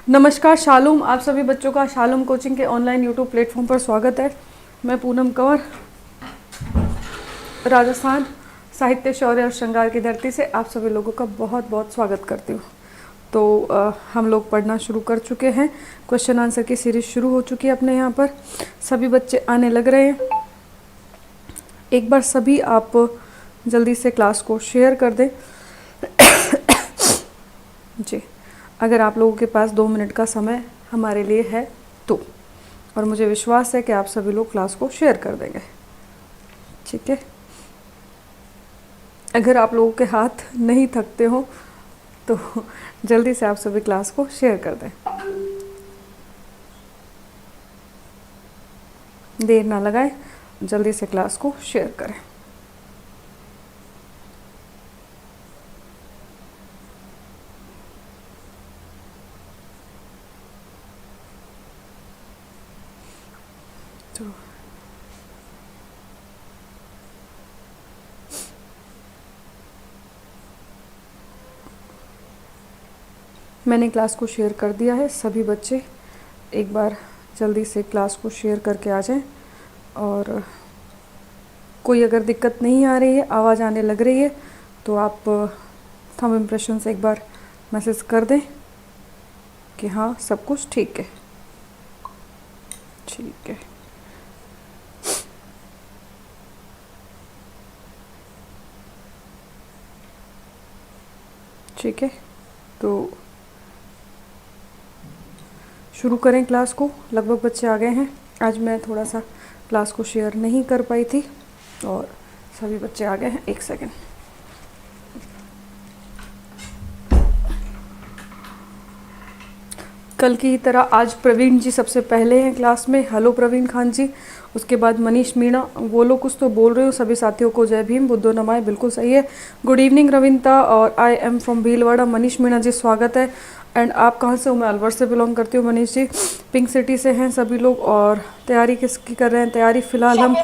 नमस्कार शालूम, आप सभी बच्चों का शालूम कोचिंग के ऑनलाइन यूट्यूब प्लेटफॉर्म पर स्वागत है। मैं पूनम कंवर, राजस्थान साहित्य, शौर्य और श्रृंगार की धरती से आप सभी लोगों का बहुत बहुत स्वागत करती हूँ। तो हम लोग पढ़ना शुरू कर चुके हैं। क्वेश्चन आंसर की सीरीज शुरू हो चुकी है अपने यहाँ पर। सभी बच्चे आने लग रहे हैं। एक बार सभी आप जल्दी से क्लास को शेयर कर दें जी, अगर आप लोगों के पास 2 मिनट का समय हमारे लिए है तो, और मुझे विश्वास है कि आप सभी लोग क्लास को शेयर कर देंगे। ठीक है, अगर आप लोगों के हाथ नहीं थकते हो तो जल्दी से आप सभी क्लास को शेयर कर दें, देर ना लगाएं, जल्दी से क्लास को शेयर करें। तो मैंने क्लास को शेयर कर दिया है। सभी बच्चे एक बार जल्दी से क्लास को शेयर करके आ जाएं। और कोई अगर दिक्कत नहीं आ रही है, आवाज़ आने लग रही है, तो आप थंब इम्प्रेशन से एक बार मैसेज कर दें कि हाँ सब कुछ ठीक है। ठीक है, ठीक है, तो शुरू करें क्लास को। लगभग बच्चे आ गए हैं। आज मैं थोड़ा सा क्लास को शेयर नहीं कर पाई थी और सभी बच्चे आ गए हैं। 1 सेकेंड। कल की तरह आज प्रवीण जी सबसे पहले हैं क्लास में। हेलो प्रवीण खान जी। उसके बाद मनीष मीणा। बोलो कुछ तो बोल रहे हो। सभी साथियों को जय भीम, बुद्धो नमाय। बिल्कुल सही है। गुड इवनिंग रविंता, और I am from Bhilwara. Manish Meena ji स्वागत है। एंड आप कहाँ से हो? मैं अलवर से बिलोंग करती हूँ मनीष जी। पिंक सिटी से हैं सभी लोग। और तैयारी किसकी कर रहे हैं? तैयारी फ़िलहाल हम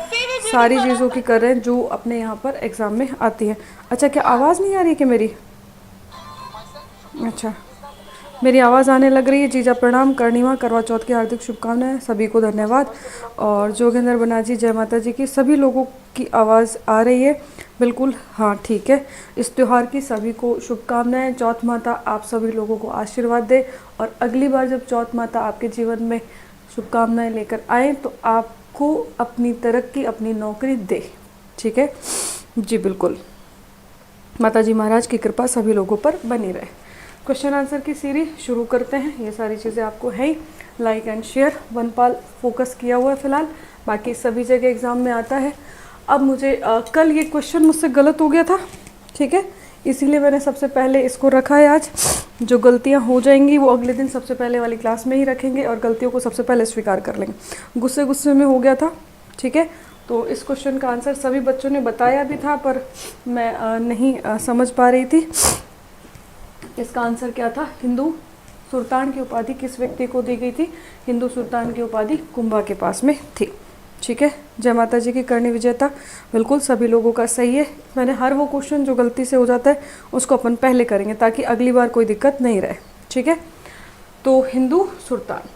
सारी चीज़ों की कर रहे हैं जो अपने यहाँ पर एग्ज़ाम में आती है। अच्छा, क्या आवाज़ नहीं आ रही कि मेरी? अच्छा, मेरी आवाज़ आने लग रही है। जीजा प्रणाम। कर्णिमा, करवा चौथ की हार्दिक शुभकामनाएं। सभी को धन्यवाद। और जोगेंद्र बनाजी, जय माता जी की। सभी लोगों की आवाज़ आ रही है? बिल्कुल, हाँ ठीक है। इस त्यौहार की सभी को शुभकामनाएं। चौथ माता आप सभी लोगों को आशीर्वाद दे, और अगली बार जब चौथ माता आपके जीवन में शुभकामनाएं लेकर आए तो आपको अपनी तरक्की, अपनी नौकरी दे। ठीक है जी, बिल्कुल। माता जी महाराज की कृपा सभी लोगों पर बनी रहे। क्वेश्चन आंसर की सीरीज शुरू करते हैं। ये सारी चीज़ें आपको है ही। लाइक एंड शेयर, वनपाल फोकस किया हुआ है फिलहाल, बाकी सभी जगह एग्ज़ाम में आता है। अब मुझे कल ये क्वेश्चन मुझसे गलत हो गया था, ठीक है, इसीलिए मैंने सबसे पहले इसको रखा है। आज जो गलतियां हो जाएंगी वो अगले दिन सबसे पहले वाली क्लास में ही रखेंगे, और गलतियों को सबसे पहले स्वीकार कर लेंगे। गुस्से गुस्से में हो गया था, ठीक है। तो इस क्वेश्चन का आंसर सभी बच्चों ने बताया भी था, पर मैं नहीं समझ पा रही थी। इसका आंसर क्या था? हिंदू सुल्तान की उपाधि किस व्यक्ति को दी गई थी? हिंदू सुल्तान की उपाधि कुंभा के पास में थी। ठीक है, जय माता जी की। करणी विजेता, बिल्कुल सभी लोगों का सही है। मैंने हर वो क्वेश्चन जो गलती से हो जाता है उसको अपन पहले करेंगे ताकि अगली बार कोई दिक्कत नहीं रहे। ठीक है, तो हिंदू सुल्तान।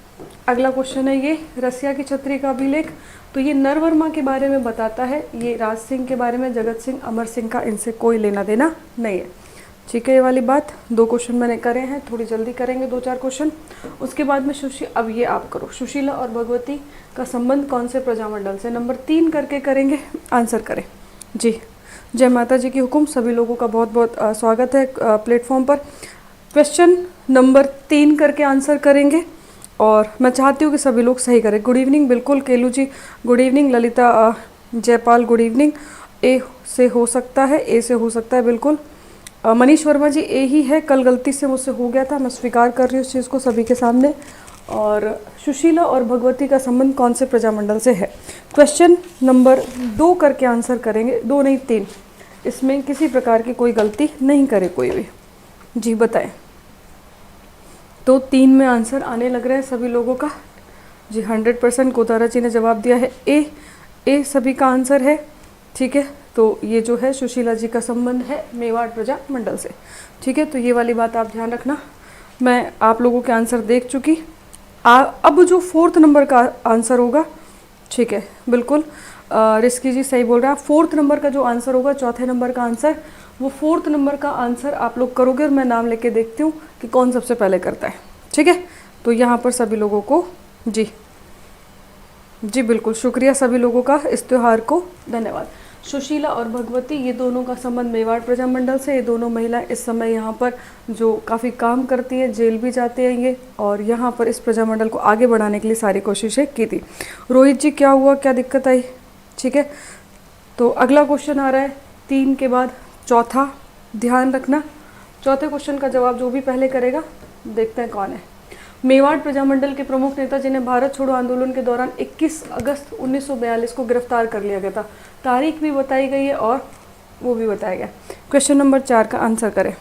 अगला क्वेश्चन है ये, रसिया की छतरी का अभिलेख। तो ये नरवर्मा के बारे में बताता है। ये राज सिंह के बारे में, जगत सिंह, अमर सिंह का इनसे कोई लेना देना नहीं है। ठीक है, ये वाली बात। 2 क्वेश्चन मैंने करे हैं, थोड़ी जल्दी करेंगे 2-4 क्वेश्चन। उसके बाद में अब ये आप करो। सुशीला और भगवती का संबंध कौन से प्रजामंडल से? नंबर 3 करके करेंगे, आंसर करें जी। जय माता जी की हुकुम। सभी लोगों का बहुत बहुत स्वागत है प्लेटफॉर्म पर। क्वेश्चन नंबर 3 करके आंसर करेंगे, और मैं चाहती हूँ कि सभी लोग सही करें। गुड इवनिंग, बिल्कुल Kelu ji good evening. Lalita Jaipal good evening. ए से हो सकता है, ए से हो सकता है, बिल्कुल। मनीष वर्मा जी ए ही है। कल गलती से मुझसे हो गया था, मैं स्वीकार कर रही हूँ उस चीज़ को सभी के सामने। और सुशीला और भगवती का संबंध कौन से प्रजामंडल से है? क्वेश्चन नंबर 2 करके आंसर करेंगे। 2 नहीं 3, इसमें किसी प्रकार की कोई गलती नहीं करे कोई भी। जी बताएं। तो 3 में आंसर आने लग रहा है सभी लोगों का। जी 100% कोतारा जी ने जवाब दिया है ए सभी का आंसर है। ठीक है, तो ये जो है सुशीला जी का संबंध है मेवाड़ प्रजा मंडल से। ठीक है, तो ये वाली बात आप ध्यान रखना। मैं आप लोगों के आंसर देख चुकी। अब जो 4th नंबर का आंसर होगा, ठीक है, बिल्कुल रिस्की जी सही बोल रहे हैं। 4th नंबर का जो आंसर होगा, चौथे नंबर का आंसर, वो 4th नंबर का आंसर आप लोग करोगे और मैं नाम लेके देखती हूँ कि कौन सबसे पहले करता है। ठीक है, तो यहाँ पर सभी लोगों को जी जी बिल्कुल शुक्रिया सभी लोगों का, इस त्यौहार को धन्यवाद। सुशीला और भगवती, ये दोनों का संबंध मेवाड़ प्रजामंडल से। ये दोनों महिला इस समय यहाँ पर जो काफ़ी काम करती है, जेल भी जाते हैं ये, और यहाँ पर इस प्रजामंडल को आगे बढ़ाने के लिए सारी कोशिशें की थी। रोहित जी क्या हुआ, क्या दिक्कत आई? ठीक है, तो अगला क्वेश्चन आ रहा है 3 के बाद चौथा। ध्यान रखना, चौथे क्वेश्चन का जवाब जो भी पहले करेगा, देखते हैं कौन है। मेवाड़ प्रजामंडल के प्रमुख नेता जिन्हें भारत छोड़ो आंदोलन के दौरान 21 अगस्त 1942 को गिरफ्तार कर लिया गया था। तारीख भी बताई गई है और वो भी बताया गया। क्वेश्चन नंबर 4 का आंसर करें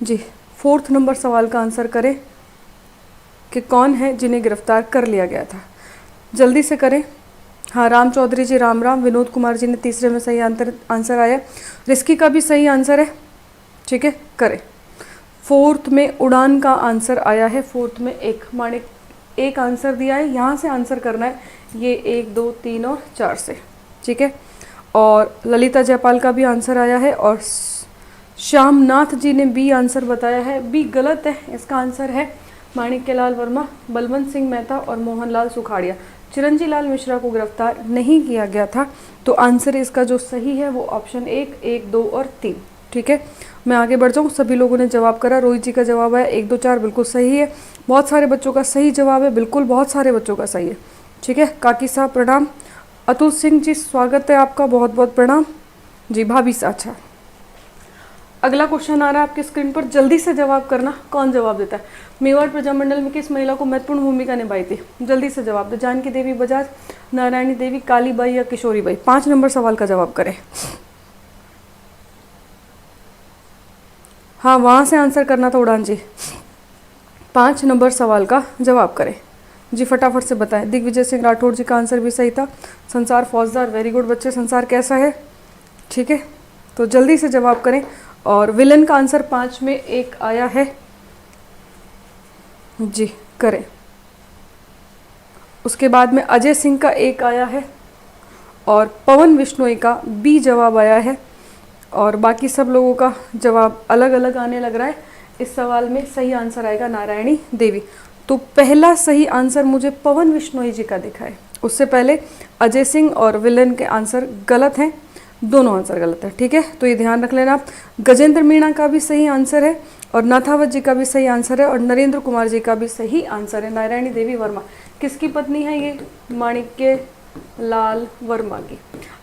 जी। 4th नंबर सवाल का आंसर करें कि कौन है जिन्हें गिरफ्तार कर लिया गया था, जल्दी से करें। हाँ, राम चौधरी जी राम राम। विनोद कुमार जी ने तीसरे में सही आंसर आया। रिस्की का भी सही आंसर है, ठीक है, करें। 4th में उड़ान का आंसर आया है। 4th में एक माणिक एक आंसर दिया है, यहाँ से आंसर करना है, ये 1 2 3 और 4 से, ठीक है। और ललिता जयपाल का भी आंसर आया है और श्यामनाथ जी ने बी आंसर बताया है। बी गलत है, इसका आंसर है माणिक्यलाल वर्मा, बलवंत सिंह मेहता और मोहनलाल सुखाड़िया। चिरंजी लाल मिश्रा को गिरफ्तार नहीं किया गया था, तो आंसर इसका जो सही है वो ऑप्शन 1, 2 और 3, ठीक है। मैं आगे बढ़ जाऊँ, सभी लोगों ने जवाब करा। रोहित जी का जवाब है 1 2 4 बिल्कुल सही है। बहुत सारे बच्चों का सही जवाब है, बिल्कुल बहुत सारे बच्चों का सही है, ठीक है। काकी साहब प्रणाम। अतुल सिंह जी स्वागत है आपका, बहुत बहुत प्रणाम जी। भाभी सा, अच्छा, अगला क्वेश्चन आ रहा है आपकी स्क्रीन पर, जल्दी से जवाब करना, कौन जवाब देता है। मेवाड़ प्रजामंडल में किस महिला को महत्वपूर्ण भूमिका निभाई थी, जल्दी से जवाब दो। जानकी देवी बजाज, नारायणी देवी, कालीबाई या किशोरी बाई। 5 नंबर सवाल का जवाब करें। हाँ, वहाँ से आंसर करना था उड़ान जी। 5 नंबर सवाल का जवाब करें जी, फटाफट से बताएं। दिग्विजय सिंह राठौड़ जी का आंसर भी सही था। संसार फौजदार, वेरी गुड बच्चे। संसार कैसा है, ठीक है, तो जल्दी से जवाब करें। और विलन का आंसर 5 में एक आया है जी, करें। उसके बाद में अजय सिंह का एक आया है और पवन बिश्नोई का बी जवाब आया है, और बाकी सब लोगों का जवाब अलग अलग आने लग रहा है। इस सवाल में सही आंसर आएगा नारायणी देवी। तो पहला सही आंसर मुझे पवन बिश्नोई जी का दिखा है, उससे पहले अजय सिंह और विलन के आंसर गलत हैं, दोनों आंसर गलत है, ठीक है, तो ये ध्यान रख लेना आप। गजेंद्र मीणा का भी सही आंसर है और नाथावत जी का भी सही आंसर है और नरेंद्र कुमार जी का भी सही आंसर है। नारायणी देवी वर्मा किसकी पत्नी है ये, माणिक्य लाल वर्मा की।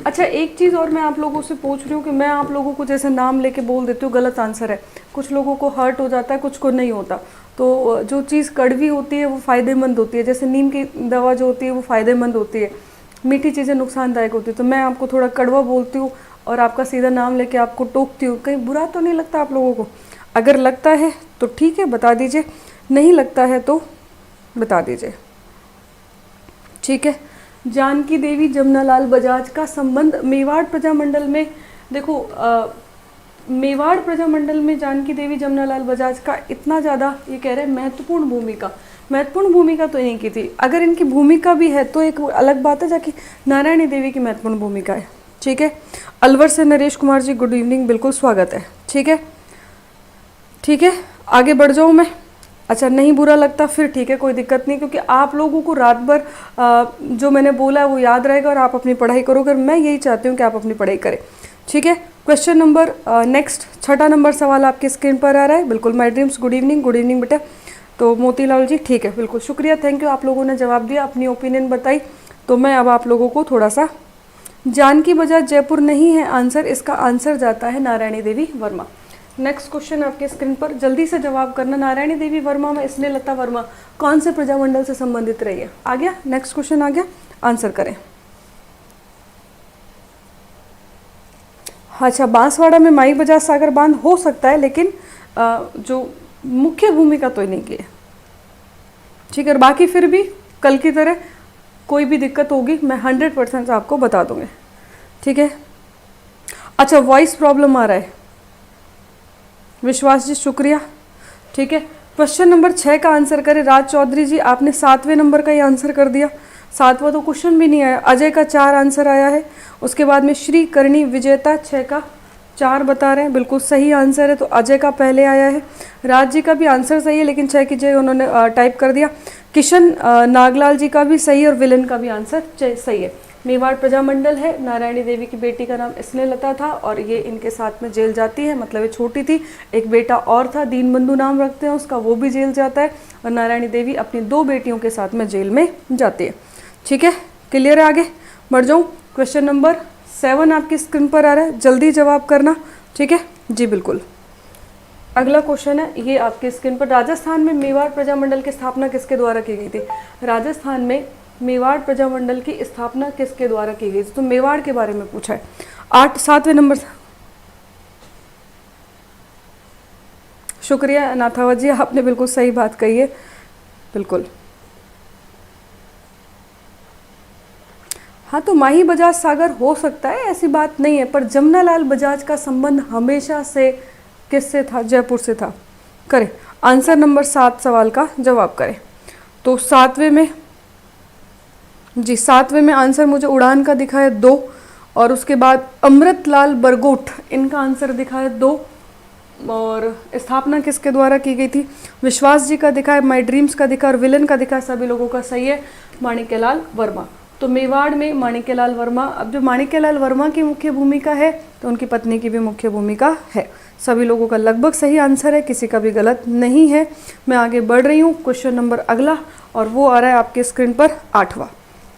अच्छा, एक चीज़ और मैं आप लोगों से पूछ रही हूँ कि मैं आप लोगों को जैसे नाम लेके बोल देती हूँ गलत आंसर है, कुछ लोगों को हर्ट हो जाता है, कुछ को नहीं होता। तो जो चीज़ कड़वी होती है वो फ़ायदेमंद होती है, जैसे नीम की दवा जो होती है वो फ़ायदेमंद होती है, मीठी चीज़ें नुकसानदायक होती है। तो मैं आपको थोड़ा कड़वा बोलती हूँ और आपका सीधा नाम लेके आपको टोकती हूँ, कहीं बुरा तो नहीं लगता आप लोगों को? अगर लगता है तो ठीक है, बता दीजिए, नहीं लगता है तो बता दीजिए, ठीक है। जानकी देवी जमनालाल बजाज का संबंध मेवाड़ प्रजामंडल में, देखो मेवाड़ प्रजामंडल में जानकी देवी जमनालाल बजाज का इतना ज़्यादा, ये कह रहे हैं महत्वपूर्ण भूमिका तो नहीं की थी। अगर इनकी भूमिका भी है तो एक अलग बात है, जाकि नारायणी देवी की महत्वपूर्ण भूमिका है, ठीक है। अलवर से नरेश कुमार जी गुड इवनिंग, बिल्कुल स्वागत है, ठीक है, ठीक है। आगे बढ़ जाऊँ मैं? अच्छा, नहीं बुरा लगता फिर ठीक है, कोई दिक्कत नहीं, क्योंकि आप लोगों को रात भर जो मैंने बोला है वो याद रहेगा और आप अपनी पढ़ाई करोगे, मैं यही चाहती हूँ कि आप अपनी पढ़ाई करें, ठीक है। क्वेश्चन नंबर नेक्स्ट 6ठा नंबर सवाल आपकी स्क्रीन पर आ रहा है। बिल्कुल माय ड्रीम्स, गुड इवनिंग बेटा। तो मोतीलाल जी, ठीक है, बिल्कुल शुक्रिया, थैंक यू, आप लोगों ने जवाब दिया, अपनी ओपिनियन बताई। तो मैं अब आप लोगों को थोड़ा सा, जानकी बजाज जयपुर नहीं है आंसर, इसका आंसर जाता है नारायणी देवी वर्मा। नेक्स्ट क्वेश्चन आपके स्क्रीन पर, जल्दी से जवाब करना। नारायणी देवी वर्मा में स्नेहलता वर्मा कौन से प्रजामंडल से संबंधित रही है? आ गया, नेक्स्ट क्वेश्चन आ गया, आंसर करें। अच्छा, बांसवाड़ा में माई बजाज सागर बांध हो सकता है, लेकिन जो मुख्य भूमिका तो नहीं की है, ठीक है। और बाकी फिर भी कल की तरह कोई भी दिक्कत होगी मैं 100% आपको बता दूंगी, ठीक है। अच्छा, वॉइस प्रॉब्लम आ रहा है, विश्वास जी शुक्रिया। ठीक है। क्वेश्चन नंबर 6 का आंसर करें। राज चौधरी जी, आपने 7वें नंबर का ही आंसर कर दिया। 7वां तो क्वेश्चन भी नहीं आया। अजय का 4 आंसर आया है। उसके बाद में श्री करणी विजेता 6 का 4 बता रहे हैं, बिल्कुल सही आंसर है। तो अजय का पहले आया है। राज जी का भी आंसर सही है, लेकिन 6 की जगह उन्होंने टाइप कर दिया। किशन नागलाल जी का भी सही है और विलन का भी आंसर सही है। मेवाड़ प्रजामंडल है, नारायणी देवी की बेटी का नाम स्नेहलता था और ये इनके साथ में जेल जाती है, मतलब ये छोटी थी। एक बेटा और था, दीनबंधु नाम रखते हैं उसका, वो भी जेल जाता है और नारायणी देवी अपनी 2 बेटियों के साथ में जेल में जाती है। ठीक है, क्लियर है। आगे बढ़ जाऊँ। क्वेश्चन नंबर 7 आपकी स्क्रीन पर आ रहा है, जल्दी जवाब करना। ठीक है जी, बिल्कुल। अगला क्वेश्चन है, ये आपकी स्क्रीन पर। राजस्थान में मेवाड़ प्रजामंडल की स्थापना किसके द्वारा की गई थी? राजस्थान में मेवाड़ प्रजामंडल की स्थापना किसके द्वारा की गई थी? तो मेवाड़ के बारे में पूछा है। 7वें नंबर। शुक्रिया नाथावत जी, आपने बिल्कुल सही बात कही है, बिल्कुल। हाँ, तो माही बजाज सागर हो सकता है, ऐसी बात नहीं है, पर जमनालाल बजाज का संबंध हमेशा से किससे था? जयपुर से था। करें आंसर नंबर 7 सवाल का जवाब करें। तो 7वें में जी, 7वें में आंसर मुझे उड़ान का दिखा है 2, और उसके बाद अमृतलाल बरगोट, इनका आंसर दिखा है 2। और स्थापना किसके द्वारा की गई थी? विश्वास जी का दिखा है, माई ड्रीम्स का दिखा और विलन का दिखा, सभी लोगों का सही है, माणिक्यलाल वर्मा। तो मेवाड़ में माणिक्यलाल वर्मा। अब जो माणिक्यलाल वर्मा की मुख्य भूमिका है, तो उनकी पत्नी की भी मुख्य भूमिका है। सभी लोगों का लगभग सही आंसर है, किसी का भी गलत नहीं है। मैं आगे बढ़ रही हूँ। क्वेश्चन नंबर अगला, और वो आ रहा है आपके स्क्रीन पर 8वां।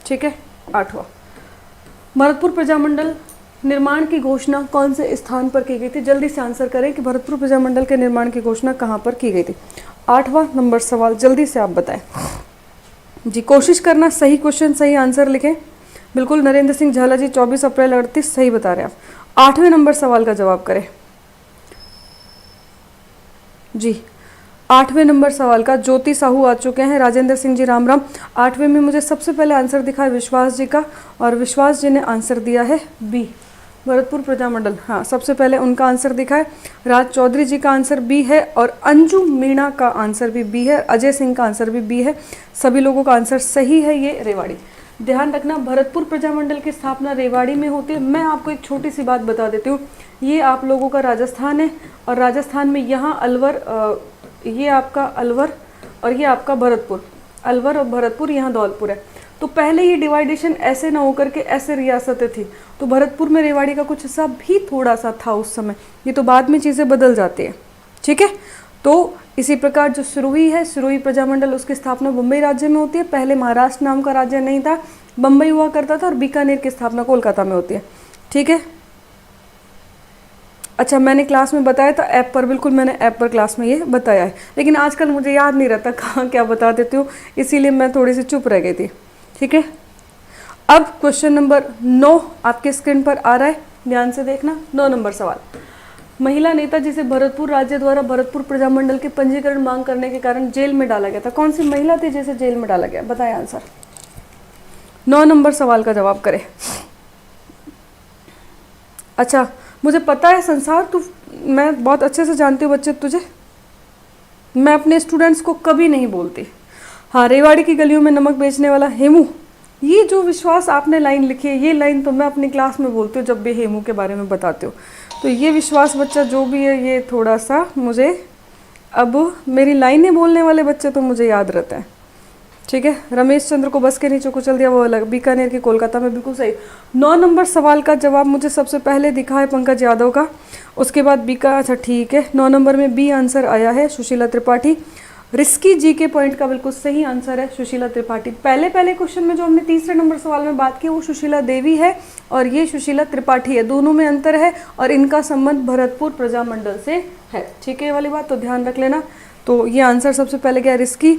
ठीक है, 8वां। भरतपुर प्रजामंडल निर्माण की घोषणा कौन से स्थान पर की गई थी? जल्दी से आंसर करें कि भरतपुर प्रजामंडल के निर्माण की घोषणा कहाँ पर की गई थी? 8वां नंबर सवाल, जल्दी से आप बताएं जी। कोशिश करना सही क्वेश्चन सही आंसर लिखें। बिल्कुल, नरेंद्र सिंह झाला जी 24 अप्रैल 38 सही बता रहे हैं आप। 8वें नंबर सवाल का जवाब करें जी। 8वें नंबर सवाल का ज्योति साहू आ चुके हैं। राजेंद्र सिंह जी राम राम। 8वें में मुझे सबसे पहले आंसर दिखा है विश्वास जी का, और विश्वास जी ने आंसर दिया है बी, भरतपुर प्रजामंडल। हाँ, सबसे पहले उनका आंसर दिखा है। राज चौधरी जी का आंसर बी है, और अंजू मीणा का आंसर भी बी है। अजय सिंह का आंसर भी बी है। सभी लोगों का आंसर सही है। ये रेवाड़ी। ध्यान रखना, भरतपुर प्रजामंडल की स्थापना रेवाड़ी में होती है। मैं आपको एक छोटी सी बात बता देती हूँ। ये आप लोगों का राजस्थान है, और राजस्थान में यहाँ अलवर, ये आपका अलवर और ये आपका भरतपुर, अलवर और भरतपुर, यहाँ धौलपुर है। तो पहले ये डिवाइडेशन ऐसे ना होकर के ऐसे रियासतें थी, तो भरतपुर में रेवाड़ी का कुछ हिस्सा भी थोड़ा सा था उस समय। ये तो बाद में चीज़ें बदल जाती है। ठीक है, तो इसी प्रकार जो सिरोही है, सिरोही प्रजामंडल, उसकी स्थापना बम्बई राज्य में होती है। पहले महाराष्ट्र नाम का राज्य नहीं था, बम्बई हुआ करता था, और बीकानेर की स्थापना कोलकाता में होती है। ठीक है, अच्छा, मैंने क्लास में बताया था ऐप पर, बिल्कुल मैंने ऐप पर क्लास में ये बताया है, लेकिन आजकल मुझे याद नहीं रहता कहाँ क्या बता देती हूँ, इसीलिए मैं थोड़ी सी चुप रह गई थी। ठीक है, अब क्वेश्चन नंबर 9 आपके स्क्रीन पर आ रहा है, ध्यान से देखना। 9 नंबर सवाल। महिला नेता जिसे भरतपुर राज्य द्वारा भरतपुर प्रजामंडल के पंजीकरण मांग करने के कारण जेल में डाला गया था, कौन सी महिला थी जिसे जेल में डाला गया? बताएं आंसर। 9 नंबर सवाल का जवाब करें। अच्छा, मुझे पता है संसार, तू, मैं बहुत अच्छे से जानती हूँ बच्चे तुझे, मैं अपने स्टूडेंट्स को कभी नहीं बोलती। हाँ, रेवाड़ी की गलियों में नमक बेचने वाला हेमू, ये जो विश्वास आपने लाइन लिखी है, ये लाइन तो मैं अपनी क्लास में बोलती हूँ जब भी हेमू के बारे में बताती हूँ। तो ये विश्वास बच्चा जो भी है, ये थोड़ा सा मुझे, अब मेरी लाइनें बोलने वाले बच्चे तो मुझे याद रहते हैं। ठीक है, रमेश चंद्र को बस के नीचे कुचल दिया, वो अलग, बीकानेर की कोलकाता में, बिल्कुल सही। 9 नंबर सवाल का जवाब मुझे सबसे पहले दिखा है पंकज यादव का, उसके बाद बी का। अच्छा ठीक है, 9 नंबर में बी आंसर आया है, सुशीला त्रिपाठी। रिस्की जी के पॉइंट का बिल्कुल सही आंसर है सुशीला त्रिपाठी। पहले क्वेश्चन में जो हमने तीसरे नंबर सवाल में बात की, वो सुशीला देवी है और ये सुशीला त्रिपाठी है, दोनों में अंतर है, और इनका संबंध भरतपुर प्रजामंडल से है। ठीक है, ये वाली बात तो ध्यान रख लेना। तो ये आंसर सबसे पहले गया रिस्की,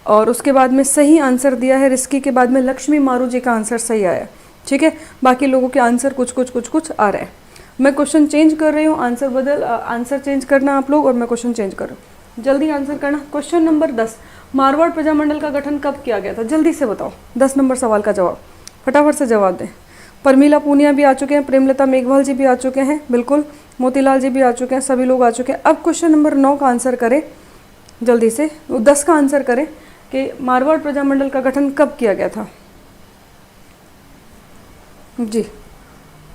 और उसके बाद में सही आंसर दिया है रिस्की के बाद में लक्ष्मी मारू जी का आंसर सही आया। ठीक है, बाकी लोगों के आंसर कुछ कुछ आ रहे हैं। मैं क्वेश्चन चेंज कर रही हूँ, आंसर चेंज करना आप लोग, और मैं क्वेश्चन चेंज कर रहा हूँ, जल्दी आंसर करना। क्वेश्चन नंबर 10, मारवाड़ प्रजामंडल का गठन कब किया गया था? जल्दी से बताओ 10 नंबर सवाल का जवाब, फटाफट से जवाब दें। परमीला पूनिया भी आ चुके हैं, प्रेमलता मेघवाल जी भी आ चुके हैं, बिल्कुल, मोतीलाल जी भी आ चुके हैं, सभी लोग आ चुके हैं। अब क्वेश्चन नंबर 9 का आंसर करें जल्दी से 10 का आंसर करें कि मारवाड़ प्रजामंडल का गठन कब किया गया था। जी,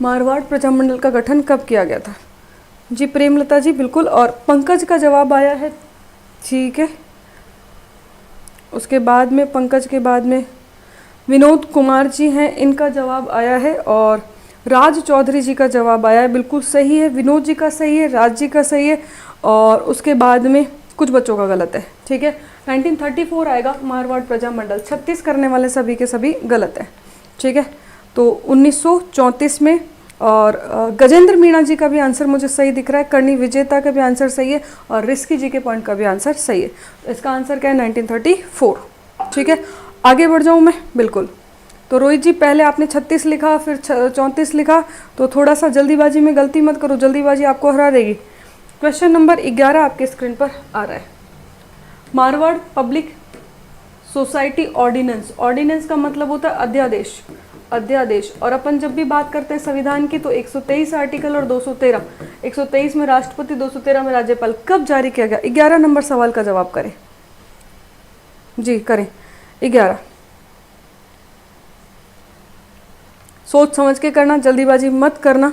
मारवाड़ प्रजामंडल का गठन कब किया गया था। जी प्रेमलता जी बिल्कुल, और पंकज का जवाब आया है, ठीक है। उसके बाद में पंकज के बाद में विनोद कुमार जी हैं, इनका जवाब आया है, और राज चौधरी जी का जवाब आया है, बिल्कुल सही है। विनोद जी का सही है, राज जी का सही है, और उसके बाद में कुछ बच्चों का गलत है, ठीक है। 1934 आएगा मारवाड़ प्रजामंडल, 36 करने वाले सभी के सभी गलत है, ठीक है। तो 1934 में, और गजेंद्र मीणा जी का भी आंसर मुझे सही दिख रहा है, करणी विजेता का भी आंसर सही है, और रिस्की जी के पॉइंट का भी आंसर सही है। इसका आंसर क्या है, 1934, ठीक है। आगे बढ़ जाऊँ मैं, बिल्कुल। तो रोहित जी पहले आपने 36 लिखा, फिर 34 लिखा, तो थोड़ा सा जल्दीबाजी में गलती मत करो, जल्दीबाजी आपको हरा देगी। क्वेश्चन नंबर 11 आपके स्क्रीन पर आ रहा है। Marwar public society ordinance, ordinance का मतलब होता है अध्यादेश, अध्यादेश। और अपन जब भी बात करते हैं संविधान की तो 123 आर्टिकल और 213, 123 में राष्ट्रपति, 213 में राज्यपाल, कब जारी किया गया। 11 नंबर सवाल का जवाब करें जी, करें 11। सोच समझ के करना, जल्दीबाजी मत करना।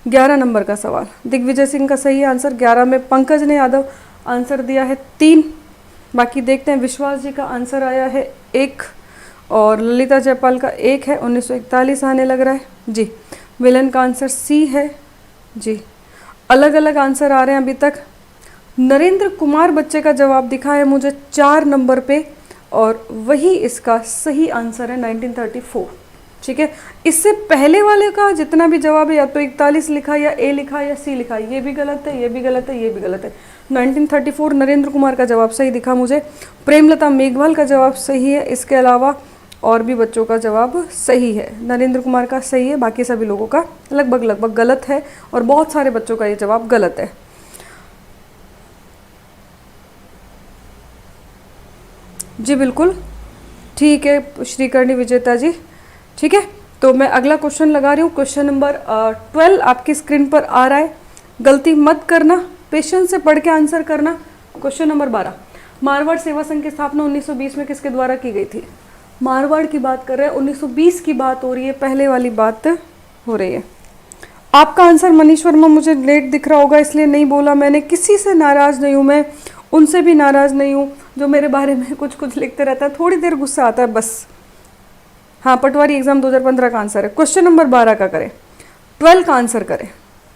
11 नंबर का सवाल, दिग्विजय सिंह का सही आंसर 11 में। पंकज ने यादव आंसर दिया है 3। बाकी देखते हैं, विश्वास जी का आंसर आया है 1, और ललिता जयपाल का 1 है। 1941 आने लग रहा है जी। विलन का आंसर सी है जी। अलग अलग आंसर आ रहे हैं अभी तक। नरेंद्र कुमार बच्चे का जवाब दिखा है मुझे 4 नंबर पे, और वही इसका सही आंसर है 1934, ठीक है। इससे पहले वाले का जितना भी जवाब है, या तो 41 लिखा, या ए लिखा, या सी लिखा, ये भी गलत है, ये भी गलत है, ये भी गलत है। 1934 नरेंद्र कुमार का जवाब सही दिखा मुझे। प्रेमलता मेघवाल का जवाब सही है। इसके अलावा और भी बच्चों का जवाब सही है। नरेंद्र कुमार का सही है, बाकी सभी लोगों का लगभग लगभग गलत है, और बहुत सारे बच्चों का ये जवाब गलत है। जी बिल्कुल, ठीक है श्रीकर्णी विजेता जी, ठीक है। तो मैं अगला क्वेश्चन लगा रही हूँ। क्वेश्चन नंबर 12 आपकी स्क्रीन पर आ रहा है। गलती मत करना, पेशेंस से पढ़ के आंसर करना। क्वेश्चन नंबर 12, मारवाड़ सेवा संघ की स्थापना 1920 में किसके द्वारा की गई थी। मारवाड़ की बात कर रहे हैं, 1920 की बात हो रही है, पहले वाली बात हो रही है। आपका आंसर मनीष वर्मा मुझे लेट दिख रहा होगा, इसलिए नहीं बोला मैंने। किसी से नाराज़ नहीं हूँ मैं, उनसे भी नाराज़ नहीं हूँ जो मेरे बारे में कुछ कुछ लिखते रहता है, थोड़ी देर गुस्सा आता है बस। हाँ, पटवारी एग्जाम 2015 का आंसर है। क्वेश्चन नंबर 12 का करें, 12 का आंसर करें।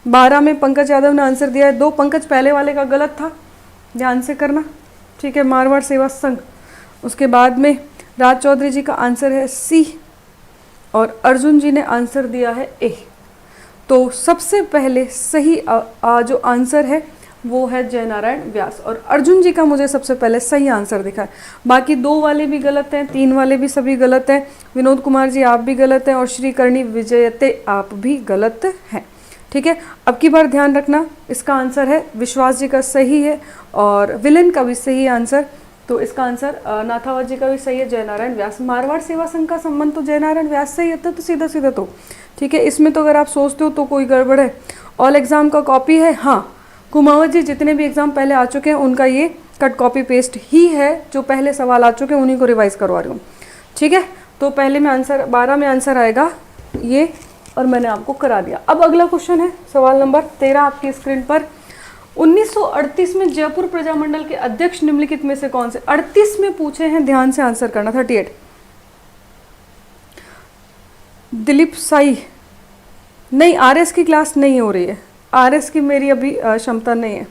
12 में पंकज यादव ने आंसर दिया है 2। पंकज पहले वाले का गलत था, ध्यान से करना, ठीक है। मारवाड़ सेवा संघ। उसके बाद में राज चौधरी जी का आंसर है सी, और अर्जुन जी ने आंसर दिया है ए। तो सबसे पहले सही जो आंसर है वो है जयनारायण व्यास, और अर्जुन जी का मुझे सबसे पहले सही आंसर दिखा है। बाकी 2 वाले भी गलत हैं, 3 वाले भी सभी गलत हैं। विनोद कुमार जी आप भी गलत हैं, और श्रीकर्णी विजयते आप भी गलत हैं, ठीक है। अब की बार ध्यान रखना, इसका आंसर है विश्वास जी का सही है, और विलन का भी सही आंसर। तो इसका आंसर नाथावत जी का भी सही है, जयनारायण व्यास। मारवाड़ सेवा संघ का संबंध तो जयनारायण व्यास से ही होता है, तो सीधा सीधा तो ठीक है। इसमें तो अगर आप सोचते हो तो कोई गड़बड़ है। ऑल एग्जाम का कॉपी है, हाँ। कुमावत जी जितने भी एग्जाम पहले आ चुके हैं उनका ये कट कॉपी पेस्ट ही है, जो पहले सवाल आ चुके हैं उन्हीं को रिवाइज करवा रही हूँ, ठीक है। तो पहले में आंसर 12 में आंसर आएगा ये, और मैंने आपको करा दिया। अब अगला क्वेश्चन है सवाल नंबर 13 आपकी स्क्रीन पर। 1938 में जयपुर प्रजामंडल के अध्यक्ष निम्नलिखित में से कौन से। 38 में पूछे हैं, ध्यान से आंसर करना। 38 दिलीप साई नहीं, आरएस की क्लास नहीं हो रही है, आरएस की मेरी अभी क्षमता नहीं है,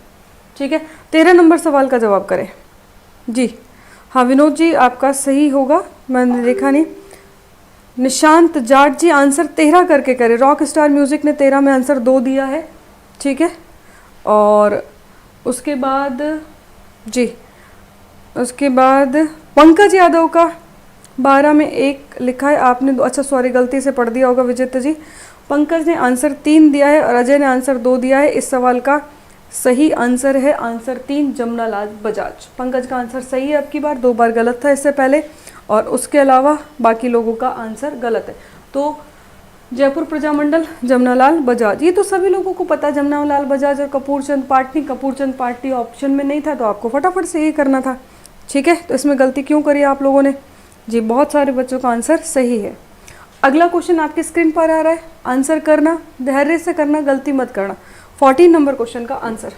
ठीक है। 13 नंबर सवाल का जवाब करें जी। हाँ विनोद जी आपका सही होगा, मैंने देखा नहीं। निशांत जाट जी आंसर 13 करके करें। रॉक स्टार म्यूजिक ने 13 में आंसर 2 दिया है, ठीक है। और उसके बाद जी, उसके बाद पंकज यादव का 12 में 1 लिखा है आपने, अच्छा सॉरी गलती से पढ़ दिया होगा विजेता जी। पंकज ने आंसर 3 दिया है, और अजय ने आंसर 2 दिया है। इस सवाल का सही आंसर है आंसर 3, जमुनालाल बजाज। पंकज का आंसर सही है, अब की बार 2 बार गलत था इससे पहले, और उसके अलावा बाकी लोगों का आंसर गलत है। तो जयपुर प्रजामंडल जमनालाल बजाज, ये तो सभी लोगों को पता है, जमनालाल बजाज और कपूरचंद पाटनी। कपूरचंद पाटनी ऑप्शन में नहीं था तो आपको फटाफट से ये करना था। ठीक है, तो इसमें गलती क्यों करी आप लोगों ने? जी, बहुत सारे बच्चों का आंसर सही है। अगला क्वेश्चन आपकी स्क्रीन पर आ रहा है, आंसर करना, धैर्य से करना, गलती मत करना। 14 नंबर क्वेश्चन का आंसर,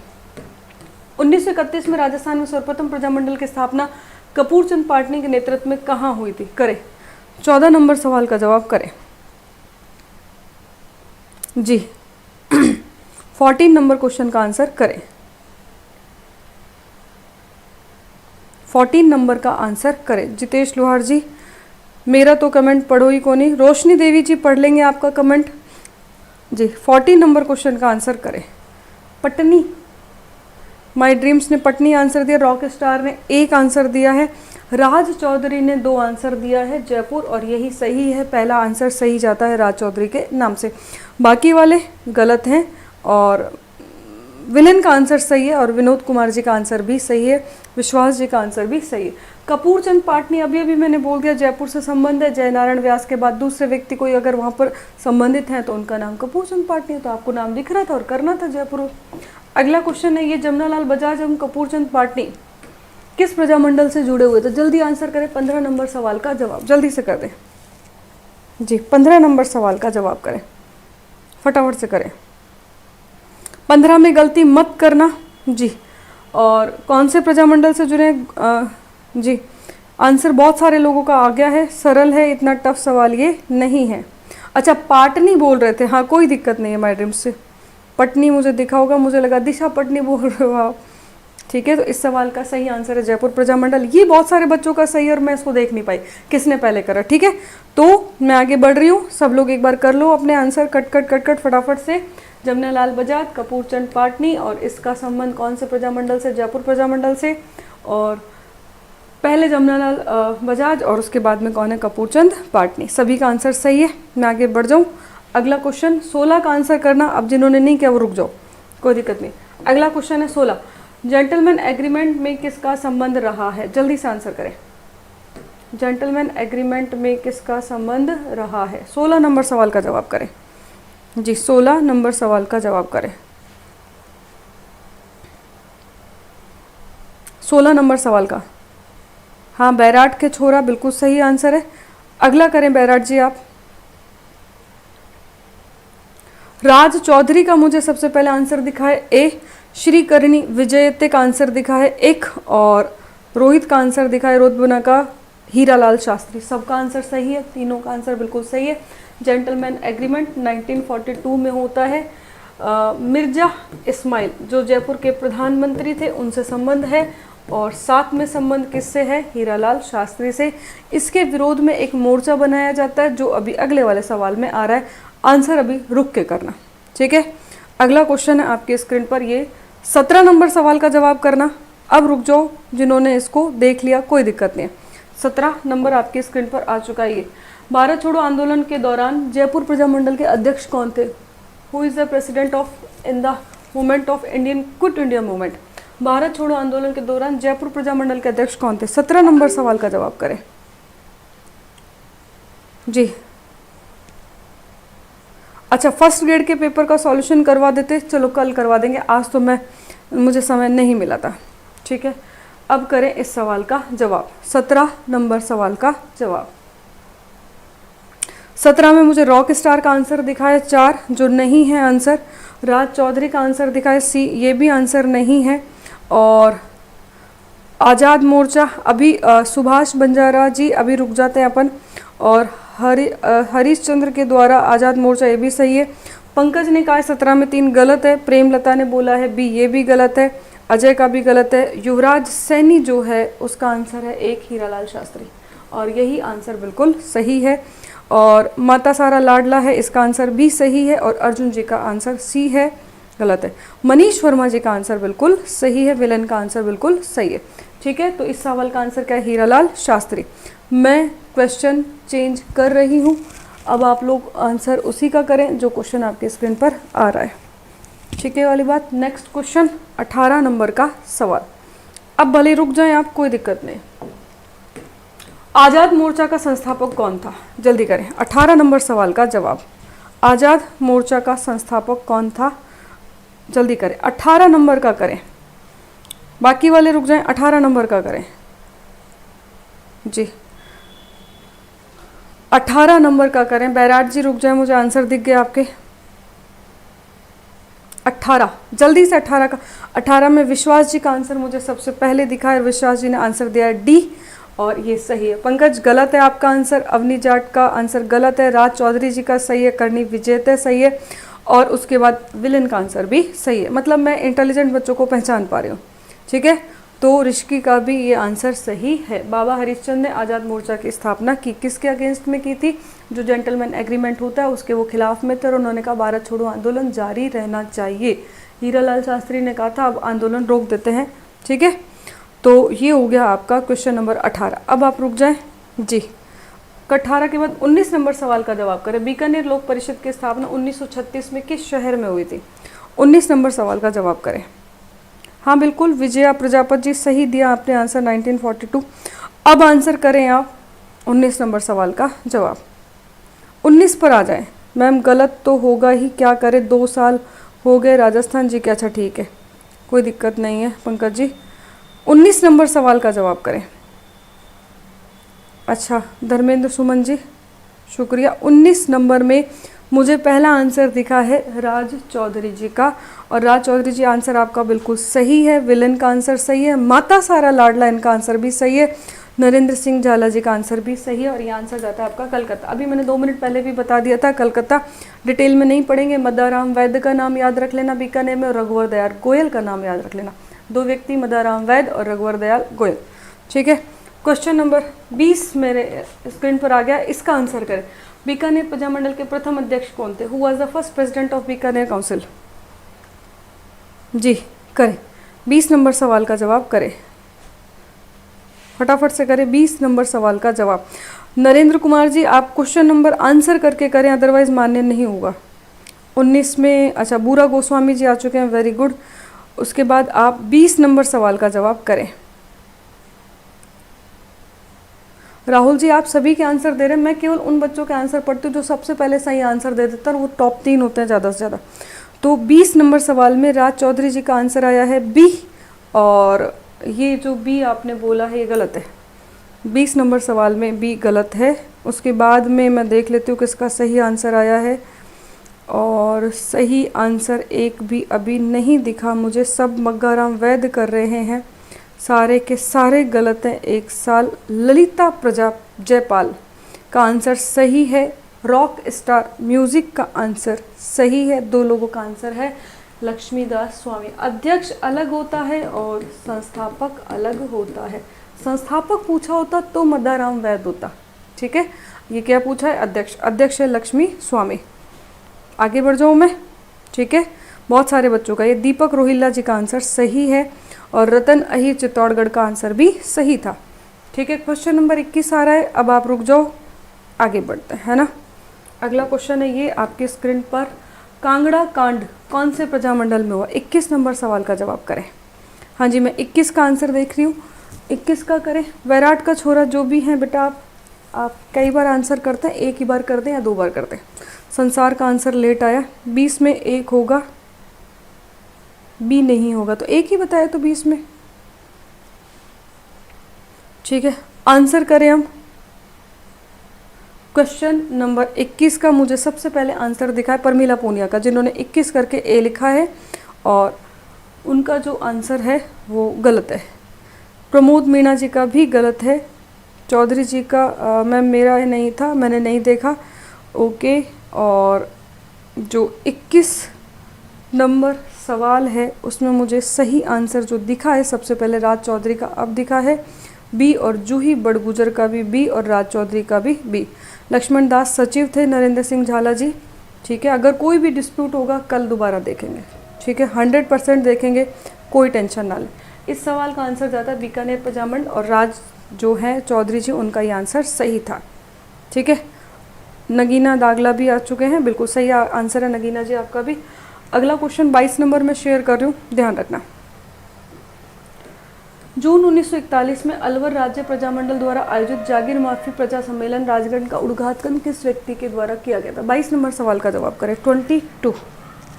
1931 में राजस्थान में सर्वप्रथम प्रजामंडल की स्थापना कपूरचंद पाटनी के नेतृत्व में कहाँ हुई थी? करें। 14 नंबर सवाल का जवाब करें जी। 14 नंबर क्वेश्चन का आंसर करें। 14 नंबर का आंसर करें। जितेश लोहार जी, मेरा तो कमेंट पढ़ो ही को नहीं। रोशनी देवी जी, पढ़ लेंगे आपका कमेंट जी। 14 नंबर क्वेश्चन का आंसर करें। पटनी, माय ड्रीम्स ने पटनी आंसर दिया, रॉक स्टार ने एक आंसर दिया है, राज चौधरी ने 2 आंसर दिया है, जयपुर, और यही सही है। पहला आंसर सही जाता है राज चौधरी के नाम से, बाकी वाले गलत हैं। और विलेन का आंसर सही है और विनोद कुमार जी का आंसर भी सही है, विश्वास जी का आंसर भी सही है। कपूरचंद पाटनी, अभी अभी मैंने बोल दिया, जयपुर से संबंध है। जयनारायण व्यास के बाद दूसरे व्यक्ति कोई अगर वहाँ पर संबंधित हैं तो उनका नाम कपूरचंद पाटनी है, तो आपको नाम दिख रहा था और करना था जयपुर। अगला क्वेश्चन है, ये जमनालाल बजाज एवं कपूरचंद पाटनी किस प्रजामंडल से जुड़े हुए थे? जल्दी आंसर करें, 15 नंबर सवाल का जवाब जल्दी से कर दें जी। 15 नंबर सवाल का जवाब करें, फटाफट से करें। 15 में गलती मत करना जी। और कौन से प्रजामंडल से जुड़े जी? आंसर बहुत सारे लोगों का आ गया है, सरल है, इतना टफ सवाल ये नहीं है। अच्छा, पाटनी बोल रहे थे, हाँ कोई दिक्कत नहीं है, माय ड्रीम्स से पटनी मुझे दिखा होगा, मुझे लगा दिशा पटनी बोल रहे हो आप। ठीक है, तो इस सवाल का सही आंसर है जयपुर प्रजामंडल। ये बहुत सारे बच्चों का सही है और मैं इसको देख नहीं पाई किसने पहले करा। ठीक है, तो मैं आगे बढ़ रही हूँ, सब लोग एक बार कर लो अपने आंसर, कट फटाफट से। जमनालाल बजाज, कपूरचंद पाटनी, और इसका संबंध कौन से प्रजामंडल से? जयपुर प्रजामंडल से। और पहले जमनालाल बजाज और उसके बाद में कौन है? कपूरचंद पाटनी। सभी का आंसर सही है। मैं आगे बढ़ जाऊँ, अगला क्वेश्चन 16 का आंसर करना। अब जिन्होंने नहीं किया वो रुक जाओ, कोई दिक्कत नहीं। अगला क्वेश्चन है 16, जेंटलमैन एग्रीमेंट में किसका संबंध रहा है? जल्दी से आंसर करें। जेंटलमैन एग्रीमेंट में किसका संबंध रहा है? 16 नंबर सवाल का जवाब करें जी। 16 नंबर सवाल का जवाब करें। 16 नंबर सवाल का, हाँ बैराट के छोरा, बिल्कुल सही आंसर है। अगला करें बैराट जी आप। राज चौधरी का मुझे सबसे पहले आंसर दिखा है ए, श्रीकरणी विजयते का आंसर दिखा है एक, और रोहित का आंसर दिखा है रोहतबुना का हीरालाल शास्त्री। सबका आंसर सही है, तीनों का आंसर बिल्कुल सही है। जेंटलमैन एग्रीमेंट 1942 में होता है। मिर्जा इस्माइल जो जयपुर के प्रधानमंत्री थे उनसे संबंध है, और साथ में संबंध किससे है? हीरालाल शास्त्री से। इसके विरोध में एक मोर्चा बनाया जाता है जो अभी अगले वाले सवाल में आ रहा है। आंसर अभी रुक के करना, ठीक है। अगला क्वेश्चन है आपके स्क्रीन पर, ये 17 नंबर सवाल का जवाब करना। अब रुक जाओ, जिन्होंने इसको देख लिया कोई दिक्कत नहीं है। 17 नंबर आपकी स्क्रीन पर आ चुका है। ये भारत छोड़ो आंदोलन के दौरान जयपुर प्रजामंडल के अध्यक्ष कौन थे? Who is the president of in the movement of Indian quit India movement? Bharat छोड़ो आंदोलन के दौरान जयपुर प्रजामंडल के अध्यक्ष कौन थे? 17 नंबर सवाल का जवाब करें जी। अच्छा, फर्स्ट ग्रेड के पेपर का सॉल्यूशन करवा देते, चलो कल करवा देंगे, आज तो मुझे समय नहीं मिला था, ठीक है। अब करें इस सवाल का जवाब, 17 नंबर सवाल का जवाब। 17 में मुझे रॉक स्टार का आंसर दिखा है 4, जो नहीं है आंसर। राज चौधरी का आंसर दिखा है सी, ये भी आंसर नहीं है। और आज़ाद मोर्चा, अभी सुभाष बंजारा जी, अभी रुक जाते हैं अपन। और हरीश चंद्र के द्वारा आज़ाद मोर्चा, ये भी सही है। पंकज ने कहा है 17 में 3 गलत है। प्रेमलता ने बोला है बी, ये भी गलत है। अजय का भी गलत है। युवराज सैनी जो है उसका आंसर है 1, हीरालाल शास्त्री, और यही आंसर बिल्कुल सही है। और माता सारा लाडला है, इसका आंसर भी सही है। और अर्जुन जी का आंसर सी है, गलत है। मनीष वर्मा जी का आंसर बिल्कुल सही है। विलन का आंसर बिल्कुल सही है, ठीक है। तो इस सवाल का आंसर क्या है? हीरालाल शास्त्री। मैं क्वेश्चन चेंज कर रही हूँ, अब आप लोग आंसर उसी का करें जो क्वेश्चन आपके स्क्रीन पर आ रहा है, ठीक है वाली बात। नेक्स्ट क्वेश्चन 18 नंबर का सवाल। अब भले रुक जाएं आप, कोई दिक्कत नहीं। आज़ाद मोर्चा का संस्थापक कौन था? जल्दी करें, 18 नंबर सवाल का जवाब। आज़ाद मोर्चा का संस्थापक कौन था? जल्दी करें, 18 नंबर का करें, बाकी वाले रुक जाएं, 18 नंबर का करें जी, 18 नंबर का करें। बैराट जी रुक जाए, मुझे आंसर दिख गए आपके। 18 जल्दी से, 18 का। 18 में विश्वास जी का आंसर मुझे सबसे पहले दिखा है, विश्वास जी ने आंसर दिया है डी, और ये सही है। पंकज गलत है आपका आंसर, अवनी जाट का आंसर गलत है, राज चौधरी जी का सही है, करणी विजेते सही है, और उसके बाद विलन का आंसर भी सही है। मतलब मैं इंटेलिजेंट बच्चों को पहचान पा रही हूँ, ठीक है। तो ऋषिकी का भी ये आंसर सही है। बाबा हरिश्चंद्र ने आज़ाद मोर्चा की स्थापना की, किसके अगेंस्ट में की थी? जो जेंटलमैन एग्रीमेंट होता है उसके वो खिलाफ में थे, और उन्होंने कहा भारत छोड़ो आंदोलन जारी रहना चाहिए। हीरालाल शास्त्री ने कहा था अब आंदोलन रोक देते हैं, ठीक है। तो ये हो गया आपका क्वेश्चन नंबर 18। अब आप रुक जाएं जी, 18 के बाद 19 नंबर सवाल का जवाब करें। बीकानेर लोक परिषद की स्थापना 1936 में किस शहर में हुई थी? 19 नंबर सवाल का जवाब करें। हाँ बिल्कुल, विजया प्रजापत जी सही दिया आपने आंसर, 1942। अब आंसर करें आप 19 नंबर सवाल का जवाब। 19 पर आ जाएं। मैम गलत तो होगा ही, क्या करें, 2 साल हो गए राजस्थान जी के। अच्छा ठीक है, कोई दिक्कत नहीं है पंकज जी। 19 नंबर सवाल का जवाब करें। अच्छा धर्मेंद्र सुमन जी शुक्रिया। 19 नंबर में मुझे पहला आंसर दिखा है राज चौधरी जी का, और राज चौधरी जी आंसर आपका बिल्कुल सही है। विलन का आंसर सही है, माता सारा लाडला इनका आंसर भी सही है, नरेंद्र सिंह झाला जी का आंसर भी सही है, और ये आंसर जाता है आपका कलकत्ता। अभी मैंने 2 मिनट पहले भी बता दिया था, कलकत्ता डिटेल में नहीं पढ़ेंगे। मदाराम वैद्य का नाम याद रख लेना बीकानेर में, और रघुवर दयाल गोयल का नाम याद रख लेना। 2 व्यक्ति, मदाराम वैद्य और रघुवर दयाल गोयल, ठीक है। क्वेश्चन नंबर 20 मेरे स्क्रीन पर आ गया, इसका आंसर करें। बीकानेर प्रजामंडल के प्रथम अध्यक्ष कौन थे? Who was the first president of Bikaner council? जी करें, 20 नंबर सवाल का जवाब करें, फटाफट से करें 20 नंबर सवाल का जवाब। नरेंद्र कुमार जी आप क्वेश्चन नंबर आंसर करके करें, अदरवाइज मान्य नहीं होगा। 19 में अच्छा बूरा गोस्वामी जी आ चुके हैं, वेरी गुड। उसके बाद आप 20 नंबर सवाल का जवाब करें। राहुल जी आप सभी के आंसर दे रहे हैं, मैं केवल उन बच्चों के आंसर पढ़ती हूँ जो सबसे पहले सही आंसर दे देता है, वो टॉप 3 होते हैं ज़्यादा से ज़्यादा। तो 20 नंबर सवाल में राज चौधरी जी का आंसर आया है बी, और ये जो बी आपने बोला है ये गलत है। 20 नंबर सवाल में बी गलत है। उसके बाद में मैं देख लेती हूँ किसका सही आंसर आया है, और सही आंसर एक भी अभी नहीं दिखा मुझे, सब मग्गाराम वैद्य कर रहे हैं, सारे के सारे गलत हैं। एक साल ललिता प्रजा जयपाल का आंसर सही है, रॉक स्टार म्यूजिक का आंसर सही है। 2 लोगों का आंसर है लक्ष्मीदास स्वामी। अध्यक्ष अलग होता है और संस्थापक अलग होता है। संस्थापक पूछा होता तो मदाराम वैद्य होता, ठीक है। ये क्या पूछा है? अध्यक्ष, अध्यक्ष है लक्ष्मी स्वामी। आगे बढ़ जाऊँ मैं, ठीक है। बहुत सारे बच्चों का, ये दीपक रोहिल्ला जी का आंसर सही है, और रतन अहीर चित्तौड़गढ़ का आंसर भी सही था, ठीक है। क्वेश्चन नंबर 21 आ रहा है, अब आप रुक जाओ, आगे बढ़ते हैं, है ना। अगला क्वेश्चन है ये आपकी स्क्रीन पर, कांगड़ा कांड कौन से प्रजामंडल में हुआ? 21 नंबर सवाल का जवाब करें। हाँ जी मैं 21 का आंसर देख रही हूँ, 21 का करें। वैराट का छोरा जो भी है बेटा, आप कई बार आंसर करते हैं, एक ही बार कर दें या 2 बार कर दें। संसार का आंसर लेट आया, 20 में 1 होगा, बी नहीं होगा, तो 1 ही बताया तो 20 में, ठीक है। आंसर करें हम। क्वेश्चन नंबर 21 का मुझे सबसे पहले आंसर दिखा है परमिला पूनिया का, जिन्होंने 21 करके ए लिखा है, और उनका जो आंसर है वो गलत है। प्रमोद मीणा जी का भी गलत है। चौधरी जी का मैम मेरा नहीं था, मैंने नहीं देखा, ओके। और जो 21 नंबर सवाल है उसमें मुझे सही आंसर जो दिखा है सबसे पहले राज चौधरी का अब दिखा है बी, और जूही बड़गुजर का भी बी, और राज चौधरी का भी बी। लक्ष्मण दास सचिव थे नरेंद्र सिंह झाला जी, ठीक है। अगर कोई भी डिस्प्यूट होगा कल दोबारा देखेंगे, ठीक है, 100% देखेंगे, कोई टेंशन ना लें। इस सवाल का आंसर जाता है बीकानेर प्रजामंडल, और राज जो है चौधरी जी उनका ये आंसर सही था, ठीक है। नगीना दागला भी आ चुके हैं, बिल्कुल सही आंसर है नगीना जी आपका भी। अगला क्वेश्चन 22 नंबर में शेयर कर रही हूँ, ध्यान रखना। जून 1941 में अलवर राज्य प्रजामंडल द्वारा आयोजित जागीर माफी प्रजा सम्मेलन राजगढ़ का उद्घाटन किस व्यक्ति के द्वारा किया गया था? 22 नंबर सवाल का जवाब करें। 22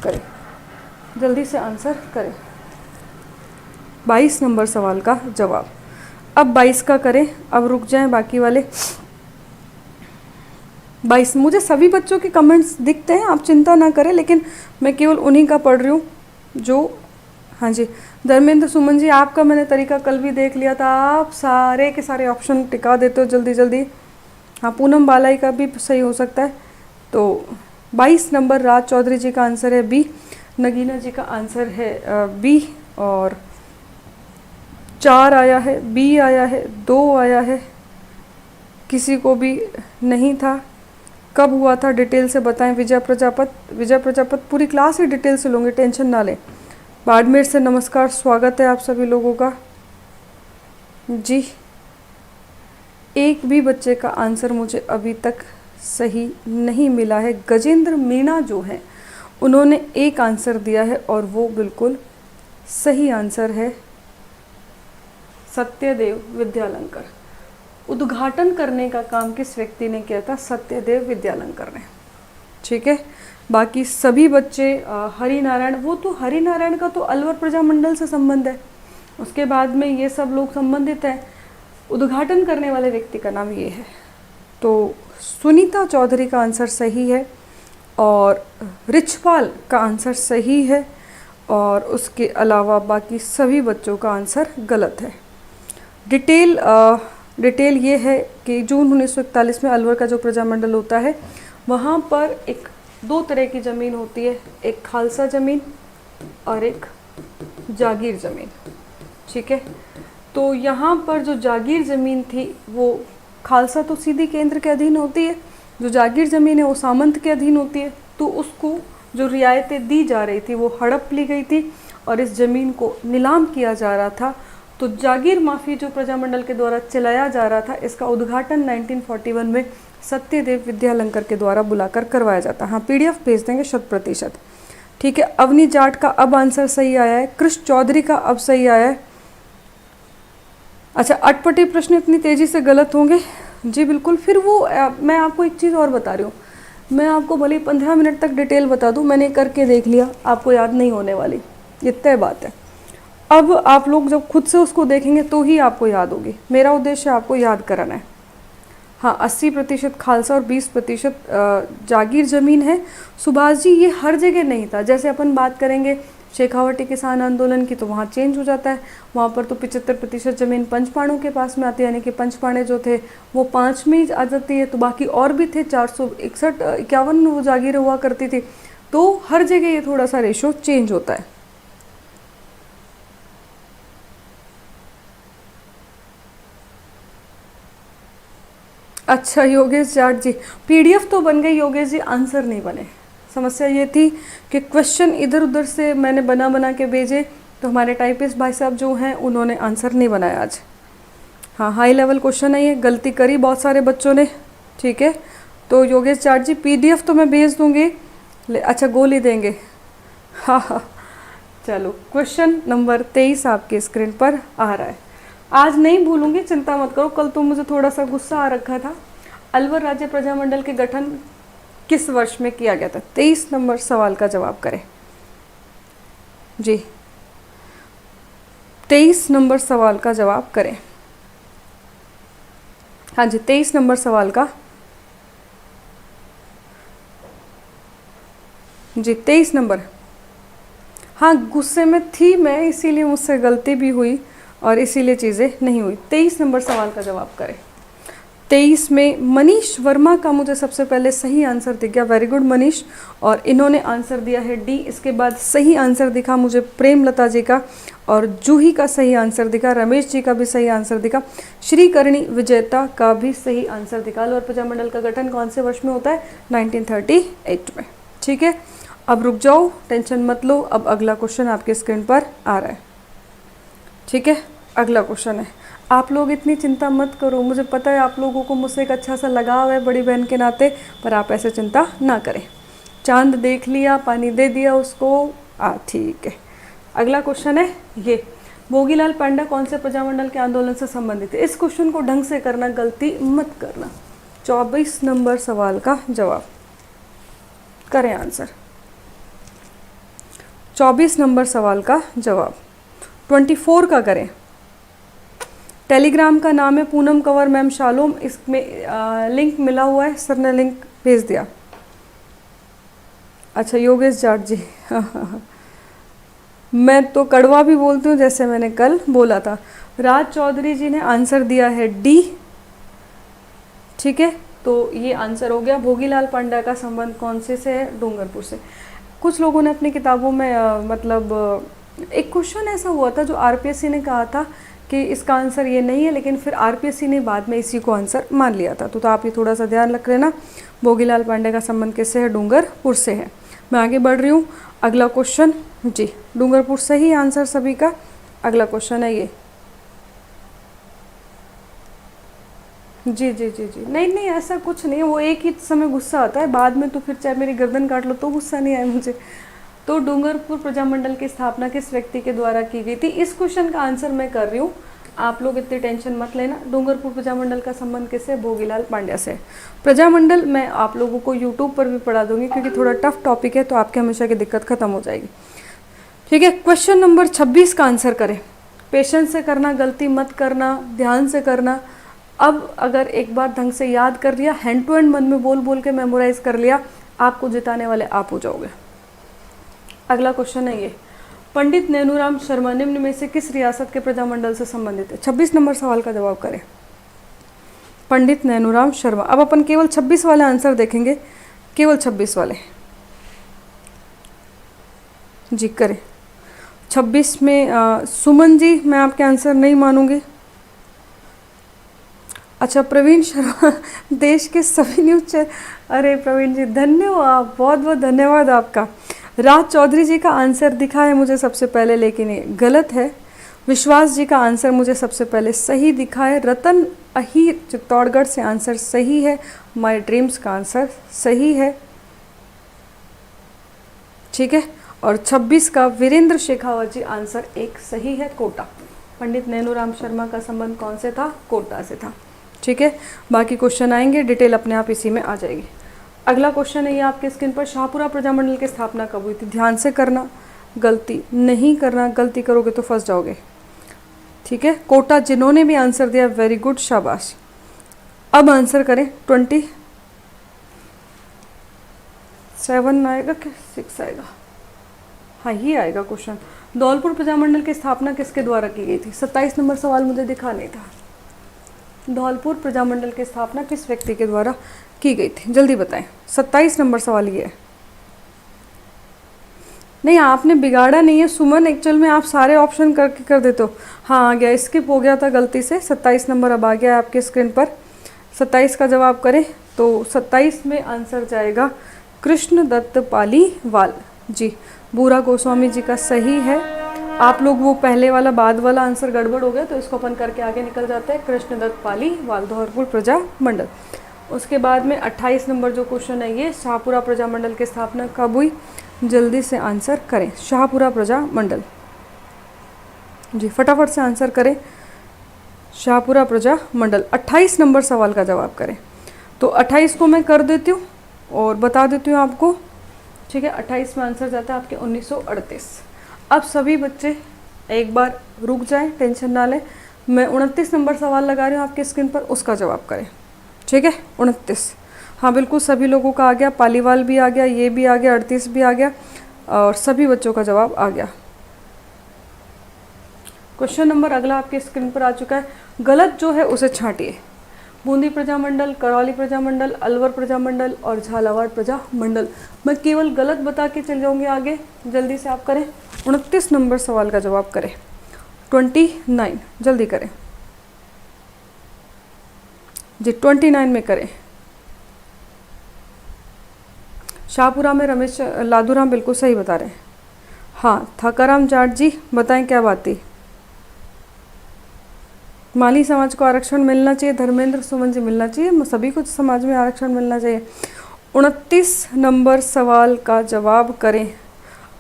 करें, जल्दी से आंसर करें। 22 नंबर सवाल का जवाब। अब 22 का करें, अब रुक जाएं बाकी वाले। 22, मुझे सभी बच्चों के कमेंट्स दिखते हैं, आप चिंता ना करें, लेकिन मैं केवल उन्हीं का पढ़ रही हूँ जो, हाँ जी धर्मेंद्र सुमन जी, आपका मैंने तरीका कल भी देख लिया था, आप सारे के सारे ऑप्शन टिका देते हो जल्दी जल्दी। हाँ, पूनम बालाई का भी सही हो सकता है। तो 22 नंबर राज चौधरी जी का आंसर है बी, नगीना जी का आंसर है बी, और 4 आया है, बी आया है, 2 आया है, किसी को भी नहीं था। कब हुआ था डिटेल से बताएं। विजय प्रजापत पूरी क्लास ही डिटेल से लूँगी, टेंशन ना लें। बाड़मेर से नमस्कार, स्वागत है आप सभी लोगों का जी। एक भी बच्चे का आंसर मुझे अभी तक सही नहीं मिला है। गजेंद्र मीणा जो हैं उन्होंने एक आंसर दिया है और वो बिल्कुल सही आंसर है सत्यदेव विद्यालंकर। उद्घाटन करने का काम किस व्यक्ति ने किया था? सत्यदेव विद्यालंकर ने। ठीक है, बाकी सभी बच्चे हरिनारायण, वो तो हरिनारायण का तो अलवर प्रजामंडल से संबंध है, उसके बाद में ये सब लोग संबंधित हैं। उद्घाटन करने वाले व्यक्ति का नाम ये है। तो सुनीता चौधरी का आंसर सही है और रिछपाल का आंसर सही है, और उसके अलावा बाकी सभी बच्चों का आंसर गलत है। डिटेल ये है कि जून 1941 में अलवर का जो प्रजामंडल होता है वहाँ पर दो तरह की ज़मीन होती है, एक खालसा ज़मीन और एक जागीर ज़मीन। ठीक है, तो यहाँ पर जो जागीर ज़मीन थी वो खालसा तो सीधी केंद्र के अधीन होती है, जो जागीर ज़मीन है वो सामंत के अधीन होती है। तो उसको जो रियायतें दी जा रही थी वो हड़प ली गई थी और इस ज़मीन को नीलाम किया जा रहा था। तो जागीर माफी जो प्रजामंडल के द्वारा चलाया जा रहा था, इसका उद्घाटन 1941 में सत्यदेव विद्यालंकर के द्वारा बुलाकर करवाया जाता। हाँ, पीडीएफ भेज देंगे 100%। ठीक है, अवनी जाट का अब आंसर सही आया है, कृष्ण चौधरी का अब सही आया है। अच्छा, अटपटे प्रश्न इतनी तेजी से गलत होंगे? जी बिल्कुल। फिर वो मैं आपको एक चीज़ और बता रही हूँ, मैं आपको भले 15 मिनट तक डिटेल बता दूँ, मैंने करके देख लिया, आपको याद नहीं होने वाली, ये तय बात है। अब आप लोग जब खुद से उसको देखेंगे तो ही आपको याद होगी। मेरा उद्देश्य आपको याद कराना है। हाँ, 80% खालसा और 20% जागीर ज़मीन है। सुभाष जी, ये हर जगह नहीं था। जैसे अपन बात करेंगे शेखावटी किसान आंदोलन की, तो वहाँ चेंज हो जाता है, वहाँ पर तो 75% ज़मीन पंचपाणों के पास में आती है, यानी कि पंचपाणे जो थे वो 5 में ही आ जाती है। तो बाकी और भी थे 461-51 वो जागीर हुआ करती थी। तो हर जगह ये थोड़ा सा रेशो चेंज होता है। अच्छा योगेश जाट जी, पीडीएफ तो बन गई योगेश जी, आंसर नहीं बने। समस्या ये थी कि क्वेश्चन इधर उधर से मैंने बना के भेजे, तो हमारे टाइपिस्ट भाई साहब जो हैं उन्होंने आंसर नहीं बनाया आज। हाँ, हाई लेवल क्वेश्चन है ये, गलती करी बहुत सारे बच्चों ने। ठीक है, तो योगेश जाट जी पीडीएफ तो मैं भेज दूँगी, अच्छा गोली देंगे। हाँ हाँ, चलो क्वेश्चन नंबर 23 आपके स्क्रीन पर आ रहा है। आज नहीं भूलूंगी, चिंता मत करो। कल तो मुझे थोड़ा सा गुस्सा आ रखा था। अलवर राज्य प्रजामंडल के गठन किस वर्ष में किया गया था? 23 नंबर सवाल का जवाब करें जी। 23 नंबर सवाल का जवाब करें। हाँ जी, 23 नंबर सवाल का जी, 23 नंबर। हाँ, गुस्से में थी मैं, इसीलिए मुझसे गलती भी हुई और इसीलिए चीज़ें नहीं हुई। 23 नंबर सवाल का जवाब करें। 23 में मनीष वर्मा का मुझे सबसे पहले सही आंसर दिख गया, वेरी गुड मनीष, और इन्होंने आंसर दिया है डी। इसके बाद सही आंसर दिखा मुझे प्रेमलता जी का, और जूही का सही आंसर दिखा, रमेश जी का भी सही आंसर दिखा, श्रीकर्णी विजेता का भी सही आंसर दिखा। अलवर प्रजामंडल का गठन कौन से वर्ष में होता है? 1938 में। ठीक है, अब रुक जाओ, टेंशन मत लो, अब अगला क्वेश्चन आपके स्क्रीन पर आ रहा है। ठीक है, अगला क्वेश्चन है। आप लोग इतनी चिंता मत करो, मुझे पता है आप लोगों को मुझसे एक अच्छा सा लगाव है बड़ी बहन के नाते, पर आप ऐसे चिंता ना करें। चांद देख लिया, पानी दे दिया उसको, ठीक है। अगला क्वेश्चन है ये, भोगीलाल पांडा कौन से प्रजामंडल के आंदोलन से संबंधित है? इस क्वेश्चन को ढंग से करना, गलती मत करना। 24 नंबर सवाल का जवाब करें आंसर। 24 नंबर सवाल का जवाब 24 का करें। टेलीग्राम का नाम है पूनम कंवर मैम शालोम, इसमें लिंक मिला हुआ है, सर ने लिंक भेज दिया। अच्छा योगेश जाट जी मैं तो कड़वा भी बोलती हूँ जैसे मैंने कल बोला था। राज चौधरी जी ने आंसर दिया है डी, ठीक है, तो ये आंसर हो गया। भोगीलाल पांडा का संबंध कौन से है? डूंगरपुर से। कुछ लोगों ने अपनी किताबों में मतलब एक क्वेश्चन ऐसा हुआ था जो आरपीएससी ने कहा था कि इसका आंसर ये नहीं है, लेकिन फिर आरपीएससी ने बाद में इसी को आंसर मान लिया था। तो आप ये थोड़ा सा ध्यान रख लेना। भोगीलाल पांडे का संबंध किससे है? डूंगरपुर से है। मैं आगे बढ़ रही हूँ। अगला क्वेश्चन जी, डूंगरपुर सही आंसर सभी का। अगला क्वेश्चन है ये। जी जी जी जी, नहीं नहीं ऐसा कुछ नहीं है, वो एक ही समय गुस्सा आता है, बाद में तो फिर चाहे मेरी गर्दन काट लो तो गुस्सा नहीं आया मुझे। तो डूंगरपुर प्रजामंडल की स्थापना किस व्यक्ति के द्वारा की गई थी? इस क्वेश्चन का आंसर मैं कर रही हूँ, आप लोग इतनी टेंशन मत लेना। डूंगरपुर प्रजामंडल का संबंध किससे? भोगीलाल पांड्या से। प्रजामंडल मैं आप लोगों को यूट्यूब पर भी पढ़ा दूंगी, क्योंकि थोड़ा टफ टॉपिक है, तो आपके हमेशा की दिक्कत खत्म हो जाएगी। ठीक है, क्वेश्चन नंबर 26 का आंसर करें। पेशेंस से करना, गलती मत करना, ध्यान से करना। अब अगर एक बार ढंग से याद कर लिया, हैंड टू हैंड मन में बोल बोल के मेमोराइज कर लिया, आपको जिताने वाले आप हो जाओगे। अगला क्वेश्चन है ये, पंडित नैनूराम शर्मा निम्न में से किस रियासत के प्रजामंडल से संबंधित है? 26 नंबर सवाल का जवाब करें। पंडित नैनूराम शर्मा। अब अपन केवल 26 वाले आंसर देखेंगे, केवल 26 वाले जी करें। 26 में सुमन जी, मैं आपके आंसर नहीं मानूंगी। अच्छा प्रवीण शर्मा, देश के सभी न्यूज अरे प्रवीण जी धन्यवाद, बहुत बहुत धन्यवाद आपका। राज चौधरी जी का आंसर दिखा है मुझे सबसे पहले, लेकिन ये गलत है। विश्वास जी का आंसर मुझे सबसे पहले सही दिखा है। रतन अहीर चित्तौड़गढ़ से आंसर सही है। माय ड्रीम्स का आंसर सही है, ठीक है। और 26 का वीरेंद्र शेखावत जी आंसर एक सही है, कोटा। पंडित नैनूराम शर्मा का संबंध कौन से था? कोटा से था, ठीक है। बाकी क्वेश्चन आएंगे, डिटेल अपने आप इसी में आ जाएगी। अगला क्वेश्चन है ये आपके स्क्रीन पर, शाहपुरा प्रजामंडल की स्थापना कब हुई थी? ध्यान से करना, गलती नहीं करना, गलती करोगे तो फंस जाओगे, ठीक है। कोटा जिन्होंने भी आंसर दिया वेरी गुड, शाबाश। अब आंसर करें। 27 आएगा कि 6 आएगा? हाँ ये आएगा क्वेश्चन। धौलपुर प्रजामंडल की स्थापना किसके द्वारा की गई थी? 27 नंबर सवाल मुझे दिखा नहीं था। धौलपुर प्रजामंडल की स्थापना किस व्यक्ति के द्वारा की गई थी? जल्दी बताएं। 27 नंबर सवाल ये है। नहीं आपने बिगाड़ा नहीं है सुमन, एक्चुअल में आप सारे ऑप्शन करके कर देते हो। हाँ आ गया, स्किप हो गया था गलती से। 27 नंबर अब आ गया है आपके स्क्रीन पर। 27 का जवाब करें तो 27 में आंसर जाएगा कृष्णदत्त पालीवाल जी। बूरा गोस्वामी जी का सही है। आप लोग वो पहले वाला बाद वाला आंसर गड़बड़ हो गया, तो इसको अपन करके आगे निकल जाते हैं। कृष्णदत्त पालीवाल, धौलपुर प्रजामंडल। उसके बाद में 28 नंबर जो क्वेश्चन है ये, शाहपुरा प्रजामंडल की स्थापना कब हुई? जल्दी से आंसर करें। शाहपुरा प्रजामंडल जी, फटाफट से आंसर करें। शाहपुरा प्रजामंडल 28 नंबर सवाल का जवाब करें। तो 28 को मैं कर देती हूँ और बता देती हूँ आपको, ठीक है। 28 में आंसर जाता है आपके 1938। अब सभी बच्चे एक बार रुक जाएं, टेंशन ना लें। मैं 29 नंबर सवाल लगा रही हूँ आपके स्क्रीन पर, उसका जवाब करें, ठीक है। 29, हाँ बिल्कुल सभी लोगों का आ गया। पालीवाल भी आ गया, ये भी आ गया, 38 भी आ गया, और सभी बच्चों का जवाब आ गया। क्वेश्चन नंबर अगला आपके स्क्रीन पर आ चुका है। गलत जो है उसे छांटिए। बूंदी प्रजामंडल, करौली प्रजामंडल, अलवर प्रजामंडल और झालावाड़ प्रजामंडल। मैं केवल गलत बता के चल जाऊंगी आगे, जल्दी से आप करें। 29 नंबर सवाल का जवाब करें। 29 जल्दी करें जी, 29 में करें। शाहपुरा में रमेश लादूराम बिल्कुल सही बता रहे हैं। हाँ थाकाराम जाट जी बताएं क्या बात थी? माली समाज को आरक्षण मिलना चाहिए। धर्मेंद्र सुमन जी मिलना चाहिए, सभी को समाज में आरक्षण मिलना चाहिए। 29 नंबर सवाल का जवाब करें।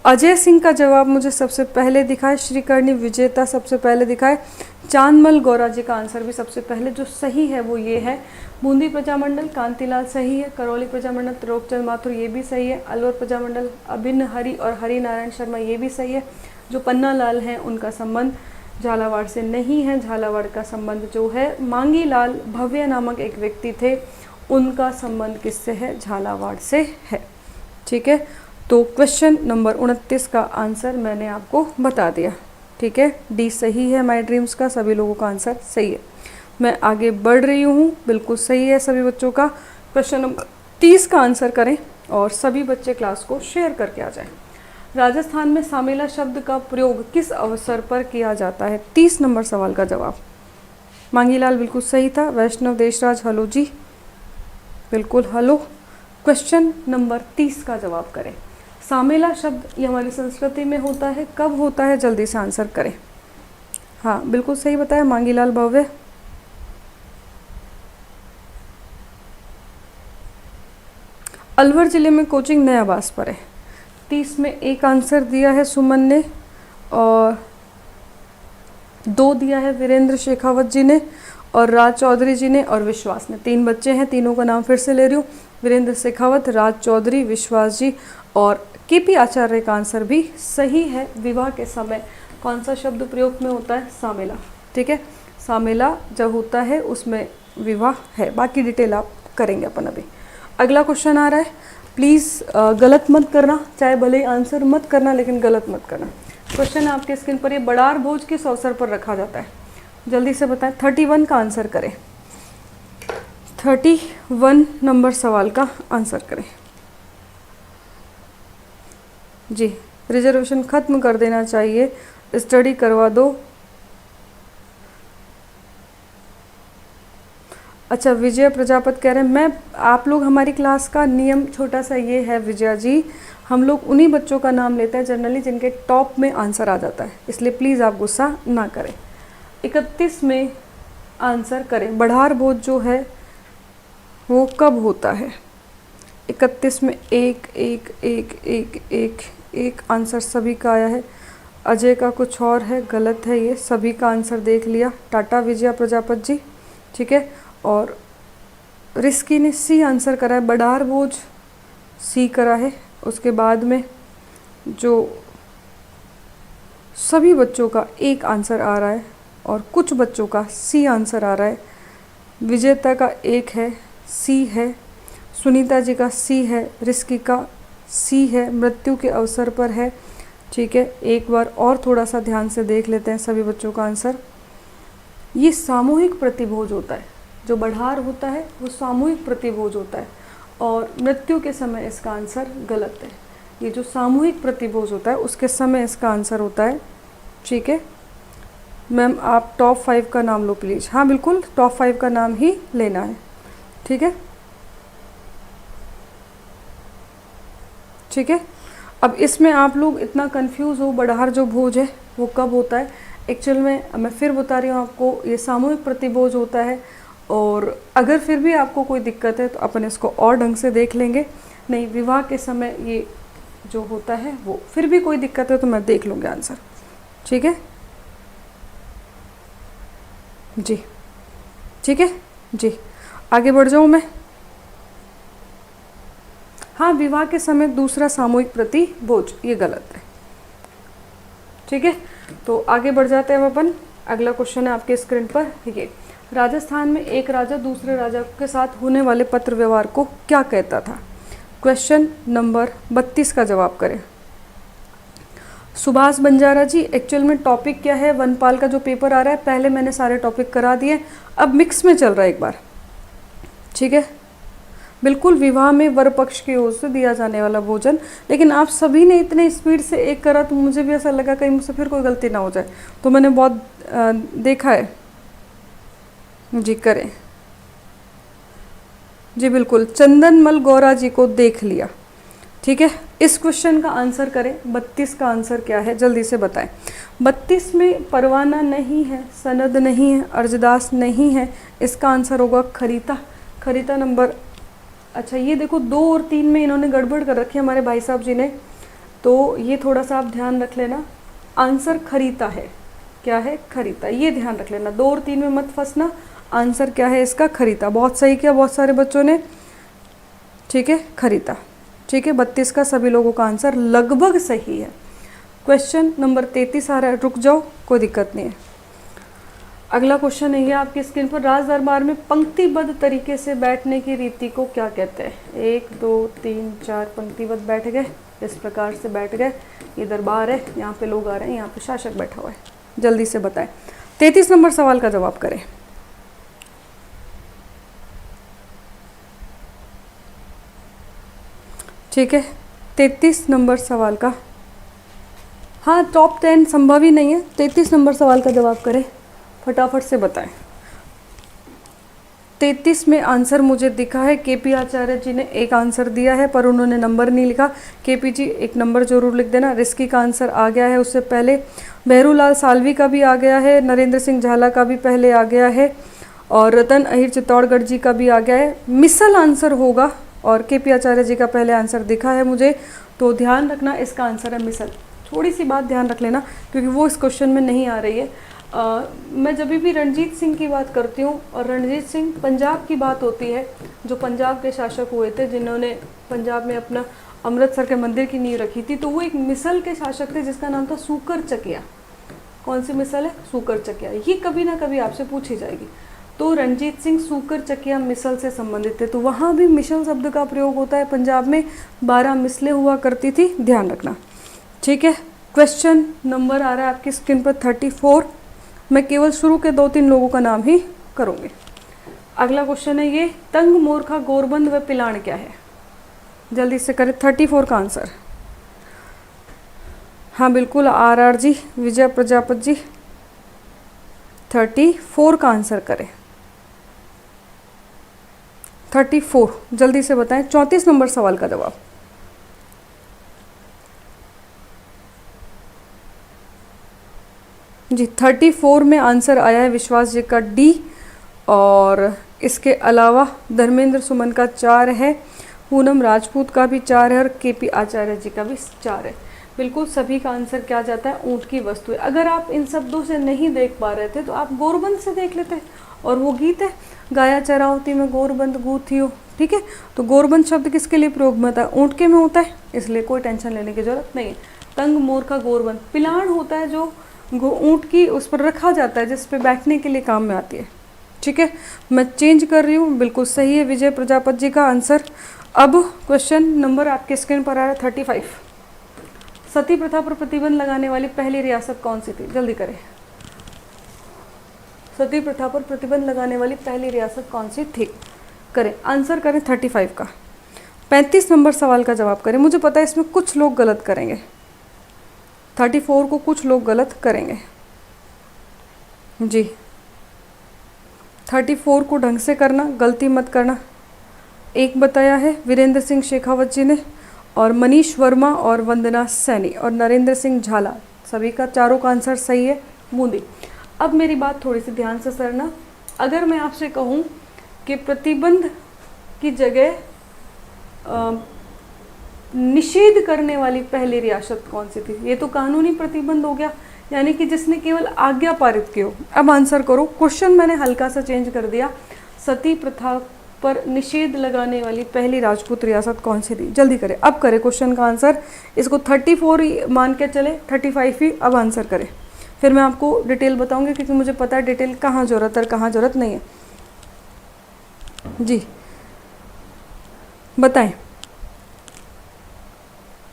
अजय सिंह का जवाब मुझे सबसे पहले दिखा है, श्रीकर्णी विजेता सबसे पहले दिखा है, चांदमल गौरा जी का आंसर भी सबसे पहले जो सही है वो ये है। बूंदी प्रजामंडल कांतिलाल सही है, करौली प्रजामंडल त्रिलोकचंद माथुर ये भी सही है, अलवर प्रजामंडल अभिन्न हरि और हरि नारायण शर्मा ये भी सही है। जो पन्ना लाल हैं उनका संबंध झालावाड़ से नहीं है, झालावाड़ का संबंध जो है मांगी लाल भव्य नामक एक व्यक्ति थे, उनका संबंध किससे है, झालावाड़ से है। ठीक है, तो क्वेश्चन नंबर 29 का आंसर मैंने आपको बता दिया। ठीक है, डी सही है, माय ड्रीम्स का सभी लोगों का आंसर सही है। मैं आगे बढ़ रही हूँ, बिल्कुल सही है सभी बच्चों का। क्वेश्चन नंबर 30 का आंसर करें और सभी बच्चे क्लास को शेयर करके आ जाएं। राजस्थान में सामेला शब्द का प्रयोग किस अवसर पर किया जाता है? 30 नंबर सवाल का जवाब मांगीलाल बिल्कुल सही था। वैष्णव देशराज हलो जी, बिल्कुल हलो। क्वेश्चन नंबर 30 का जवाब करें। सामेला शब्द ये हमारी संस्कृति में होता है, कब होता है? जल्दी से आंसर करें। हाँ बिल्कुल सही बताया मांगीलाल भव्य। अलवर जिले में कोचिंग नया आवास पर है। 30 में एक आंसर दिया है सुमन ने और 2 दिया है वीरेंद्र शेखावत जी ने और राज चौधरी जी ने और विश्वास ने। 3 बच्चे हैं, तीनों का नाम फिर से ले रही हूँ, वीरेंद्र शेखावत, राज चौधरी, विश्वास जी और केपी आचार्य का आंसर भी सही है। विवाह के समय कौन सा शब्द प्रयोग में होता है? सामेला। ठीक है, सामेला जब होता है उसमें विवाह है। बाकी डिटेल आप करेंगे अपन अभी। अगला क्वेश्चन आ रहा है, प्लीज़ गलत मत करना, चाहे भले आंसर मत करना लेकिन गलत मत करना। क्वेश्चन आपके स्क्रीन पर, ये बड़ार भोज किस अवसर पर रखा जाता है? जल्दी से बताएं। 31 का आंसर करें, 31 नंबर सवाल का आंसर करें जी। रिजर्वेशन ख़त्म कर देना चाहिए, स्टडी करवा दो। अच्छा, विजय प्रजापत कह रहे हैं मैं, आप लोग हमारी क्लास का नियम छोटा सा ये है विजया जी, हम लोग उन्हीं बच्चों का नाम लेते हैं जनरली जिनके टॉप में आंसर आ जाता है, इसलिए प्लीज़ आप गुस्सा ना करें। 31 में आंसर करें, बढ़ार भोज जो है वो कब होता है? 31 में एक एक एक एक एक एक आंसर सभी का आया है। अजय का कुछ और है, गलत है ये, सभी का आंसर देख लिया। टाटा विजया प्रजापत जी, ठीक है। और रिस्की ने सी आंसर करा है, बढ़ार भोज सी करा है। उसके बाद में जो सभी बच्चों का एक आंसर आ रहा है और कुछ बच्चों का सी आंसर आ रहा है। विजेता का एक है, सी है। सुनीता जी का सी है, रिस्की का सी है, मृत्यु के अवसर पर है। ठीक है, एक बार और थोड़ा सा ध्यान से देख लेते हैं सभी बच्चों का आंसर। ये सामूहिक प्रतिभोज होता है, जो बढ़ार होता है वो सामूहिक प्रतिभोज होता है और मृत्यु के समय इसका आंसर गलत है। ये जो सामूहिक प्रतिभोज होता है उसके समय इसका आंसर होता है। ठीक है मैम, आप टॉप 5 का नाम लो प्लीज़। हाँ बिल्कुल, टॉप 5 का नाम ही लेना है। ठीक है, ठीक है। अब इसमें आप लोग इतना कंफ्यूज हो, बढ़ार जो भोज है वो कब होता है? एक्चुअल में मैं फिर बता रही हूँ आपको, ये सामूहिक प्रतिभोज होता है। और अगर फिर भी आपको कोई दिक्कत है तो अपन इसको और ढंग से देख लेंगे। नहीं, विवाह के समय ये जो होता है वो, फिर भी कोई दिक्कत है तो मैं देख लूँगी आंसर। ठीक है जी, ठीक है जी, आगे बढ़ जाऊँ मैं। हाँ, विवाह के समय दूसरा सामूहिक प्रतिभोज, ये गलत है। ठीक है, तो आगे बढ़ जाते हैं अपन। अगला क्वेश्चन है आपके स्क्रीन पर, ये राजस्थान में एक राजा दूसरे राजा के साथ होने वाले पत्र व्यवहार को क्या कहता था? क्वेश्चन नंबर 32 का जवाब करें। सुभाष बंजारा जी, एक्चुअल में टॉपिक क्या है, वनपाल का जो पेपर आ रहा है, पहले मैंने सारे टॉपिक करा दिए, अब मिक्स में चल रहा है एक बार। ठीक है, बिल्कुल विवाह में वर पक्ष की ओर से दिया जाने वाला भोजन। लेकिन आप सभी ने इतने स्पीड से एक करा तो मुझे भी ऐसा लगा कहीं मुझसे फिर कोई गलती ना हो जाए, तो मैंने बहुत देखा है जी। करें जी, बिल्कुल चंदनमल गौरा जी को देख लिया। ठीक है, इस क्वेश्चन का आंसर करें। 32 का आंसर क्या है, जल्दी से बताएं। 32 में परवाना नहीं है, सनद नहीं है, अर्जदास नहीं है, इसका आंसर होगा खरीता। खरीता नंबर, अच्छा ये देखो 2 और 3 में इन्होंने गड़बड़ कर रखी है हमारे भाई साहब जी ने। तो ये थोड़ा सा आप ध्यान रख लेना। आंसर खरीता है, क्या है? खरीता, ये ध्यान रख लेना, 2 और 3 में मत फंसना। आंसर क्या है इसका? खरीता। बहुत सही किया बहुत सारे बच्चों ने, ठीक है, खरीता। ठीक है, 32 का सभी लोगों का आंसर लगभग सही है। क्वेश्चन नंबर 33 आ रहा है, रुक जाओ कोई दिक्कत नहीं है। अगला क्वेश्चन है ये आपकी स्क्रीन पर, राज दरबार में पंक्तिबद्ध तरीके से बैठने की रीति को क्या कहते हैं? 1 2 3 4 पंक्तिबद्ध बैठ गए, इस प्रकार से बैठ गए। ये दरबार है, यहाँ पे लोग आ रहे हैं, यहाँ पे शासक बैठा हुआ है। जल्दी से बताएं, 33 नंबर सवाल का जवाब करें। ठीक है, 33 नंबर सवाल का, हाँ टॉप 10 संभव ही नहीं है। 33 नंबर सवाल का जवाब करें, फटाफट से बताएं। 33 में आंसर मुझे दिखा है, केपी आचार्य जी ने एक आंसर दिया है पर उन्होंने नंबर नहीं लिखा। केपी जी एक नंबर जरूर लिख देना। रिस्की का आंसर आ गया है, उससे पहले बहरूलाल सालवी का भी आ गया है, नरेंद्र सिंह झाला का भी पहले आ गया है, और रतन अहिर चित्तौड़गढ़ जी का भी आ गया है। मिसल आंसर होगा, और केपी आचार्य जी का पहले आंसर दिखा है मुझे, तो ध्यान रखना इसका आंसर है मिसल। थोड़ी सी बात ध्यान रख लेना क्योंकि वो इस क्वेश्चन में नहीं आ रही है। मैं जब भी रणजीत सिंह की बात करती हूँ, और रणजीत सिंह पंजाब की बात होती है, जो पंजाब के शासक हुए थे, जिन्होंने पंजाब में अपना अमृतसर के मंदिर की नींव रखी थी, तो वो एक मिसल के शासक थे जिसका नाम था सूकर चकिया। कौन सी मिसल है? सूकर चकिया। ये कभी ना कभी आपसे पूछी जाएगी। तो रणजीत सिंह सूकर चकिया मिसल से संबंधित थे, तो वहाँ भी मिसल शब्द का प्रयोग होता है। पंजाब में 12 मिसलें हुआ करती थी, ध्यान रखना। ठीक है, क्वेश्चन नंबर आ रहा है आपकी स्क्रीन पर 34। मैं केवल शुरू के 2-3 लोगों का नाम ही करूँगी। अगला क्वेश्चन है ये, तंग मोरखा गोरबंद व पिलाण क्या है? जल्दी से करें 34 का आंसर। हाँ बिल्कुल, RR जी, विजय प्रजापति जी, 34 का आंसर करें। 34 जल्दी से बताएं। 34 नंबर सवाल का जवाब। जी 34 में आंसर आया है विश्वास जी का D, और इसके अलावा धर्मेंद्र सुमन का 4 है, पूनम राजपूत का भी 4 है, और केपी आचार्य जी का भी 4 है। बिल्कुल सभी का आंसर क्या जाता है? ऊँट की वस्तु है। अगर आप इन शब्दों से नहीं देख पा रहे थे तो आप गोरबंद से देख लेते, और वो गीत है, गाया चरावती में गोरबंद गूथियो। ठीक है, तो गोरबंद शब्द किसके लिए प्रयोग में होता है? ऊँट के में होता है, इसलिए कोई टेंशन लेने की जरूरत नहीं है। तंग मोरखा गोरबंद, पिलाण होता है जो ऊँट की उस पर रखा जाता है, जिस पे बैठने के लिए काम में आती है। ठीक है, मैं चेंज कर रही हूँ, बिल्कुल सही है विजय प्रजापति जी का आंसर। अब क्वेश्चन नंबर आपके स्क्रीन पर आ रहा है 35। सती प्रथा पर प्रतिबंध लगाने वाली पहली रियासत कौन सी थी? जल्दी करें। सती प्रथा पर प्रतिबंध लगाने वाली पहली रियासत कौन सी थी? करें, आंसर करें 35 का। 35 नंबर सवाल का जवाब करें। मुझे पता है इसमें कुछ लोग गलत करेंगे, 34 को कुछ लोग गलत करेंगे जी। 34 को ढंग से करना, गलती मत करना। एक बताया है वीरेंद्र सिंह शेखावत जी ने, और मनीष वर्मा, और वंदना सैनी, और नरेंद्र सिंह झाला, सभी का चारों का आंसर सही है, बूंदी। अब मेरी बात थोड़ी सी ध्यान से सुनना। अगर मैं आपसे कहूँ कि प्रतिबंध की जगह निषेध करने वाली पहली रियासत कौन सी थी? ये तो कानूनी प्रतिबंध हो गया, यानी कि जिसने केवल आज्ञा पारित की हो। अब आंसर करो, क्वेश्चन मैंने हल्का सा चेंज कर दिया। सती प्रथा पर निषेध लगाने वाली पहली राजपूत रियासत कौन सी थी? जल्दी करें, अब करें क्वेश्चन का आंसर। इसको 34 मान के चले, 35 ही अब आंसर करें, फिर मैं आपको डिटेल बताऊंगी, क्योंकि मुझे पता है डिटेल कहाँ ज़रूरत है और कहाँ ज़रूरत नहीं है। जी बताएं।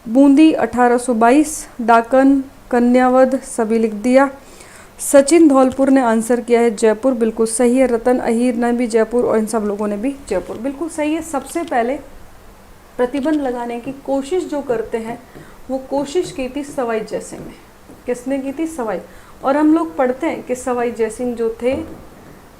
बूंदी 1822, डाकन, कन्यावध, सभी लिख दिया। सचिन धौलपुर ने आंसर किया है जयपुर, बिल्कुल सही है। रतन अहीर ने भी जयपुर, और इन सब लोगों ने भी जयपुर, बिल्कुल सही है। सबसे पहले प्रतिबंध लगाने की कोशिश जो करते हैं, वो कोशिश की थी सवाई जयसिंह ने। किसने की थी? सवाई। और हम लोग पढ़ते हैं कि सवाई जयसिंह जो थे,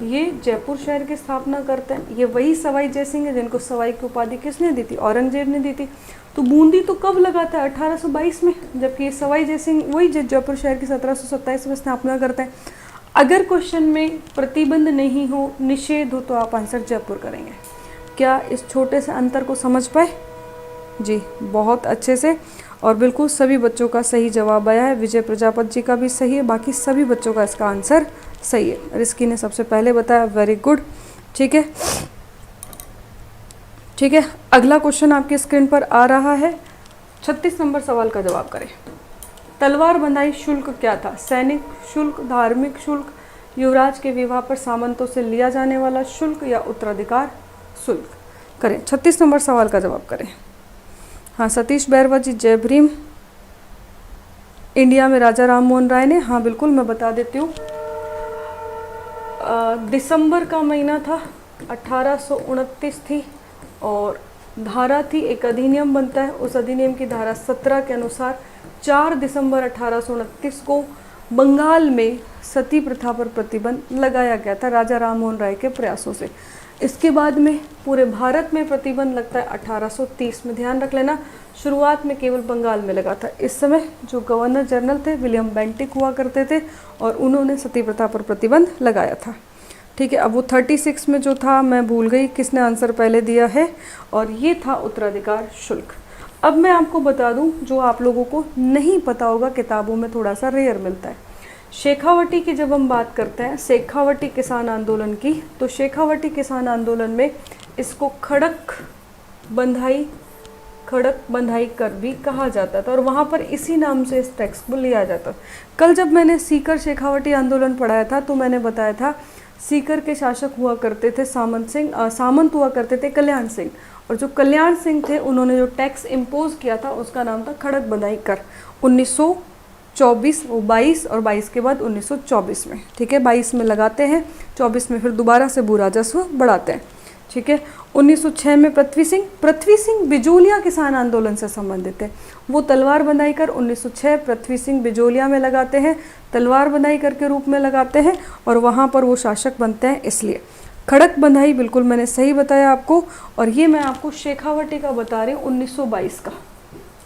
ये जयपुर शहर की स्थापना करते हैं। ये वही सवाई जयसिंह है जिनको सवाई की उपाधि किसने दी थी? औरंगजेब ने दी थी। तो बूंदी तो कब लगाता है? 1822 में, जबकि सवाई जयसिंह वही जयपुर शहर की 1727 में स्थापना करते हैं। अगर क्वेश्चन में प्रतिबंध नहीं हो, निषेध हो, तो आप आंसर जयपुर करेंगे। क्या इस छोटे से अंतर को समझ पाए? जी बहुत अच्छे से। और बिल्कुल सभी बच्चों का सही जवाब आया है। विजय प्रजापति जी का भी सही है, बाकी सभी बच्चों का इसका आंसर सही है। रिस्की ने सबसे पहले बताया, वेरी गुड। ठीक है, ठीक है। अगला क्वेश्चन आपकी स्क्रीन पर आ रहा है। 36 नंबर सवाल का जवाब करें। तलवार बंधाई शुल्क क्या था? सैनिक शुल्क, धार्मिक शुल्क, युवराज के विवाह पर सामंतों से लिया जाने वाला शुल्क या उत्तराधिकार शुल्क? करें, 36 नंबर सवाल का जवाब करें। हाँ, सतीश बैरवा जी, जय भीम। इंडिया में राजा राम मोहन राय ने, हाँ बिल्कुल मैं बता देती हूँ, दिसंबर का महीना था, 1829 थी और धारा थी, एक अधिनियम बनता है, उस अधिनियम की धारा 17 के अनुसार 4 दिसंबर 1829 को बंगाल में सती प्रथा पर प्रतिबंध लगाया गया था राजा राम मोहन राय के प्रयासों से। इसके बाद में पूरे भारत में प्रतिबंध लगता है 1830 में। ध्यान रख लेना, शुरुआत में केवल बंगाल में लगा था। इस समय जो गवर्नर जनरल थे विलियम बेंटिक हुआ करते थे और उन्होंने सती प्रथा पर प्रतिबंध लगाया था। ठीक है, अब वो 36 में जो था मैं भूल गई किसने आंसर पहले दिया है, और ये था उत्तराधिकार शुल्क। अब मैं आपको बता दूं जो आप लोगों को नहीं पता होगा, किताबों में थोड़ा सा रेयर मिलता है। शेखावटी की जब हम बात करते हैं, शेखावटी किसान आंदोलन की, तो शेखावटी किसान आंदोलन में इसको खड़क बंधाई कर भी कहा जाता था और वहाँ पर इसी नाम से इस टेक्स्ट को लिया जाता। कल जब मैंने सीकर शेखावटी आंदोलन पढ़ाया था तो मैंने बताया था सीकर के शासक हुआ करते थे सामंत हुआ करते थे कल्याण सिंह, और जो कल्याण सिंह थे उन्होंने जो टैक्स इम्पोज किया था उसका नाम था खड़क बंधाई कर। 1924 वो 22 और 22 के बाद 1924 में, ठीक है, 22 में लगाते हैं, 24 में फिर दोबारा से भू राजस्व बढ़ाते हैं। ठीक है, 1906 में पृथ्वी सिंह बिजोलिया किसान आंदोलन से संबंधित है, वो तलवार बंधाई कर 1906 पृथ्वी सिंह बिजोलिया में लगाते हैं, तलवार बंधाई कर के रूप में लगाते हैं और वहाँ पर वो शासक बनते हैं। इसलिए खड़क बंधाई बिल्कुल मैंने सही बताया आपको। और ये मैं आपको शेखावटी का बता रही हूँ 1922 का।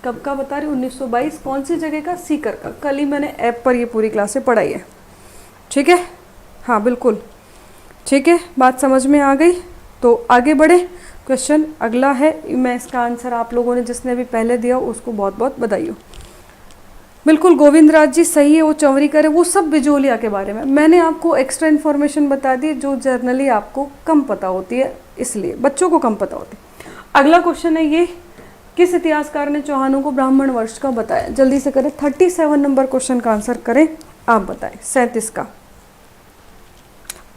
कब का बता रही हूँ? 1922। कौन सी जगह का? सीकर का। कल ही मैंने ऐप पर ये पूरी क्लासें पढ़ाई है। ठीक है, हाँ बिल्कुल ठीक है, बात समझ में आ गई। तो आगे बढ़े, क्वेश्चन अगला है। मैं इसका आंसर आप लोगों ने जिसने भी पहले दिया उसको बहुत बहुत बधाई हो। बिल्कुल गोविंद राज जी सही है, वो चंवरी करे, वो सब बिजोलिया के बारे में मैंने आपको एक्स्ट्रा इन्फॉर्मेशन बता दी जो जर्नली आपको कम पता होती है, इसलिए बच्चों को कम पता होती है। अगला क्वेश्चन है ये, किस इतिहासकार ने चौहानों को ब्राह्मण वर्ष का बताया? जल्दी से करें, 37 नंबर क्वेश्चन का आंसर करें, आप बताएं। 37 का।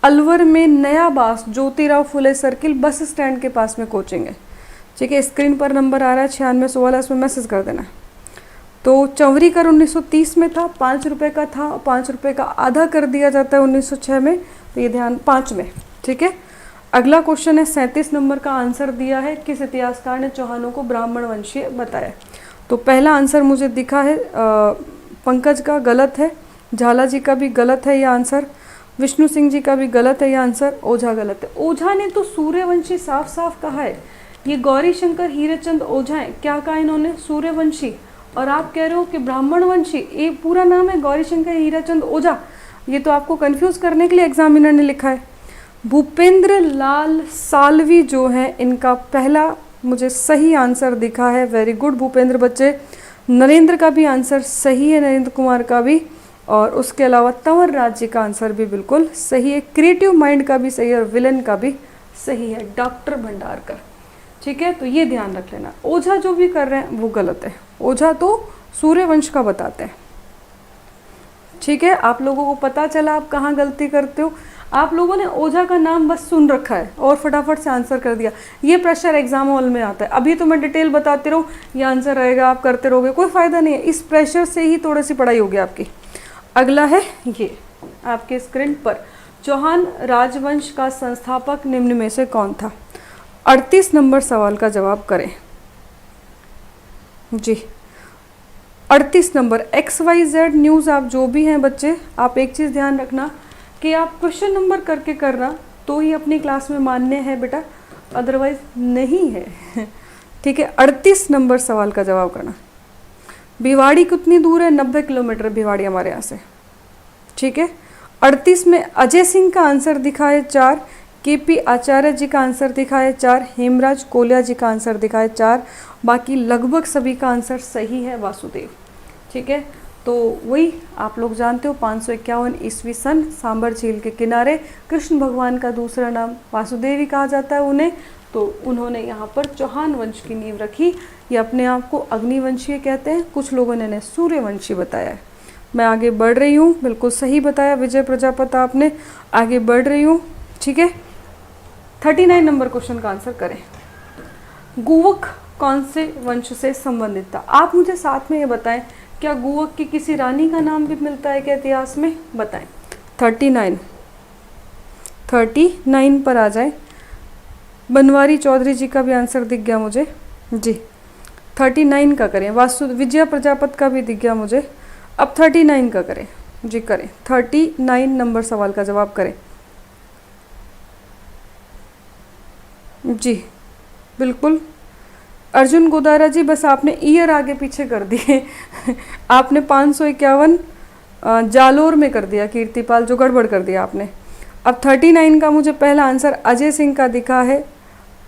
अलवर में नया बास Jyotirao Phule circle bus stand के पास में कोचिंग है। ठीक है, स्क्रीन पर नंबर आ रहा है 9616, इसमें मैसेज कर देना। तो चंवरी कर 1930 में था, 5 रुपये का था, 5 रुपये का आधा कर दिया जाता है 1906 में, तो ये ध्यान 5 में। ठीक है, अगला क्वेश्चन है 37 नंबर का आंसर दिया है, किस इतिहासकार ने चौहानों को ब्राह्मण वंशीय बताया? तो पहला आंसर मुझे दिखा है पंकज का, गलत है। झाला जी का भी गलत है ये आंसर, विष्णु सिंह जी का भी गलत है ये आंसर, ओझा गलत है। ओझा ने तो सूर्यवंशी साफ साफ कहा है, ये गौरी शंकर हीरेचंद ओझा है। क्या कहा इन्होंने? सूर्यवंशी। और आप कह रहे हो कि ब्राह्मण वंशी, ये पूरा नाम है गौरी शंकर हीराचंद ओझा। ये तो आपको कंफ्यूज करने के लिए एग्जामिनर ने लिखा है। भूपेंद्र लाल सालवी जो है, इनका पहला मुझे सही आंसर दिखा है। वेरी गुड भूपेंद्र बच्चे। नरेंद्र का भी आंसर सही है, नरेंद्र कुमार का भी, और उसके अलावा तंवर राज जी का आंसर भी बिल्कुल सही है। क्रिएटिव माइंड का भी सही है और विलन का भी सही है, डॉक्टर भंडारकर। ठीक है, तो ये ध्यान रख लेना। ओझा जो भी कर रहे हैं वो गलत है, ओझा तो सूर्यवंश का बताते हैं। ठीक है, आप लोगों को पता चला आप कहाँ गलती करते हो। आप लोगों ने ओझा का नाम बस सुन रखा है और फटाफट से आंसर कर दिया। ये प्रेशर एग्जाम हॉल में आता है। अभी तो मैं डिटेल बताती रहूँ, ये आंसर रहेगा, आप करते रहोगे, कोई फायदा नहीं है। इस प्रेशर से ही थोड़ी सी पढ़ाई होगी आपकी। अगला है ये आपके स्क्रीन पर, चौहान राजवंश का संस्थापक निम्न में से कौन था? 38 नंबर सवाल का जवाब करें जी। 38 नंबर XYZ न्यूज़। आप जो भी हैं बच्चे, आप एक चीज़ ध्यान रखना कि आप क्वेश्चन नंबर करके करना तो ही अपनी क्लास में मान्य है बेटा, अदरवाइज नहीं है। ठीक है, 38 नंबर सवाल का जवाब करना। भिवाड़ी कितनी दूर है? 90 किलोमीटर भिवाड़ी हमारे यहाँ से। ठीक है, 38 में अजय सिंह का आंसर दिखा है 4, केपी आचार्य जी का आंसर दिखा है 4, हेमराज कोलिया जी का आंसर दिखा है 4, बाकी लगभग सभी का आंसर सही है वासुदेव। ठीक है, तो वही आप लोग जानते हो 551 ईस्वी सन सांबर झील के किनारे कृष्ण भगवान का दूसरा नाम वासुदेव ही कहा जाता है उन्हें, तो उन्होंने यहाँ पर चौहान वंश की नींव रखी। ये अपने आप को अग्निवंशीय कहते हैं, कुछ लोगों ने सूर्यवंशी बताया है। मैं आगे बढ़ रही हूँ, बिल्कुल सही बताया विजय प्रजापति आपने, आगे बढ़ रही हूँ। ठीक है, 39 नंबर क्वेश्चन का आंसर करें। गुवक कौन से वंश से संबंधित था? आप मुझे साथ में ये बताएं, क्या गुवक की किसी रानी का नाम भी मिलता है क्या इतिहास में? बताएं। 39 पर आ जाए। बनवारी चौधरी जी का भी आंसर दिख गया मुझे जी। 39 का करें। विजया प्रजापति का भी दिख गया मुझे। अब 39 का करें जी, करें 39 नंबर सवाल का जवाब करें जी। बिल्कुल अर्जुन गोदारा जी, बस आपने ईयर आगे पीछे कर दिए आपने 551 जालोर में कर दिया कीर्तिपाल, जो गड़बड़ कर दिया आपने। अब 39 का मुझे पहला आंसर अजय सिंह का दिखा है,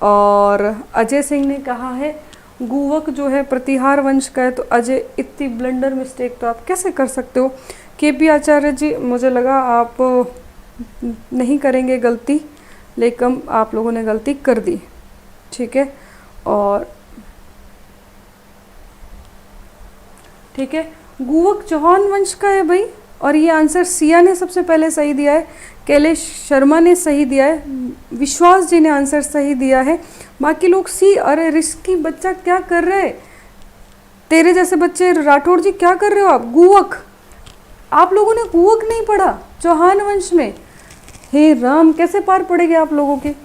और अजय सिंह ने कहा है गुवक जो है प्रतिहार वंश का है, तो अजय इतनी ब्लंडर मिस्टेक तो आप कैसे कर सकते हो? केपी आचार्य जी, मुझे लगा आप नहीं करेंगे गलती, लेकिन आप लोगों ने गलती कर दी। ठीक है, और ठीक है, गुवक चौहान वंश का है भाई, और ये आंसर सिया ने सबसे पहले सही दिया है, कैलेश शर्मा ने सही दिया है, विश्वास जी ने आंसर सही दिया है, बाकी लोग सी। अरे रिस्की बच्चा क्या कर रहे, तेरे जैसे बच्चे राठौड़ जी क्या कर रहे हो आप? गुवक, आप लोगों ने गुवक नहीं पढ़ा चौहान वंश में? हे राम, कैसे पार पड़ेंगे आप लोगों के?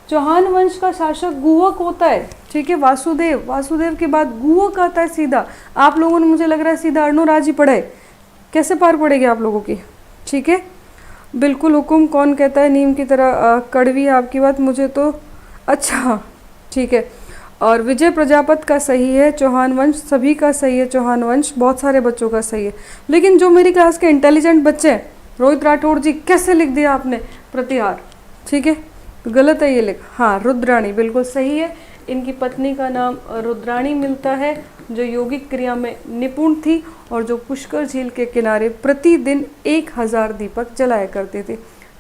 चौहान वंश का शासक गुवक होता है। ठीक है, वासुदेव, वासुदेव के बाद गुवक आता है सीधा। आप लोगों ने मुझे लग रहा है सीधा अर्णोराज ही पढ़ा है, कैसे पार पड़ेगी आप लोगों की? ठीक है, बिल्कुल हुकुम, कौन कहता है नीम की तरह कड़वी है आपकी बात, मुझे तो अच्छा। ठीक है, और विजय प्रजापति का सही है, चौहान वंश सभी का सही है, चौहान वंश बहुत सारे बच्चों का सही है। लेकिन जो मेरी क्लास के इंटेलिजेंट बच्चे हैं, रोहित राठौड़ जी, कैसे लिख दिया आपने प्रतिहार? ठीक है, गलत है ये लिख। हाँ, रुद्राणी बिल्कुल सही है, इनकी पत्नी का नाम रुद्राणी मिलता है, जो यौगिक क्रिया में निपुण थी और जो पुष्कर झील के किनारे प्रतिदिन 1000 दीपक जलाया करते थे।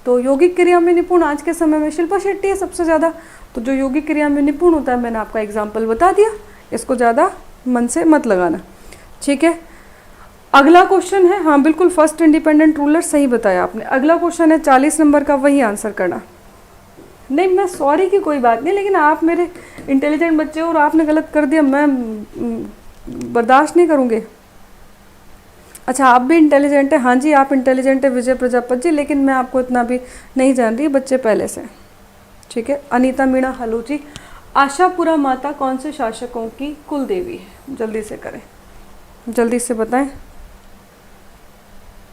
तो यौगिक क्रिया में निपुण आज के समय में शिल्पा शेट्टी है सबसे ज़्यादा। तो जो यौगिक क्रिया में निपुण होता है, मैंने आपका एग्जाम्पल बता दिया, इसको ज़्यादा मन से मत लगाना। ठीक है, अगला क्वेश्चन है, हाँ बिल्कुल फर्स्ट इंडिपेंडेंट रूलर सही बताया आपने। अगला क्वेश्चन है 40 नंबर का, वही आंसर करना। नहीं, मैं सॉरी की कोई बात नहीं, लेकिन आप मेरे इंटेलिजेंट बच्चे हो और आपने गलत कर दिया, मैं बर्दाश्त नहीं करूँगी। अच्छा, आप भी इंटेलिजेंट है? हाँ जी, आप इंटेलिजेंट है विजय प्रजापति जी, लेकिन मैं आपको इतना भी नहीं जान रही बच्चे पहले से। ठीक है, अनीता मीणा हलो जी, आशापुरा माता कौन से शासकों की कुल देवी है? जल्दी से करें, जल्दी से बताएं।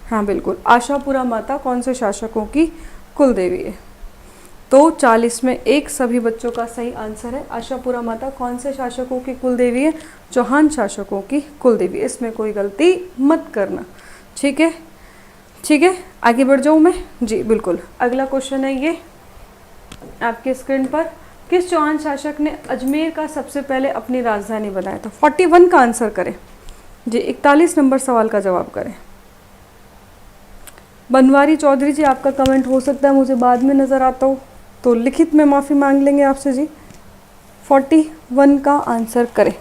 हाँ बिल्कुल, आशापुरा माता कौन से शासकों की कुल देवी है? तो 40 में 1 सभी बच्चों का सही आंसर है। आशापुरा माता कौन से शासकों की कुल देवी है? चौहान शासकों की कुल देवी, इसमें कोई गलती मत करना। ठीक है, ठीक है, आगे बढ़ जाऊँ मैं जी। बिल्कुल, अगला क्वेश्चन है ये आपके स्क्रीन पर, किस चौहान शासक ने अजमेर का सबसे पहले अपनी राजधानी बनाया था? 41 का आंसर करें जी। 41 नंबर सवाल का जवाब करें। बनवारी चौधरी जी, आपका कमेंट हो सकता है मुझे बाद में नज़र आता हो, तो लिखित में माफ़ी मांग लेंगे आपसे जी। 41 का आंसर करें।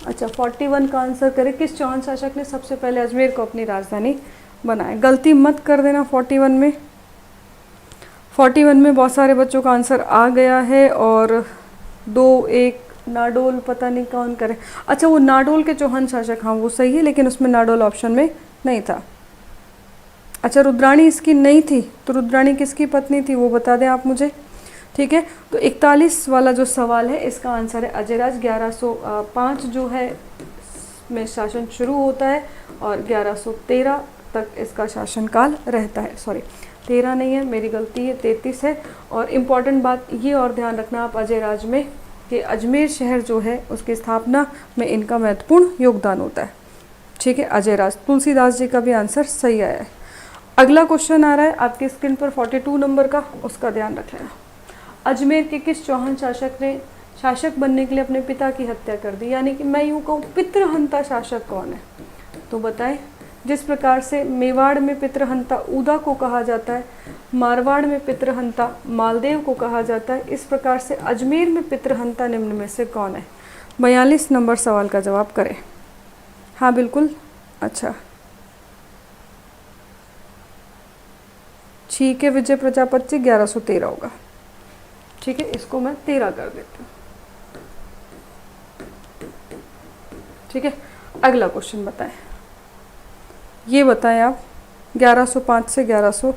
अच्छा, 41 का आंसर करें, किस चौहान शासक ने सबसे पहले अजमेर को अपनी राजधानी बनाया? गलती मत कर देना। 41 में बहुत सारे बच्चों का आंसर आ गया है, और 2-1 नाडोल, पता नहीं कौन करे। अच्छा, वो नाडोल के चौहान शासक, हाँ वो सही है, लेकिन उसमें नाडोल ऑप्शन में नहीं था। अच्छा, रुद्राणी इसकी नहीं थी, तो रुद्राणी किसकी पत्नी थी वो बता दें आप मुझे। ठीक है, तो 41 वाला जो सवाल है इसका आंसर है अजयराज। 1105 जो है में शासन शुरू होता है और 1113 तक इसका शासनकाल रहता है। सॉरी, 13 नहीं है, मेरी गलती है, 33 है। और इम्पॉर्टेंट बात ये और ध्यान रखना आप अजयराज में, कि अजमेर शहर जो है उसकी स्थापना में इनका महत्वपूर्ण योगदान होता है। ठीक है, अजयराज। तुलसीदास जी का भी आंसर सही आया है। अगला क्वेश्चन आ रहा है आपकी स्क्रीन पर 42 नंबर का, उसका ध्यान रख लेना। अजमेर के किस चौहान शासक ने शासक बनने के लिए अपने पिता की हत्या कर दी? यानी कि मैं यूँ कहूँ पितृहंता शासक कौन है? तो बताएं। जिस प्रकार से मेवाड़ में पितृहंता ऊदा को कहा जाता है, मारवाड़ में पितृहंता मालदेव को कहा जाता है, इस प्रकार से अजमेर में पितृहंता निम्न में से कौन है? 42 नंबर सवाल का जवाब करें। हाँ बिल्कुल, अच्छा ठीक है। विजय प्रजापति 1113 होगा। ठीक है, इसको मैं 13 कर देती हूँ। ठीक है, अगला क्वेश्चन बताएं। ये बताएं आप 1105 से 1100,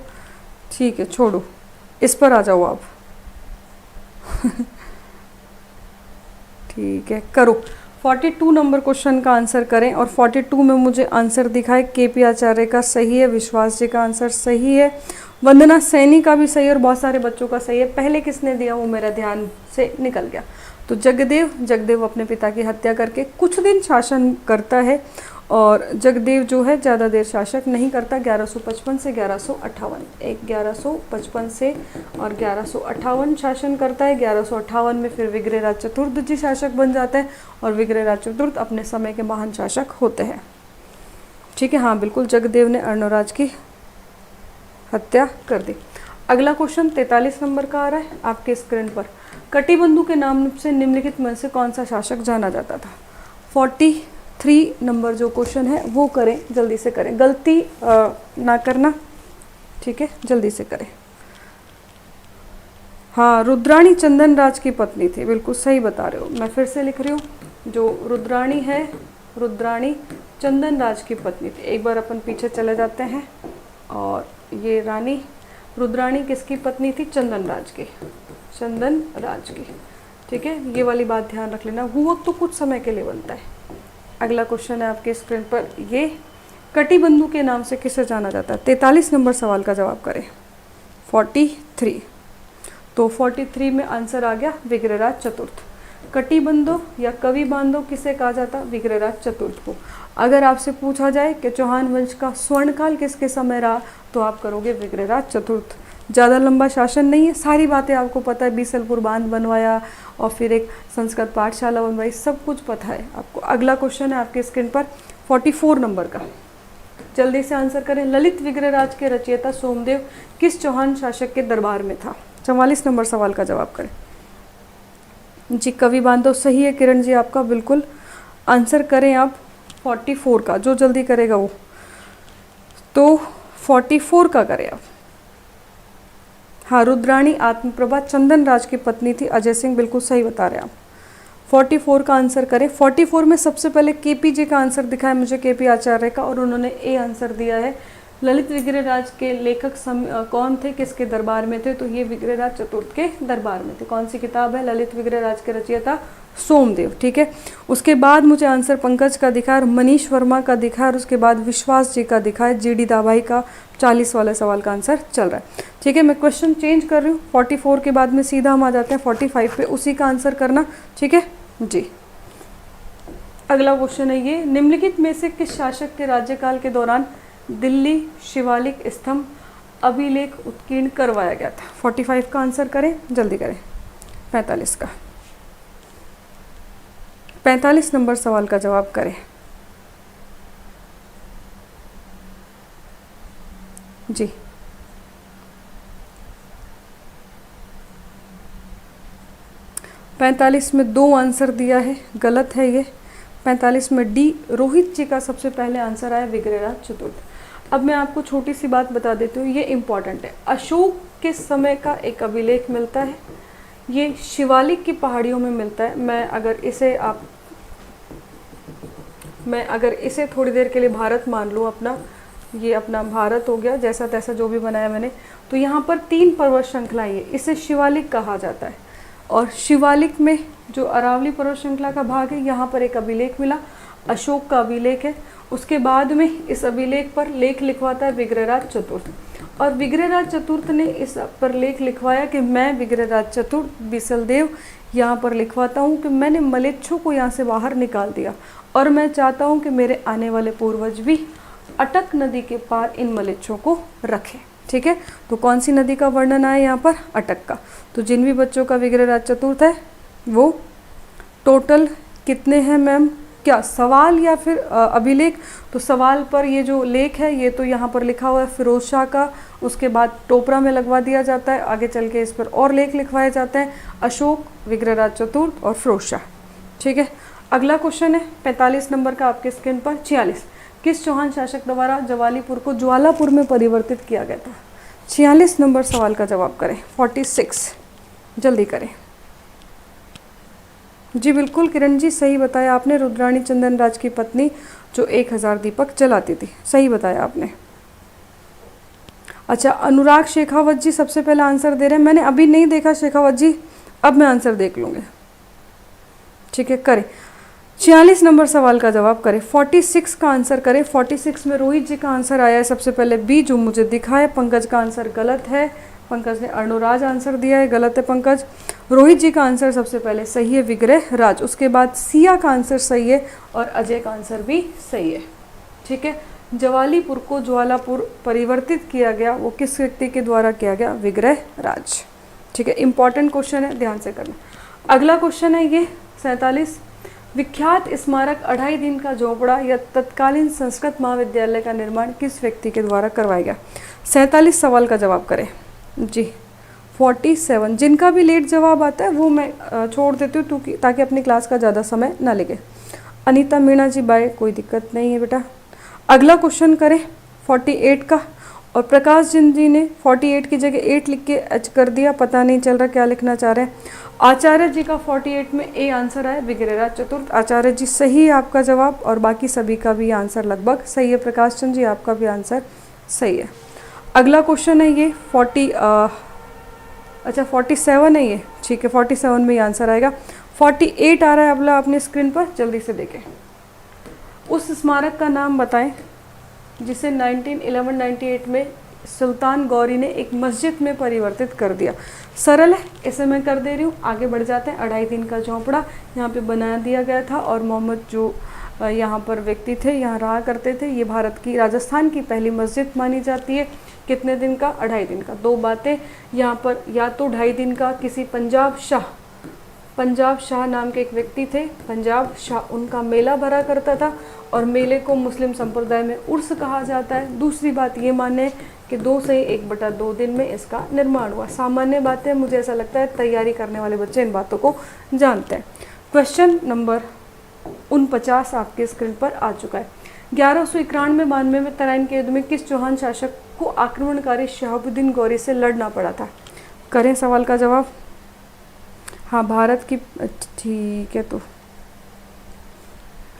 ठीक है छोड़ो, इस पर आ जाओ आप। ठीक है, करो। 42 नंबर क्वेश्चन का आंसर करें और 42 में मुझे आंसर दिखाए। केपी आचार्य का सही है, विश्वास जी का आंसर सही है, वंदना सैनी का भी सही है और बहुत सारे बच्चों का सही है। पहले किसने दिया वो मेरा ध्यान से निकल गया। तो जगदेव अपने पिता की हत्या करके कुछ दिन शासन करता है और जगदेव जो है ज़्यादा देर शासक नहीं करता। 1155 से 1158, 1155 से और 1158 शासन करता है। 1158 में फिर विग्रहराज चतुर्थ जी शासक बन जाते हैं और विग्रहराज चतुर्थ अपने समय के महान शासक होते हैं। ठीक है, हाँ बिल्कुल, जगदेव ने अर्णोराज की हत्या कर दी। अगला क्वेश्चन 43 नंबर का आ रहा है आपके स्क्रीन पर। कटिबंधु के नाम से निम्नलिखित में से कौन सा शासक जाना जाता था? 43 नंबर जो क्वेश्चन है वो करें, जल्दी से करें, गलती ना करना। ठीक है, जल्दी से करें। हाँ, रुद्राणी चंदन राज की पत्नी थी, बिल्कुल सही बता रहे हो। मैं फिर से लिख रही हूँ, जो रुद्राणी है, रुद्राणी चंदन राज की पत्नी थी। एक बार अपन पीछे चले जाते हैं और ये रानी रुद्राणी किसकी पत्नी थी? चंदन राज की, चंदन राज की। ठीक है, ये वाली बात ध्यान रख लेना। हुआ तो कुछ समय के लिए बनता है। अगला क्वेश्चन है आपके स्क्रीन पर, ये कटिबंधु के नाम से किसे जाना जाता है? 43 नंबर सवाल का जवाब करें। 43, तो 43 में आंसर आ गया विग्रहराज चतुर्थ। कटिबंधु या कवि बांधो किसे कहा जाता? विग्रहराज चतुर्थ को। अगर आपसे पूछा जाए कि चौहान वंश का स्वर्णकाल किसके समय रहा, तो आप करोगे विग्रहराज चतुर्थ। ज़्यादा लंबा शासन नहीं है, सारी बातें आपको पता है। बीसलपुर बांध बनवाया और फिर एक संस्कृत पाठशाला बनवाई, सब कुछ पता है आपको। अगला क्वेश्चन है आपके स्क्रीन पर 44 नंबर का, जल्दी से आंसर करें। ललित विग्रहराज के रचयिता सोमदेव किस चौहान शासक के दरबार में था? 44 नंबर सवाल का जवाब करें। जी, कवि बांधव सही है किरण जी आपका, बिल्कुल आंसर करें आप 44 का, जो जल्दी करेगा वो। तो 44 का करें आप। हाँ, रुद्राणी आत्मप्रभा चंदन राज की पत्नी थी। अजय सिंह बिल्कुल सही बता रहे हैं आप। 44 का आंसर करें। 44 में सबसे पहले केपी जी का आंसर दिखाया मुझे, केपी आचार्य का, और उन्होंने ए आंसर दिया है। ललित विग्रहराज के लेखक कौन थे, किसके दरबार में थे? तो ये विग्रहराज चतुर्थ के दरबार में थे। कौन सी किताब है? ललित विग्रहराज के रचयिता सोमदेव। ठीक है, उसके बाद मुझे आंसर पंकज का दिखा और मनीष वर्मा का दिखा और उसके बाद विश्वास जी का दिखा है। जीडी दाभाई का 40 वाले सवाल का आंसर चल रहा है। ठीक है, मैं क्वेश्चन चेंज कर रही हूँ। 44 के बाद में सीधा हम आ जाते हैं 45 पे, उसी का आंसर करना। ठीक है जी। अगला क्वेश्चन है ये, निम्नलिखित में से किस शासक के राज्यकाल के दौरान दिल्ली शिवालिक स्तंभ अभिलेख उत्कीर्ण करवाया गया था? 45 का आंसर करें, जल्दी करें। 45 का, 45 नंबर सवाल का जवाब करें। जी, पैंतालीस में 2 आंसर दिया है, गलत है ये। 45 में डी रोहित जी का सबसे पहले आंसर आया, विग्रहराज चतुर्थ। अब मैं आपको छोटी सी बात बता देती हूँ, ये इम्पॉर्टेंट है। अशोक के समय का एक अभिलेख मिलता है, ये शिवालिक की पहाड़ियों में मिलता है। मैं अगर इसे थोड़ी देर के लिए भारत मान लूँ, अपना ये अपना भारत हो गया, जैसा तैसा जो भी बनाया मैंने, तो यहाँ पर 3 पर्वत श्रृंखलाएं है, इसे शिवालिक कहा जाता है। और शिवालिक में जो अरावली पर्वत श्रृंखला का भाग है, यहाँ पर एक अभिलेख मिला, अशोक का अभिलेख है। उसके बाद में इस अभिलेख पर लेख लिखवाता है विग्रहराज चतुर्थ, और विग्रहराज चतुर्थ ने इस पर लेख लिखवाया कि मैं विग्रहराज चतुर्थ बीसलदेव यहाँ पर लिखवाता हूँ कि मैंने मलेच्छों को यहाँ से बाहर निकाल दिया और मैं चाहता हूँ कि मेरे आने वाले पूर्वज भी अटक नदी के पार इन मलेच्छों को रखें। ठीक है, तो कौन सी नदी का वर्णन आया यहाँ पर? अटक का। तो जिन भी बच्चों का विग्रहराज चतुर्थ है वो टोटल कितने हैं मैम? क्या सवाल या फिर अभिलेख? तो सवाल पर ये जो लेख है ये तो यहाँ पर लिखा हुआ है फिरोज शाह का, उसके बाद टोपरा में लगवा दिया जाता है, आगे चल के इस पर और लेख लिखवाए जाते हैं, अशोक, विग्रहराज चतुर्थ और फिरोज शाह। ठीक है, अगला क्वेश्चन है 45 नंबर का आपके स्क्रीन पर। 46, किस चौहान शासक द्वारा जवालीपुर को ज्वालापुर में परिवर्तित किया गया था? 46 नंबर सवाल का जवाब करें। 46 जल्दी करें। जी बिल्कुल किरण जी, सही बताया आपने, रुद्राणी चंदन राज की पत्नी जो 1000 दीपक जलाती थी, सही बताया आपने। अच्छा, अनुराग शेखावत जी सबसे पहले आंसर दे रहे हैं। मैंने अभी नहीं देखा शेखावत जी, अब मैं आंसर देख लूँगी। ठीक है, करें 46 नंबर सवाल का जवाब करें। 46 का आंसर करें। 46 में रोहित जी का आंसर आया है सबसे पहले बी, जो मुझे दिखा है। पंकज का आंसर गलत है, पंकज ने अर्णोराज आंसर दिया है, गलत है पंकज। रोहित जी का आंसर सबसे पहले सही है, विग्रह राज। उसके बाद सिया का आंसर सही है और अजय का आंसर भी सही है। ठीक है, जवालीपुर को ज्वालापुर परिवर्तित किया गया, वो किस व्यक्ति के द्वारा किया गया? विग्रह राज। ठीक है, इंपॉर्टेंट क्वेश्चन है, ध्यान से करना। अगला क्वेश्चन है ये 47, विख्यात स्मारक 2.5 दिन का झोपड़ा या तत्कालीन संस्कृत महाविद्यालय का निर्माण किस व्यक्ति के द्वारा करवाया गया? 47 सवाल का जवाब करें जी। 47 जिनका भी लेट जवाब आता है वो मैं छोड़ देती हूँ ताकि अपनी क्लास का ज़्यादा समय ना लगे। अनीता मीणा जी बाय, कोई दिक्कत नहीं है बेटा। अगला क्वेश्चन करें 48 का, और प्रकाश चंद जी ने 48 की जगह 8 लिख के एच कर दिया, पता नहीं चल रहा क्या लिखना चाह रहे हैं। आचार्य जी का 48 में ए आंसर आया, विग्रहराज चतुर्थ। आचार्य जी सही है आपका जवाब, और बाकी सभी का भी आंसर लगभग सही है। प्रकाश चंद जी आपका भी आंसर सही है। अगला क्वेश्चन है ये 47 है ये, ठीक है, 47 में ये आंसर आएगा। 48 आ रहा है अगला अपने स्क्रीन पर, जल्दी से देखें। उस स्मारक का नाम बताएं जिसे 1198 में सुल्तान गौरी ने एक मस्जिद में परिवर्तित कर दिया। सरल है, इसे मैं कर दे रही हूँ। आगे बढ़ जाते हैं। 2.5 दिन का झोंपड़ा यहाँ पे बना दिया गया था, और मोहम्मद जो यहाँ पर व्यक्ति थे, यहाँ रहा करते थे। ये भारत की, राजस्थान की पहली मस्जिद मानी जाती है। कितने दिन का? 2.5 दिन का। दो बातें यहाँ पर, या तो 2.5 दिन का किसी पंजाब शाह नाम के एक व्यक्ति थे, पंजाब शाह, उनका मेला भरा करता था, और मेले को मुस्लिम संप्रदाय में उर्स कहा जाता है। दूसरी बात ये माने कि 2 से 1/2 दिन में इसका निर्माण हुआ। सामान्य बातें, मुझे ऐसा लगता है तैयारी करने वाले बच्चे इन बातों को जानते हैं। क्वेश्चन नंबर 49 आपके स्क्रीन पर आ चुका है। 1191-92 में तराइन के युद्ध में किस चौहान शासक को आक्रमणकारी शहाबुद्दीन गौरी से लड़ना पड़ा था? करें सवाल का जवाब। हाँ, भारत की, ठीक है, तो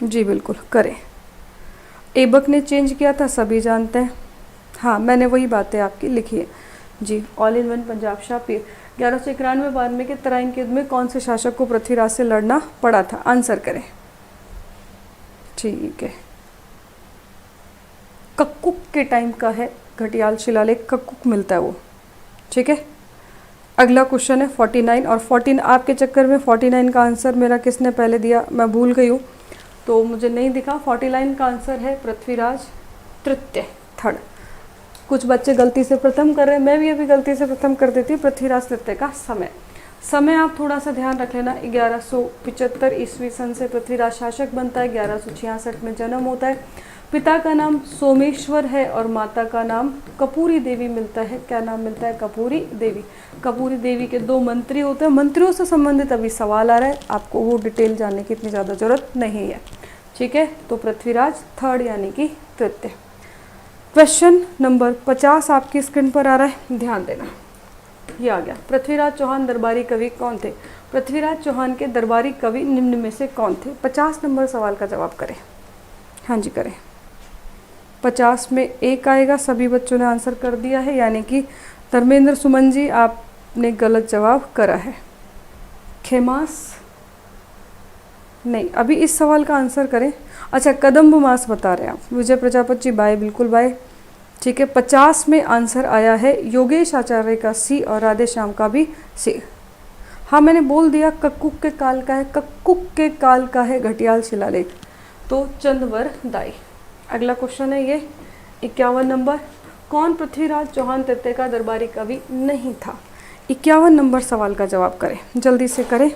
जी बिल्कुल करें। ऐबक ने चेंज किया था, सभी जानते हैं। हाँ, मैंने वही बातें आपकी लिखी है जी। All in one Punjab Shah Pir. 1191-92 के तराइन के युद्ध में कौन से शासक को पृथ्वीराज से लड़ना पड़ा था? आंसर करें। ठीक है, कक्कुक के टाइम का है, घटियाल शिलालेख कक्कुक मिलता है वो। ठीक है, अगला क्वेश्चन है 49, और 14 आपके चक्कर में 49 का आंसर मेरा किसने पहले दिया मैं भूल गई हूँ, तो मुझे नहीं दिखा। 49 का आंसर है पृथ्वीराज तृतीय, थर्ड। कुछ बच्चे गलती से प्रथम कर रहे हैं, मैं भी अभी गलती से प्रथम कर देती हूँ। पृथ्वीराज तृतीय का समय आप थोड़ा सा ध्यान रख लेना। 1175 ईस्वी सन से पृथ्वीराज शासक बनता है। 1166 में जन्म होता है। पिता का नाम सोमेश्वर है और माता का नाम कपूरी देवी मिलता है। क्या नाम मिलता है? कपूरी देवी। कपूरी देवी के 2 मंत्री होते हैं। मंत्रियों से संबंधित अभी सवाल आ रहा है, आपको वो डिटेल जानने की इतनी ज़्यादा जरूरत नहीं है। ठीक है, तो पृथ्वीराज थर्ड यानी कि तृतीय। क्वेश्चन नंबर 50 आपकी स्क्रीन पर आ रहा है, ध्यान देना। ये आ गया। पृथ्वीराज चौहान दरबारी कवि कौन थे? पृथ्वीराज चौहान के दरबारी कवि निम्न में से कौन थे? 50 नंबर सवाल का जवाब करें। हाँ जी करें। 50 में 1 आएगा, सभी बच्चों ने आंसर कर दिया है, यानी कि धर्मेंद्र सुमन जी आपने गलत जवाब करा है। खेमास नहीं, अभी इस सवाल का आंसर करें। अच्छा, कदम्ब मास बता रहे हैं आप। विजय प्रजापति जी बाय, बिल्कुल बाय। ठीक है, 50 में आंसर आया है योगेश आचार्य का सी और राधे श्याम का भी सी। हाँ, मैंने बोल दिया कक्कुक के काल का है, कक्कुक के काल का है घटियाल शिलालेख, तो चंदवर दाई। अगला क्वेश्चन है ये 51 नंबर, कौन पृथ्वीराज चौहान तृतीय का दरबारी कवि नहीं था? 51 नंबर सवाल का जवाब करें, जल्दी से करें।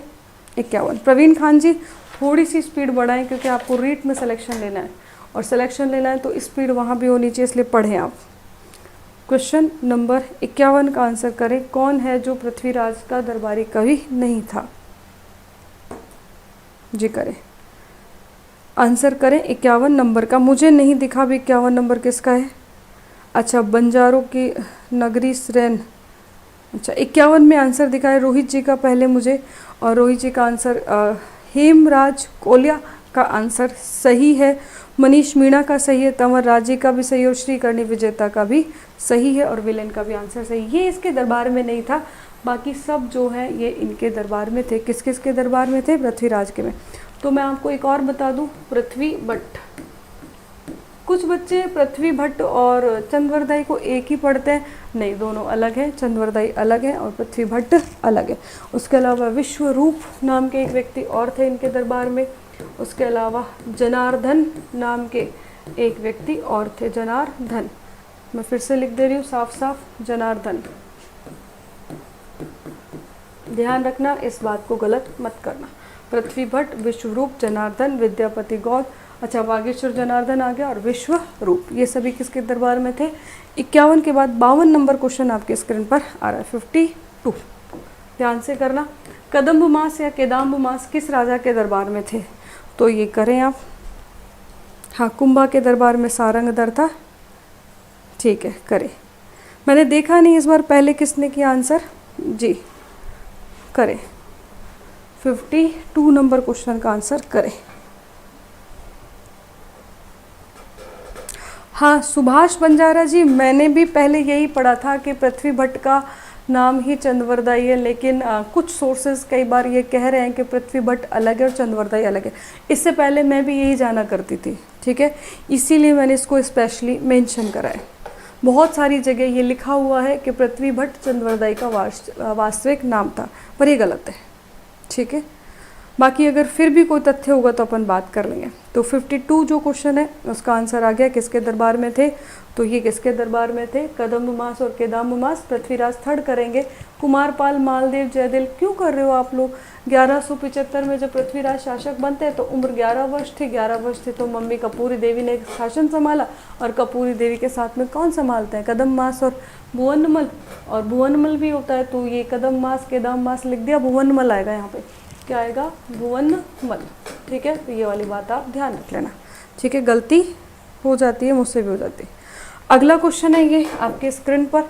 51। प्रवीण खान जी थोड़ी सी स्पीड बढ़ाएं क्योंकि आपको रीट में सिलेक्शन लेना है, और सिलेक्शन लेना है तो स्पीड वहाँ भी होनी चाहिए, इसलिए पढ़ें आप। क्वेश्चन नंबर 51 का आंसर करें, कौन है जो पृथ्वीराज का दरबारी कवि नहीं था? जी करें, आंसर करें 51 नंबर का। मुझे नहीं दिखा भी 51 नंबर किसका है। अच्छा, बंजारों की नगरी सरेन। अच्छा, 51 में आंसर दिखा है रोहित जी का पहले मुझे, और रोहित जी का आंसर हेमराज कोलिया का आंसर सही है। मनीष मीणा का सही है, तंवर राजी का भी सही है, और श्रीकर्णी विजेता का भी सही है, और विलेन का भी आंसर सही। ये इसके दरबार में नहीं था, बाकी सब जो है ये इनके दरबार में थे। किस किस के दरबार में थे? पृथ्वीराज के में। तो मैं आपको एक और बता दूं, पृथ्वी भट्ट। कुछ बच्चे पृथ्वी भट्ट और चंद्रवरदाई को एक ही पढ़ते हैं, नहीं, दोनों अलग हैं। चंद्रवरदाई अलग है और पृथ्वी भट्ट अलग है। उसके अलावा विश्वरूप नाम के एक व्यक्ति और थे इनके दरबार में। उसके अलावा जनार्दन नाम के एक व्यक्ति और थे, जनार्दन। मैं फिर से लिख दे रही हूँ साफ साफ, जनार्दन। ध्यान रखना, इस बात को गलत मत करना। पृथ्वी भट्ट, विश्वरूप, जनार्दन, विद्यापति गौड़। अच्छा, बागेश्वर जनार्दन आ गया, और विश्वरूप, ये सभी किसके दरबार में थे? 51 के बाद 52 नंबर क्वेश्चन आपके स्क्रीन पर आ रहा है, 52। ध्यान से करना। कदम्ब मास या केदाम्ब मास किस राजा के दरबार में थे? तो ये करें आप। हाँ, कुंभा के दरबार में सारंगधर था। ठीक है, करें। मैंने देखा नहीं इस बार पहले किसने किया आंसर। जी करें, 52 नंबर क्वेश्चन का आंसर करें। हाँ, सुभाष बंजारा जी, मैंने भी पहले यही पढ़ा था कि पृथ्वी भट्ट का नाम ही चंद्रवरदाई है, लेकिन कुछ सोर्सेज कई बार ये कह रहे हैं कि पृथ्वी भट्ट अलग है और चंद्रवरदाई अलग है। इससे पहले मैं भी यही जाना करती थी, ठीक है, इसीलिए मैंने इसको स्पेशली मेंशन करा है। बहुत सारी जगह ये लिखा हुआ है कि पृथ्वी भट्ट चंद्रवरदाई का वास्तविक नाम था, पर ये गलत है, ठीक है। बाकी अगर फिर भी कोई तथ्य होगा तो अपन बात कर लेंगे। तो 52 जो क्वेश्चन है उसका आंसर आ गया, किसके दरबार में थे? तो ये किसके दरबार में थे? कदम्ब मास और केदाम्ब मास। पृथ्वीराज थर्ड करेंगे। कुमारपाल, मालदेव, जयदेव, क्यों कर रहे हो आप लोग? 1175 में जब पृथ्वीराज शासक बनते हैं तो उम्र 11 वर्ष थी। 11 वर्ष थी तो मम्मी कपूरी देवी ने शासन संभाला, और कपूरी देवी के साथ में कौन संभालते हैं? कदम्ब मास और भुवनमल, और भुवनमल भी होता है। तो ये कदम्ब मास केदाम्ब मास लिख दिया, भुवनमल आएगा यहाँ पे। क्या आएगा? भुवनमल, ठीक है। तो ये वाली बात आप ध्यान रख लेना, ठीक है। गलती हो जाती है, मुझसे भी हो जाती है। अगला क्वेश्चन है ये आपके स्क्रीन पर,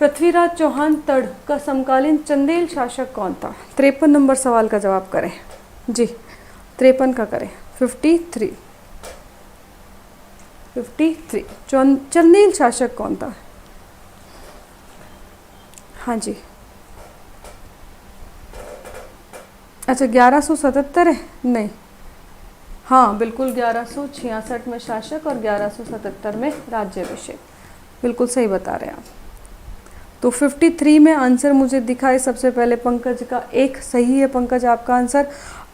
पृथ्वीराज चौहान तड़ का समकालीन चंदेल शासक कौन था? 53 नंबर सवाल का जवाब करें जी, 53 का करें। 53 चंदेल शासक कौन था? हाँ जी, अच्छा 1177 है, नहीं, हाँ बिल्कुल 1166 में शासक और 1177 में राज्याभिषेक, बिल्कुल सही बता रहे हैं आप। तो 53 में आंसर मुझे दिखा है सबसे पहले पंकज का एक सही है। पंकज आपका आंसर,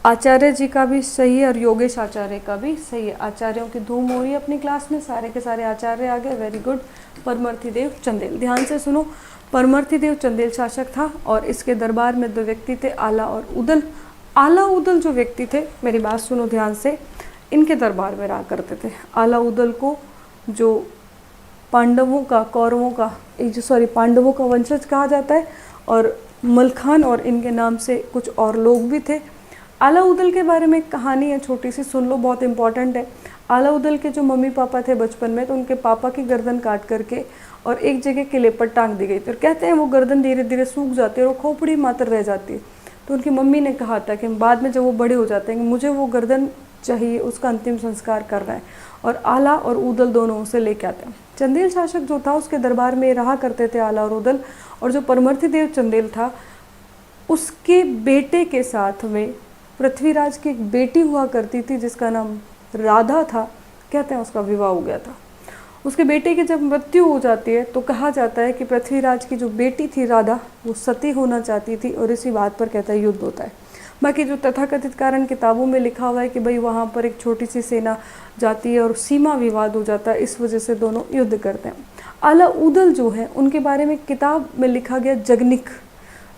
आचार्य जी का भी सही है और योगेश आचार्य का भी सही है। आचार्यों की धूम हो रही है अपनी क्लास में, सारे के सारे आचार्य आ गए, वेरी गुड। परमर्थिदेव चंदेल, ध्यान से सुनो, परमर्थिदेव चंदेल शासक था और इसके दरबार में दो व्यक्ति थे, आला और उदल। आला उदल जो व्यक्ति थे, मेरी बात सुनो ध्यान से, इनके दरबार में रहा करते थे। आला उदल को जो पांडवों का, कौरवों का, पांडवों का वंशज कहा जाता है, और मलखान और इनके नाम से कुछ और लोग भी थे। आला उदल के बारे में एक कहानी है, छोटी सी सुन लो, बहुत इंपॉर्टेंट है। आला उदल के जो मम्मी पापा थे बचपन में, तो उनके पापा की गर्दन काट करके और एक जगह किले पर टांग दी गई थी, और कहते हैं वो गर्दन धीरे धीरे सूख जाती है और खोपड़ी मात्र रह जाती है। तो उनकी मम्मी ने कहा था कि बाद में जब वो बड़े हो जाते हैं, मुझे वो गर्दन चाहिए, उसका अंतिम संस्कार करना है, और आला और उदल दोनों उसे लेके आते हैं। चंदेल शासक जो था उसके दरबार में रहा करते थे आला और उदल, और जो परमर्थिदेव चंदेल था उसके बेटे के साथ में पृथ्वीराज की एक बेटी हुआ करती थी जिसका नाम राधा था, कहते हैं उसका विवाह हो गया था। उसके बेटे की जब मृत्यु हो जाती है तो कहा जाता है कि पृथ्वीराज की जो बेटी थी राधा, वो सती होना चाहती थी, और इसी बात पर कहता है युद्ध होता है। बाकी जो तथाकथित कारण किताबों में लिखा हुआ है कि भाई वहाँ पर एक छोटी सी सेना जाती है और सीमा विवाद हो जाता है, इस वजह से दोनों युद्ध करते हैं। आला ऊदल जो है उनके बारे में किताब में लिखा गया जगनिक,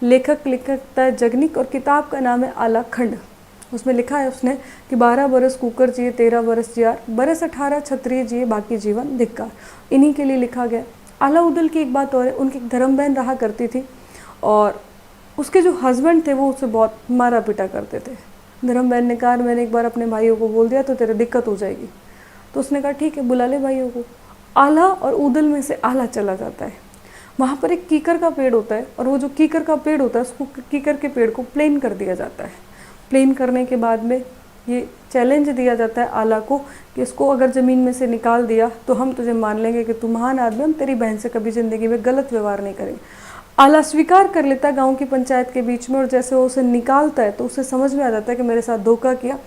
लेखक लिखता है जगनिक और किताब का नाम है आला खंड। उसमें लिखा है उसने कि 12 बरस कुकर जिए 13 बरस जियार, बरस 18 क्षत्रिय जिए बाकी जीवन धिक्कार, इन्हीं के लिए लिखा गया। आला उदल की एक बात और है, उनकी एक धर्म बहन रहा करती थी और उसके जो हस्बैंड थे वो उसे बहुत मारा पीटा करते थे। धर्म बहन ने कहा मैंने एक बार अपने भाइयों को बोल दिया तो तेरे दिक्कत हो जाएगी, तो उसने कहा ठीक है बुला ले भाइयों को। आला और उदल में से आला चला जाता है, वहाँ पर एक कीकर का पेड़ होता है और वो जो कीकर का पेड़ होता है उसको कीकर के पेड़ को प्लेन कर दिया जाता है। प्लेन करने के बाद में ये चैलेंज दिया जाता है आला को कि इसको अगर ज़मीन में से निकाल दिया तो हम तुझे मान लेंगे कि तू महान आदमी, हम तेरी बहन से कभी ज़िंदगी में गलत व्यवहार नहीं करेंगे। आला स्वीकार कर लेता है गांव की पंचायत के बीच में और जैसे वो उसे निकालता है तो उसे समझ में आ जाता है कि मेरे साथ धोखा किया।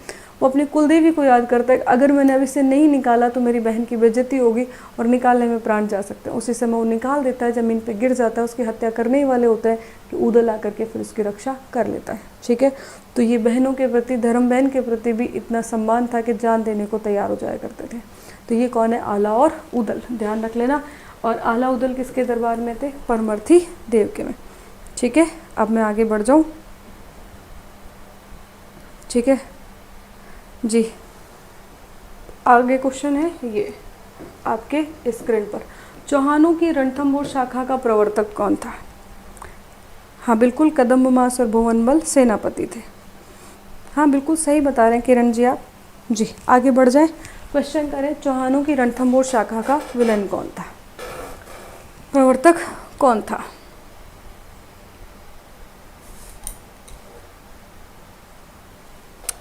वो अपनी कुलदेवी को याद करता है अगर मैंने अभी से नहीं निकाला तो मेरी बहन की बेइज्जती होगी और निकालने में प्राण जा सकते हैं। उसी समय वो निकाल देता है, ज़मीन पे गिर जाता है, उसकी हत्या करने ही वाले होते हैं कि उदल आकर के फिर उसकी रक्षा कर लेता है। ठीक है, तो ये बहनों के प्रति, धर्म बहन के प्रति भी इतना सम्मान था कि जान देने को तैयार हो जाया करते थे। तो ये कौन है? आला और उदल, ध्यान रख लेना। और आला उदल किसके दरबार में थे? परमर्थी देव के में। ठीक है, अब मैं आगे बढ़ जाऊँ। ठीक है जी, आगे क्वेश्चन है ये आपके स्क्रीन पर, चौहानों की रणथंभौर शाखा का प्रवर्तक कौन था? हाँ बिल्कुल, कदम्ब मास और भुवनबल सेनापति थे। हाँ बिल्कुल सही बता रहे हैं किरण जी आप। जी आगे बढ़ जाएं, क्वेश्चन करें चौहानों की रणथंभौर शाखा का विलन कौन था, प्रवर्तक कौन था?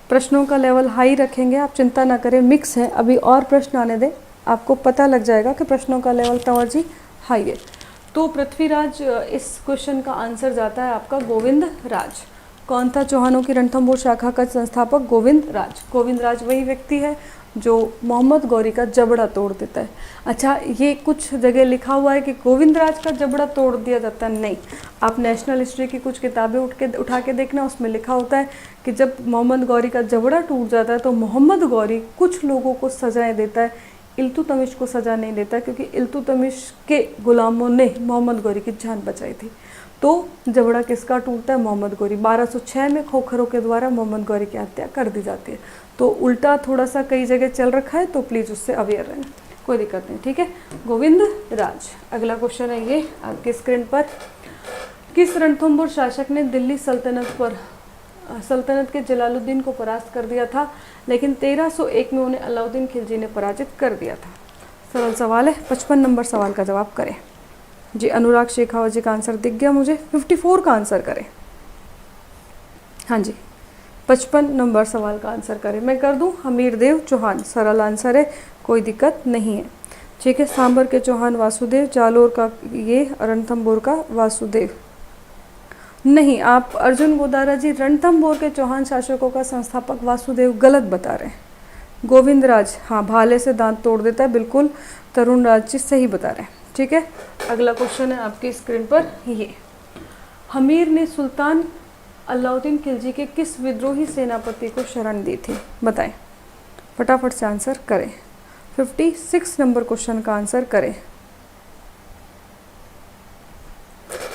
प्रश्नों का लेवल हाई रखेंगे, आप चिंता ना करें, मिक्स है, अभी और प्रश्न आने दें, आपको पता लग जाएगा कि प्रश्नों का लेवल तंवर जी हाई है। तो पृथ्वीराज, इस क्वेश्चन का आंसर जाता है आपका गोविंद राज। कौन था चौहानों की रणथंभौर शाखा का संस्थापक? गोविंद राज। गोविंद राज वही व्यक्ति है जो मोहम्मद गौरी का जबड़ा तोड़ देता है। अच्छा, ये कुछ जगह लिखा हुआ है कि गोविंद राज का जबड़ा तोड़ दिया जाता है, नहीं, आप नेशनल हिस्ट्री की कुछ किताबें उठा के देखना, उसमें लिखा होता है कि जब मोहम्मद गौरी का जबड़ा टूट जाता है तो मोहम्मद गौरी कुछ लोगों को सजाएं देता है, इल्तुतमिश को सजा नहीं देता, क्योंकि इल्तुतमिश के गुलामों ने मोहम्मद गौरी की जान बचाई थी। तो जबड़ा किसका टूटता है? मोहम्मद गौरी। 1206 में खोखरों के द्वारा मोहम्मद गौरी की हत्या कर दी जाती है। तो उल्टा थोड़ा सा कई जगह चल रखा है, तो प्लीज़ उससे अवेयर रहें, कोई दिक्कत नहीं। ठीक है, गोविंद राज। अगला क्वेश्चन है ये आपके स्क्रीन पर, किस रणथंभौर शासक ने दिल्ली सल्तनत के जलालुद्दीन को परास्त कर दिया था, लेकिन 1301 में उन्हें अलाउद्दीन खिलजी ने पराजित कर दिया था? सरल सवाल है, 55 नंबर सवाल का जवाब करें जी। अनुराग शेखावत जी का आंसर दिख गया मुझे, 54 का आंसर करें। हाँ जी, 55 नंबर सवाल का आंसर करें। मैं कर दूं? हमीर देव चौहान सरल आंसर है, कोई दिक्कत नहीं है। ठीक है, सांबर के चौहान वासुदेव, जालोर का ये, रणथंभौर का वासुदेव नहीं। आप अर्जुन गोदारा जी, रणथंभौर के चौहान शासकों का संस्थापक वासुदेव गलत बता रहे हैं। गोविंद राज, हाँ, भाले से दांत तोड़ देता है, बिल्कुल तरुण राज जी सही बता रहे हैं। ठीक है, अगला क्वेश्चन है आपकी स्क्रीन पर ये, हमीर ने सुल्तान अलाउद्दीन खिलजी के किस विद्रोही सेनापति को शरण दी थी? बताएं, फटाफट से आंसर करें। 56 नंबर क्वेश्चन का आंसर करें।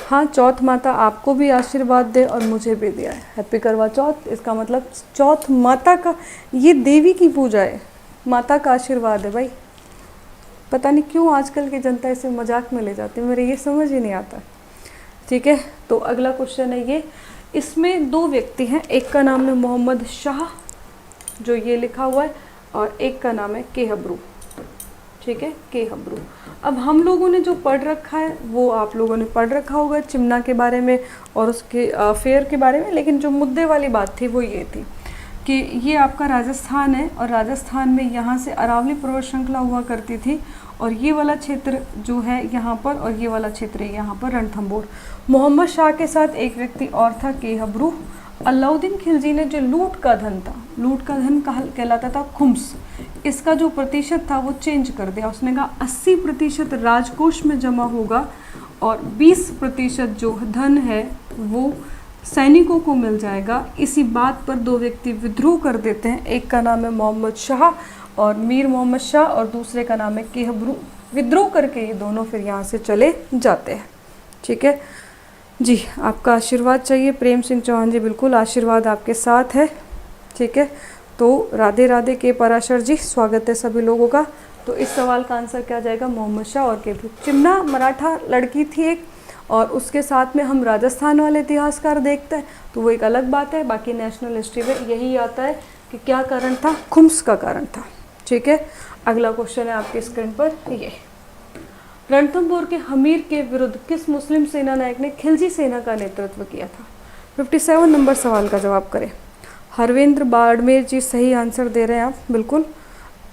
हाँ, चौथ माता आपको भी आशीर्वाद दे और मुझे भी दिया है। हैप्पी करवा चौथ, इसका मतलब चौथ माता का, ये देवी की पूजा है, माता का आशीर्वाद है भाई। पता नहीं क्यों आजकल की जनता इसे मजाक में ले जाती है, मेरे ये समझ ही नहीं आता। ठीक है, तो अगला क्वेश्चन है ये, इसमें दो व्यक्ति हैं, एक का नाम है मोहम्मद शाह जो ये लिखा हुआ है, और एक का नाम है केहब्रू। ठीक है, केहब्रू। अब हम लोगों ने जो पढ़ रखा है वो आप लोगों ने पढ़ रखा होगा चिमना के बारे में और उसके फेयर के बारे में, लेकिन जो मुद्दे वाली बात थी वो ये थी कि ये आपका राजस्थान है और राजस्थान में यहाँ से अरावली पर्वत श्रृंखला हुआ करती थी, और ये वाला क्षेत्र जो है यहाँ पर, और ये वाला क्षेत्र है यहाँ पर रणथंभौर। मोहम्मद शाह के साथ एक व्यक्ति और था केहब्रू। अलाउद्दीन खिलजी ने जो लूट का धन था, लूट का धन कहलाता था खुम्स, इसका जो प्रतिशत था वो चेंज कर दिया। उसने कहा 80% राजकोष में जमा होगा और 20% जो धन है वो सैनिकों को मिल जाएगा। इसी बात पर दो व्यक्ति विद्रोह कर देते हैं, एक का नाम है मोहम्मद शाह और मीर मोहम्मद शाह, और दूसरे का नाम है केहबरू। विद्रोह करके ये दोनों फिर यहाँ से चले जाते हैं। ठीक है जी, आपका आशीर्वाद चाहिए प्रेम सिंह चौहान जी, बिल्कुल आशीर्वाद आपके साथ है। ठीक है, तो राधे राधे के पराशर जी, स्वागत है सभी लोगों का। तो इस सवाल का आंसर क्या जाएगा, मोहम्मद शाह और केहबरू। चिमना मराठा लड़की थी एक, और उसके साथ में हम राजस्थान वाले इतिहासकार देखते हैं तो वो एक अलग बात है। बाकी नेशनल हिस्ट्री में यही आता है कि क्या कारण था, खुम्स का कारण था। ठीक है, अगला क्वेश्चन है आपकी स्क्रीन पर ये, रणथंभौर के हमीर के विरुद्ध किस मुस्लिम सेना नायक ने खिलजी सेना का नेतृत्व किया था। 57 नंबर सवाल का जवाब करें। हरवेंद्र बाड़मेर जी सही आंसर दे रहे हैं आप, बिल्कुल।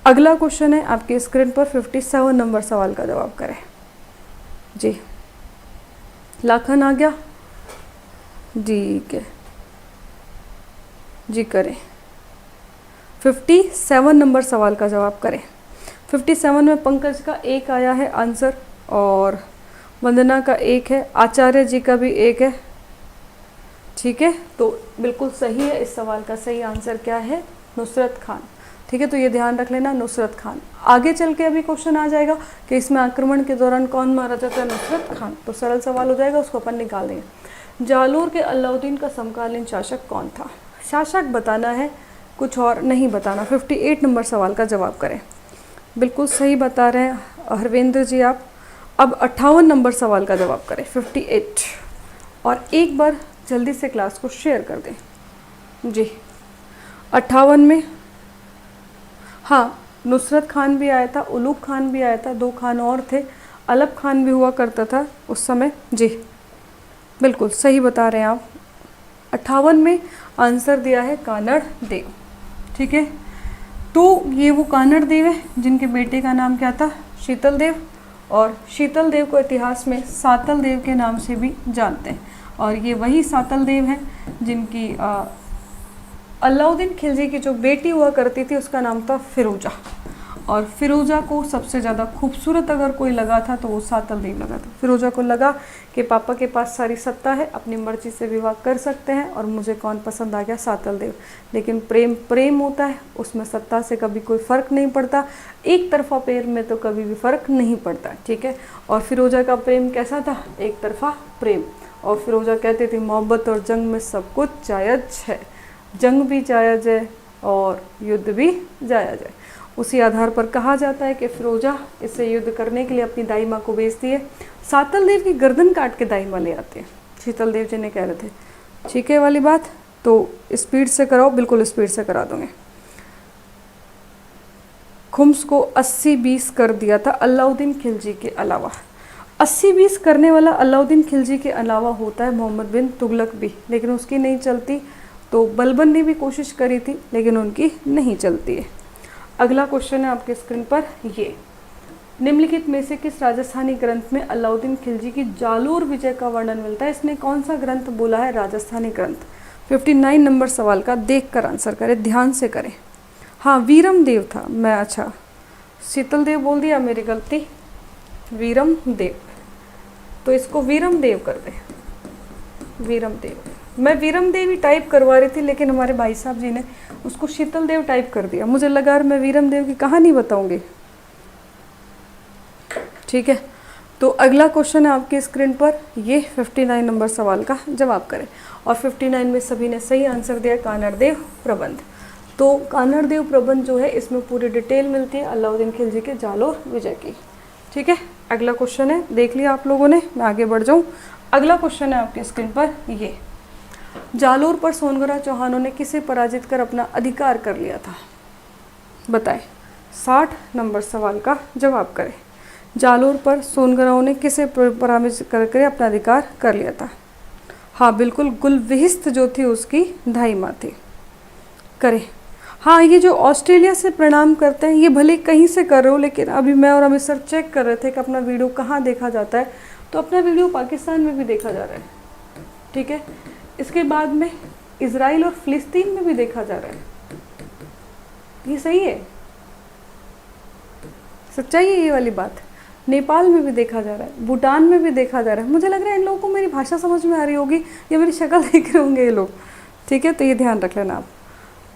अगला क्वेश्चन है आपकी स्क्रीन पर 57 नंबर सवाल का जवाब करें जी। लाखन आ गया, ठीक है जी, करें। 57 नंबर सवाल का जवाब करें। 57 में पंकज का एक आया है आंसर, और वंदना का एक है, आचार्य जी का भी एक है। ठीक है, तो बिल्कुल सही है। इस सवाल का सही आंसर क्या है, नुसरत खान। ठीक है, तो ये ध्यान रख लेना, नुसरत खान। आगे चल के अभी क्वेश्चन आ जाएगा कि इसमें आक्रमण के दौरान कौन मारा जाता है, नुसरत खान। तो सरल सवाल हो जाएगा, उसको अपन निकाल देंगे। जालोर के अलाउद्दीन का समकालीन शासक कौन था। शासक बताना है, कुछ और नहीं बताना। 58 नंबर सवाल का जवाब करें। बिल्कुल सही बता रहे हैं हरवेंद्र जी आप। अब 58 नंबर सवाल का जवाब करें, 58। और एक बार जल्दी से क्लास को शेयर कर दें जी। 58 में हाँ, नुसरत खान भी आया था, उलूग खान भी आया था, दो खान और थे, अलप खान भी हुआ करता था उस समय जी। बिल्कुल सही बता रहे हैं आप। 58 में आंसर दिया है कानड़ देव। ठीक है, तो ये वो कानड़ देव है जिनके बेटे का नाम क्या था, शीतल देव। और शीतल देव को इतिहास में सातल देव के नाम से भी जानते हैं, और ये वही सातल देव हैं जिनकी अलाउद्दीन खिलजी की जो बेटी हुआ करती थी उसका नाम था फिरोजा, और फिरोजा को सबसे ज़्यादा खूबसूरत अगर कोई लगा था तो वो सातल देव लगा था। फिरोजा को लगा कि पापा के पास सारी सत्ता है, अपनी मर्जी से विवाह कर सकते हैं, और मुझे कौन पसंद आ गया, सातल देव। लेकिन प्रेम प्रेम होता है, उसमें सत्ता से कभी कोई फ़र्क नहीं पड़ता, एक तरफा प्रेम में तो कभी भी फ़र्क नहीं पड़ता। ठीक है, और फिरोजा का प्रेम कैसा था, एक तरफा प्रेम। और फिरोजा कहती थी मोहब्बत और जंग में सब कुछ जायज़ है, जंग भी जायज़ है और युद्ध भी जायज़ है। उसी आधार पर कहा जाता है कि फिरोजा इससे युद्ध करने के लिए अपनी दाई माँ को भेजती है। सातल देव की गर्दन काट के दाई माँ ले आते हैं, शीतल देव जी ने कह रहे थे। ठीक है वाली बात, तो स्पीड से कराओ, बिल्कुल स्पीड से करा दूंगे। खुम्स को 80-20 कर दिया था अलाउद्दीन खिलजी के अलावा। 80-20 करने वाला अलाउद्दीन खिलजी के अलावा होता है मोहम्मद बिन तुगलक भी, लेकिन उसकी नहीं चलती। तो बलबन ने भी कोशिश करी थी लेकिन उनकी नहीं चलती है। अगला क्वेश्चन है आपके स्क्रीन पर ये, निम्नलिखित में से किस राजस्थानी ग्रंथ में अलाउद्दीन खिलजी की जालोर विजय का वर्णन मिलता है। इसने कौन सा ग्रंथ बोला है, राजस्थानी ग्रंथ। 59 नंबर सवाल का देख कर आंसर करें, ध्यान से करें। हाँ, वीरम देव था मैं, अच्छा शीतल देव बोल दिया, मेरी गलती, वीरम देव। तो इसको वीरम देव कर दे, वीरम देव। मैं वीरम देव ही टाइप करवा रही थी लेकिन हमारे भाई साहब जी ने उसको शीतल देव टाइप कर दिया। मुझे लगा यार मैं वीरम देव की कहानी बताऊंगी। ठीक है, तो अगला क्वेश्चन है आपकी स्क्रीन पर ये, 59 नंबर सवाल का जवाब करें। और 59 में सभी ने सही आंसर दिया, कानड़ देव प्रबंध। तो कानड़ देव प्रबंध जो है इसमें पूरी डिटेल मिलती है अलाउद्दीन खिलजी के जालोर विजय की। ठीक है, अगला क्वेश्चन है, देख लिया आप लोगों ने, मैं आगे बढ़ जाऊँ। अगला क्वेश्चन है आपके स्क्रीन पर ये, जालोर पर सोनगरा चौहानों ने किसे पराजित कर अपना अधिकार कर लिया था, बताएं। 60 नंबर सवाल का जवाब करें। जालोर पर सोनगराओं ने किसे पराजित करके अपना अधिकार कर लिया था। हाँ बिल्कुल, गुलविहिस्त जो थी उसकी धाई माँ थी। करें। हाँ, ये जो ऑस्ट्रेलिया से प्रणाम करते हैं ये भले कहीं से कर रहे हो, लेकिन अभी मैं और अमित सर चेक कर रहे थे कि अपना वीडियो कहाँ देखा जाता है, तो अपना वीडियो पाकिस्तान में भी देखा जा रहा है। ठीक है, इसके बाद में इजराइल और फिलिस्तीन में भी देखा जा रहा है। ये सही है, सच्चाई है ये वाली बात। नेपाल में भी देखा जा रहा है, भूटान में भी देखा जा रहा है। मुझे लग रहा है इन लोगों को मेरी भाषा समझ में आ रही होगी या मेरी शक्ल देख रहे होंगे ये लोग, ठीक है, तो ये ध्यान रख लेना आप।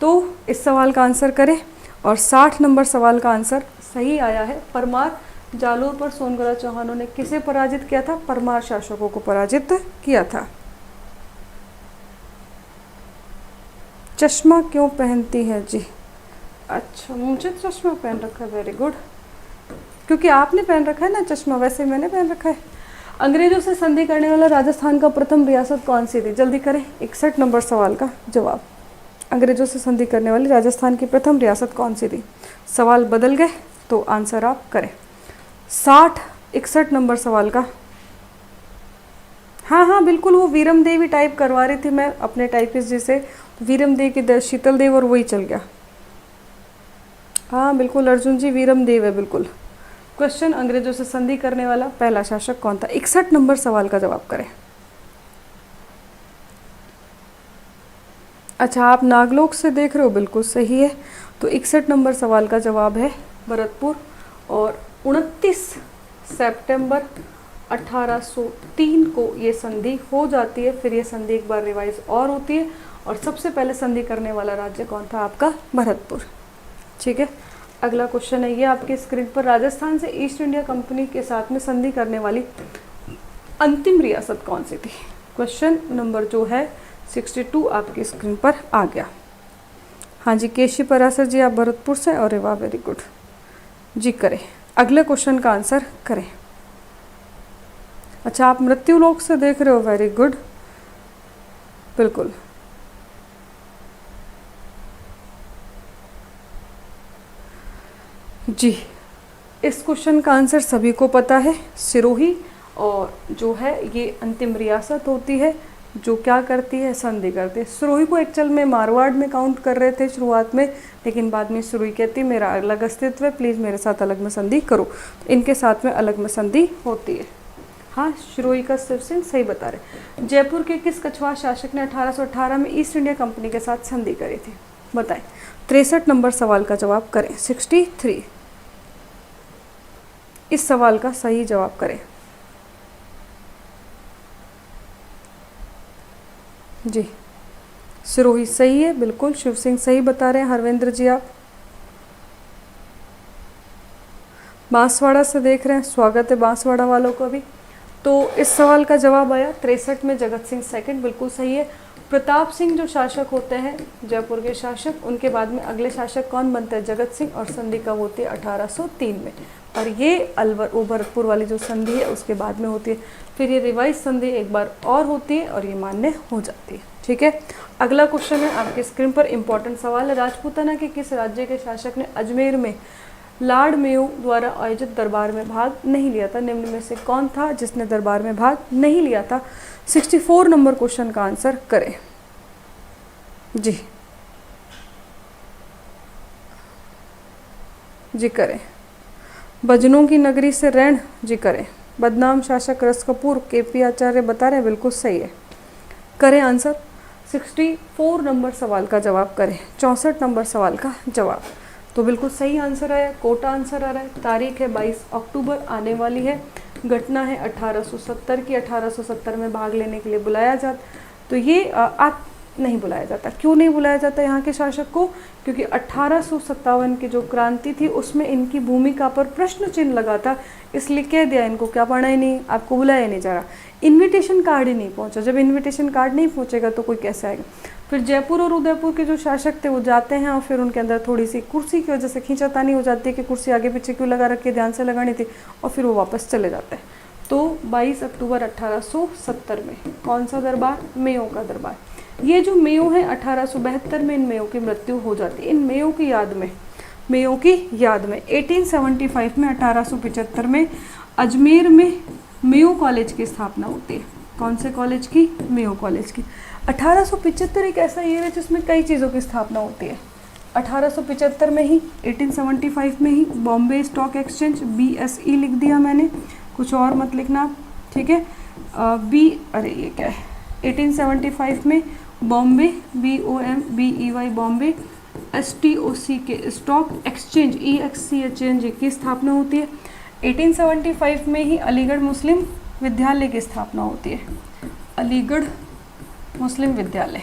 तो इस सवाल का आंसर करें, और 60 नंबर सवाल का आंसर सही आया है। परमार जालोर पर सोनगरा चौहानों ने किसे पराजित किया था? परमार शासकों को पराजित किया था। चश्मा क्यों पहनती है जी? अच्छा, मुझे चश्मा पहन रखा है, वेरी गुड, क्योंकि आपने पहन रखा है ना चश्मा, वैसे मैंने पहन रखा है। अंग्रेजों से संधि करने वाला राजस्थान का प्रथम रियासत कौन सी थी? जल्दी करें, 61 नंबर सवाल का जवाब। अंग्रेजों से संधि करने वाली राजस्थान की प्रथम रियासत कौन सी थी? सवाल बदल गए तो आंसर आप करें। 61 नंबर सवाल का, हाँ हाँ बिल्कुल, वो वीरम देवी टाइप करवा रही थी मैं अपने टाइपिस्ट जी से, वीरम देव की शीतल देव, और वही चल गया। हाँ बिल्कुल अर्जुन जी, वीरम देव है बिल्कुल। क्वेश्चन, अंग्रेजों से संधि करने वाला पहला शासक कौन था? 61 नंबर सवाल का जवाब करें। अच्छा, आप नागलोक से देख रहे हो, बिल्कुल सही है। तो 61 नंबर सवाल का जवाब है भरतपुर। और 29 सितंबर 1803 को ये संधि हो जाती है। फिर ये संधि एक बार रिवाइज और होती है, और सबसे पहले संधि करने वाला राज्य कौन था? आपका भरतपुर, ठीक है। अगला क्वेश्चन है ये आपकी स्क्रीन पर, राजस्थान से ईस्ट इंडिया कंपनी के साथ में संधि करने वाली अंतिम रियासत कौन सी थी? क्वेश्चन नंबर जो है 62 आपकी स्क्रीन पर आ गया। हाँ जी, केशी परासर जी, आप भरतपुर से, और वाह, वेरी गुड जी। करें अगले क्वेश्चन का आंसर करें। अच्छा, आप मृत्युलोक से देख रहे हो, वेरी गुड, बिल्कुल। जी, इस क्वेश्चन का आंसर सभी को पता है, सिरोही। और जो है ये अंतिम रियासत होती है जो क्या करती है? संधि करती है। सिरोही को एक्चुअल में मारवाड़ में काउंट कर रहे थे शुरुआत में, लेकिन बाद में सिरोही कहती मेरा अलग अस्तित्व है, प्लीज़ मेरे साथ अलग में संधि करो। इनके साथ में अलग में संधि होती है। हाँ, सिरोही का शिव सिंह सही बता रहे। जयपुर के किस कछवाहा शासक ने 1818 में ईस्ट इंडिया कंपनी के साथ संधि करी थी? बताएं। 63 नंबर सवाल का जवाब करें। 63 इस सवाल का सही जवाब करें जी। सिरोही सही है, बिल्कुल। शिव सिंह सही बता रहे हैं। हरविंद्र जी, आप बांसवाड़ा से देख रहे हैं, स्वागत है बांसवाड़ा वालों को भी। तो इस सवाल का जवाब आया 63 में जगत सिंह सेकंड, बिल्कुल सही है। प्रताप सिंह जो शासक होते हैं जयपुर के शासक, उनके बाद में अगले शासक कौन बनते हैं? जगत सिंह। और संधि कब होती है? 1803 में। और ये अलवर भरतपुर वाली जो संधि है उसके बाद में होती है। फिर ये रिवाइज संधि एक बार और होती है और ये मान्य हो जाती है, ठीक है। अगला क्वेश्चन है आपकी स्क्रीन पर, इंपॉर्टेंट सवाल है। राजपूताना के किस राज्य के शासक ने अजमेर में लॉर्ड मेयो द्वारा आयोजित दरबार में भाग नहीं लिया था? निम्न में से कौन था जिसने दरबार में भाग नहीं लिया था? 64 नंबर क्वेश्चन का आंसर करें जी। जी करें। भजनों की नगरी से रैण जी करें। बदनाम शासक रस कपूर, केपी आचार्य बता रहे हैं, बिल्कुल सही है। करें आंसर। 64 नंबर सवाल का जवाब करें। 64 नंबर सवाल का जवाब तो बिल्कुल सही आंसर आया, कोटा आंसर आ रहा है। तारीख है 22 अक्टूबर आने वाली है। घटना है 1870 की। 1870 में भाग लेने के लिए बुलाया जाता, तो ये आप नहीं बुलाया जाता। क्यों नहीं बुलाया जाता यहाँ के शासक को? क्योंकि 1857 की जो क्रांति थी उसमें इनकी भूमिका पर प्रश्न चिन्ह लगा था, इसलिए कह दिया इनको क्या पढ़ा ही नहीं, आपको बुलाया नहीं जा रहा। इनविटेशन कार्ड ही नहीं पहुंचा। जब इनविटेशन कार्ड नहीं पहुंचेगा तो कोई कैसे आएगा? फिर जयपुर और उदयपुर के जो शासक थे वो जाते हैं और फिर उनके अंदर थोड़ी सी कुर्सी की वजह से खींचातानी हो जाती है कि कुर्सी आगे पीछे क्यों लगा रखी है, ध्यान से लगानी थी, और फिर वो वापस चले जाते हैं। तो 22 अक्टूबर 1870 में कौन सा दरबार? मेयो का दरबार। ये जो मेयो है 1872 में इन मेयो की मृत्यु हो जाती है। इन मेयो की याद में 1875 में 1875 में अजमेर में मेयो कॉलेज की स्थापना होती है। कौन से कॉलेज की? मेयो कॉलेज की। 1875 एक ऐसा ईयर है जिसमें कई चीज़ों की स्थापना होती है। 1875 में ही 1875 में ही बॉम्बे स्टॉक एक्सचेंज BSE लिख दिया मैंने, कुछ और मत लिखना, ठीक है। अरे ये क्या है, 1875 में बॉम्बे BOMBEY बॉम्बे STOC के स्टॉक एक्सचेंज EXChange की स्थापना होती है। 1875 में ही अलीगढ़ मुस्लिम विद्यालय की स्थापना होती है, अलीगढ़ मुस्लिम विद्यालय,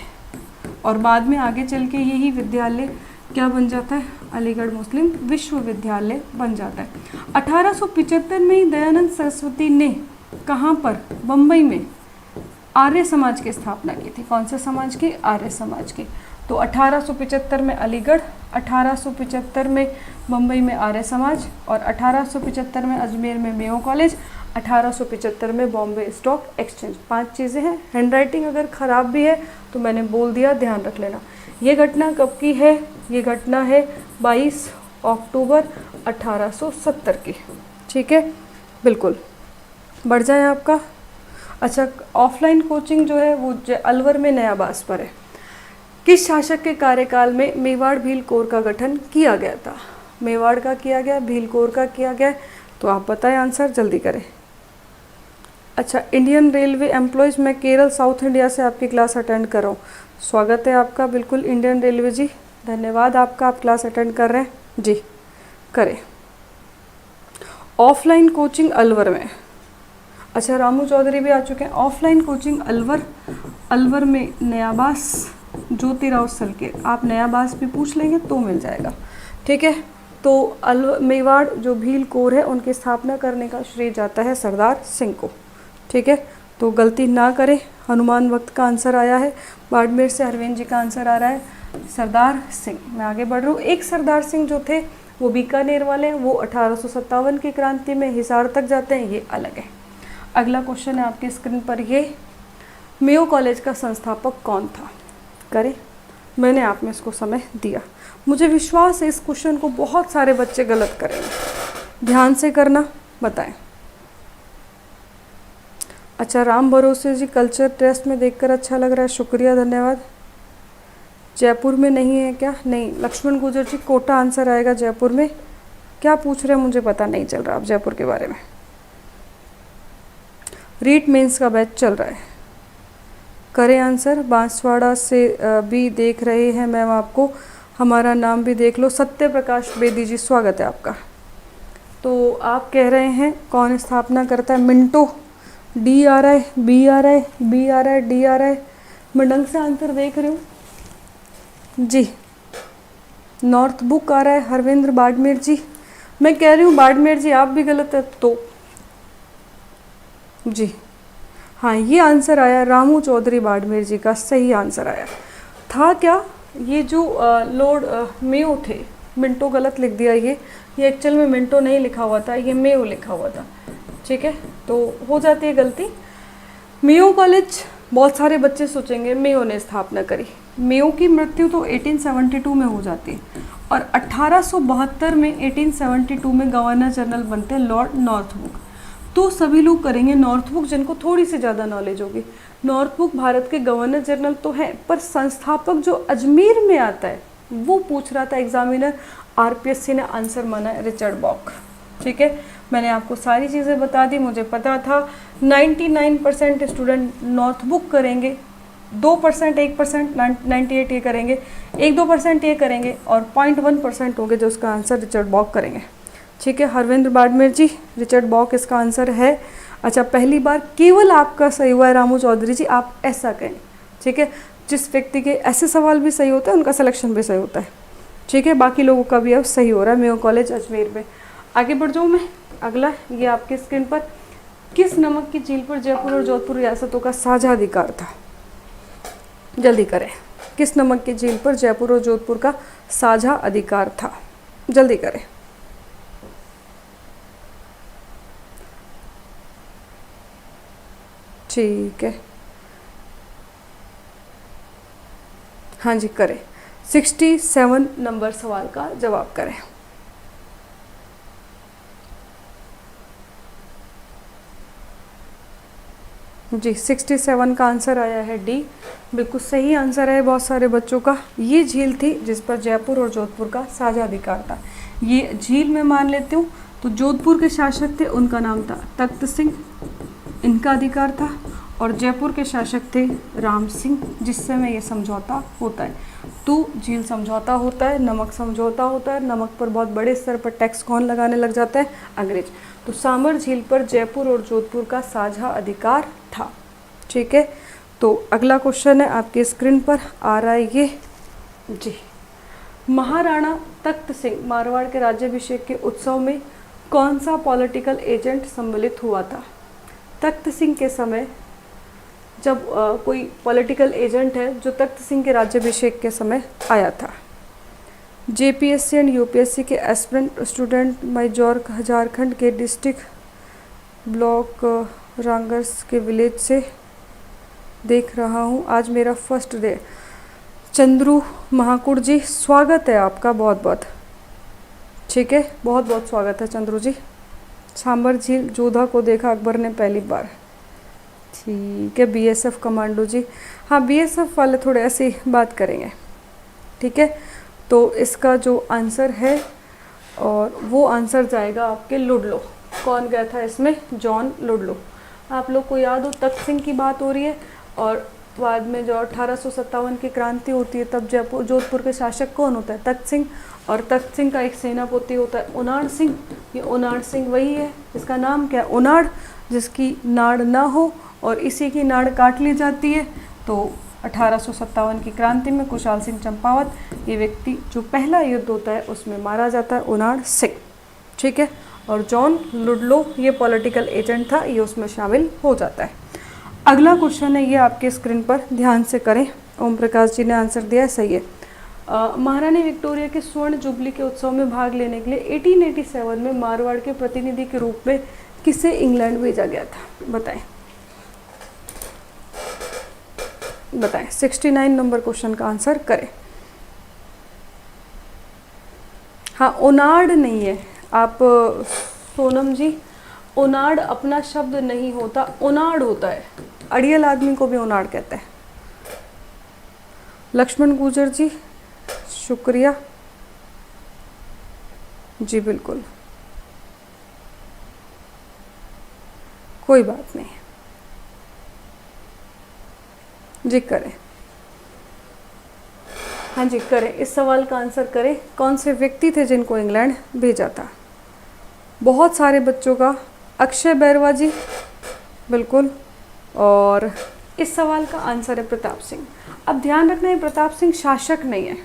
और बाद में आगे चल के यही विद्यालय क्या बन जाता है, अलीगढ़ मुस्लिम विश्वविद्यालय बन जाता है। 1875 में ही दयानंद सरस्वती ने कहाँ पर, बम्बई में आर्य समाज की स्थापना की थी। कौन से समाज की, आर्य समाज की। तो 1875 में अलीगढ़, 1875 में बम्बई में आर्य समाज, और 1875 में अजमेर में मेयो कॉलेज, 1875 में बॉम्बे स्टॉक एक्सचेंज। 5 चीज़ें हैं। हैंडराइटिंग अगर ख़राब भी है तो मैंने बोल दिया, ध्यान रख लेना। ये घटना कब की है, ये घटना है 22 अक्टूबर 1870 की। ठीक है, बिल्कुल। बढ़ जाए आपका। अच्छा, ऑफलाइन कोचिंग जो है वो अलवर में नया बास पर है। किस शासक के कार्यकाल में मेवाड़ भील कोर का गठन किया गया था? मेवाड़ का किया गया, भील कोर का किया गया। तो आप बताएं आंसर, जल्दी करें। अच्छा, इंडियन रेलवे एम्प्लॉयज़, मैं केरल साउथ इंडिया से आपकी क्लास अटेंड कर रहा हूँ। स्वागत है आपका, बिल्कुल इंडियन रेलवे जी, धन्यवाद आपका, आप क्लास अटेंड कर रहे हैं जी, करें। ऑफलाइन कोचिंग अलवर में, अच्छा रामू चौधरी भी आ चुके हैं। ऑफलाइन कोचिंग अलवर में नयाबास ज्योतिराव सलके, आप नयाबास भी पूछ लेंगे तो मिल जाएगा। ठीक है, तो मेवाड़ जो भील कोर है उनकी स्थापना करने का श्रेय जाता है सरदार सिंह को। ठीक है, तो गलती ना करें। हनुमान वक्त का आंसर आया है, बाड़मेर से अरविंद जी का आंसर आ रहा है सरदार सिंह। मैं आगे बढ़ रहा हूँ। एक सरदार सिंह जो थे वो बीकानेर वाले हैं, वो 1857 की क्रांति में हिसार तक जाते हैं, ये अलग है। अगला क्वेश्चन है आपकी स्क्रीन पर, ये मेयो कॉलेज का संस्थापक कौन था? करें, मैंने आप में इसको समय दिया। मुझे विश्वास है इस क्वेश्चन को बहुत सारे बच्चे गलत करेंगे, ध्यान से करना, बताएं। अच्छा, राम भरोसे जी, कल्चर टेस्ट में देखकर अच्छा लग रहा है, शुक्रिया, धन्यवाद। जयपुर में नहीं है क्या? नहीं। लक्ष्मण गुजर जी, कोटा आंसर आएगा जयपुर में। क्या पूछ रहे हैं मुझे पता नहीं चल रहा आप जयपुर के बारे में। रीट मेंस का बैच चल रहा है, करें आंसर। बांसवाड़ा से भी देख रहे हैं मैम आपको, हमारा नाम भी देख लो। सत्य प्रकाश बेदी जी, स्वागत है आपका। तो आप कह रहे हैं कौन स्थापना करता है? मिंटो, डी आ रहा है, बी आ रहा है, बी आ रहा है, डी आ रहा है। मैं ढंग से आंसर देख रही हूँ जी। नॉर्थ बुक आ रहा है, हरविंद्र बाड़मेर जी। मैं कह रही हूँ बाड़मेर जी आप भी गलत है तो जी। हाँ, ये आंसर आया रामू चौधरी बाड़मेर जी का सही आंसर आया था। क्या ये जो लॉर्ड मेयो थे, मिंटो गलत लिख दिया, ये एक्चुअल में मिंटो नहीं लिखा हुआ था, ये मेयो लिखा हुआ था। ठीक है, तो हो जाती है गलती। मेयो कॉलेज, बहुत सारे बच्चे सोचेंगे मेयो ने स्थापना करी। मेयो की मृत्यु तो 1872 में हो जाती है, और 1872 में 1872 में गवर्नर जनरल बनते हैं लॉर्ड नॉर्थबुक। तो सभी लोग करेंगे नॉर्थबुक, जिनको थोड़ी सी ज़्यादा नॉलेज होगी। नॉर्थबुक भारत के गवर्नर जनरल तो हैं, पर संस्थापक जो अजमेर में आता है वो पूछ रहा था एग्जामिनर। आरपीएससी ने आंसर माना है रिचर्ड बॉक। ठीक है, मैंने आपको सारी चीज़ें बता दी, मुझे पता था 99% स्टूडेंट नॉर्थबुक करेंगे, 2% 1% 98 ये करेंगे, 1-2% ये करेंगे, और 0.1% होंगे जो उसका आंसर रिचर्ड बॉक करेंगे। ठीक है, हरविंद्र बाड़मेर जी, रिचर्ड बॉक इसका आंसर है। अच्छा, पहली बार केवल आपका सही हुआ है रामू चौधरी जी, आप ऐसा कहें। ठीक है, जिस व्यक्ति के ऐसे सवाल भी सही होता है उनका सिलेक्शन भी सही होता है। ठीक है, बाकी लोगों का भी अब सही हो रहा है। मेयो कॉलेज अजमेर में। आगे बढ़ जाऊँ मैं। अगला, ये आपकी स्क्रीन पर, किस नमक की झील पर जयपुर और जोधपुर रियासतों का साझा अधिकार था? जल्दी करें। किस नमक की झील पर जयपुर और जोधपुर का साझा अधिकार था? जल्दी करें। ठीक है, हाँ जी करें। 67 नंबर सवाल का जवाब करें। जी, 67 का आंसर आया है डी, बिल्कुल सही आंसर है बहुत सारे बच्चों का। ये झील थी जिस पर जयपुर और जोधपुर का साझा अधिकार था। ये झील मैं मान लेती हूँ। तो जोधपुर के शासक थे, उनका नाम था तख्त सिंह, इनका अधिकार था, और जयपुर के शासक थे राम सिंह, जिससे में ये समझौता होता है। तो झील समझौता होता है, नमक समझौता होता है। नमक पर बहुत बड़े स्तर पर टैक्स कौन लगाने लग जाता है? अंग्रेज। तो सामर झील पर जयपुर और जोधपुर का साझा अधिकार था। ठीक है, तो अगला क्वेश्चन है आपके स्क्रीन पर आ रहा है ये जी। महाराणा तख्त सिंह मारवाड़ के राज्याभिषेक के उत्सव में कौन सा पॉलिटिकल एजेंट सम्मिलित हुआ था? तख्त सिंह के समय जब कोई पॉलिटिकल एजेंट है जो तख्त सिंह के राज्याभिषेक के समय आया था। जेपीएससी एंड यूपीएससी के एस्पिरेंट स्टूडेंट मैजोर झारखंड के डिस्ट्रिक्ट ब्लॉक रांगर्स के विलेज से देख रहा हूँ, आज मेरा फर्स्ट डे। चंद्रू महाकुड़ जी, स्वागत है आपका बहुत बहुत। ठीक है, बहुत बहुत स्वागत है चंद्रू जी। सांबर झील जोधा को देखा अकबर ने पहली बार। ठीक है, बीएसएफ कमांडो जी, हाँ बीएसएफ वाले थोड़े ऐसे ही बात करेंगे। ठीक है, तो इसका जो आंसर है और वो आंसर जाएगा आपके लुडलो। कौन गया था इसमें? John Ludlow. आप लोग को याद हो तख्त सिंह की बात हो रही है और बाद में जो 1857 की क्रांति होती है तब जयपुर जोधपुर के शासक कौन होता है? तख्त सिंह। और तख्त सिंह का एक सेनापति होता है उनाड़ सिंह। ये उनाड़ सिंह वही है जिसका नाम क्या है? उनाड़, जिसकी नाड़ ना हो और इसी की नाड़ काट ली जाती है। तो 1857 की क्रांति में कुशाल सिंह चंपावत, ये व्यक्ति जो पहला युद्ध होता है उसमें मारा जाता है, उनाड़ सिंह। ठीक है, और जॉन लुडलो ये पॉलिटिकल एजेंट था, ये उसमें शामिल हो जाता है। अगला क्वेश्चन है ये आपके स्क्रीन पर, ध्यान से करें। ओम प्रकाश जी ने आंसर दिया है, सही है। महारानी विक्टोरिया के स्वर्ण जुबली के उत्सव में भाग लेने के लिए 1887 में मारवाड़ के प्रतिनिधि के रूप में किसे इंग्लैंड भेजा गया था? बताएं बताएं। 69 नंबर क्वेश्चन का आंसर करें। हाँ, ओनार्ड नहीं है आप सोनम जी, ओनार्ड अपना शब्द नहीं होता, ओनार्ड होता है। अड़ियल आदमी को भी ओनार्ड कहते हैं। लक्ष्मण गुजर जी, शुक्रिया जी, बिल्कुल कोई बात नहीं जी, करें। हाँ जी करें, इस सवाल का आंसर करें। कौन से व्यक्ति थे जिनको इंग्लैंड भेजा था? बहुत सारे बच्चों का अक्षय बैरवा जी, बिल्कुल। और इस सवाल का आंसर है प्रताप सिंह। अब ध्यान रखना है प्रताप सिंह शासक नहीं है,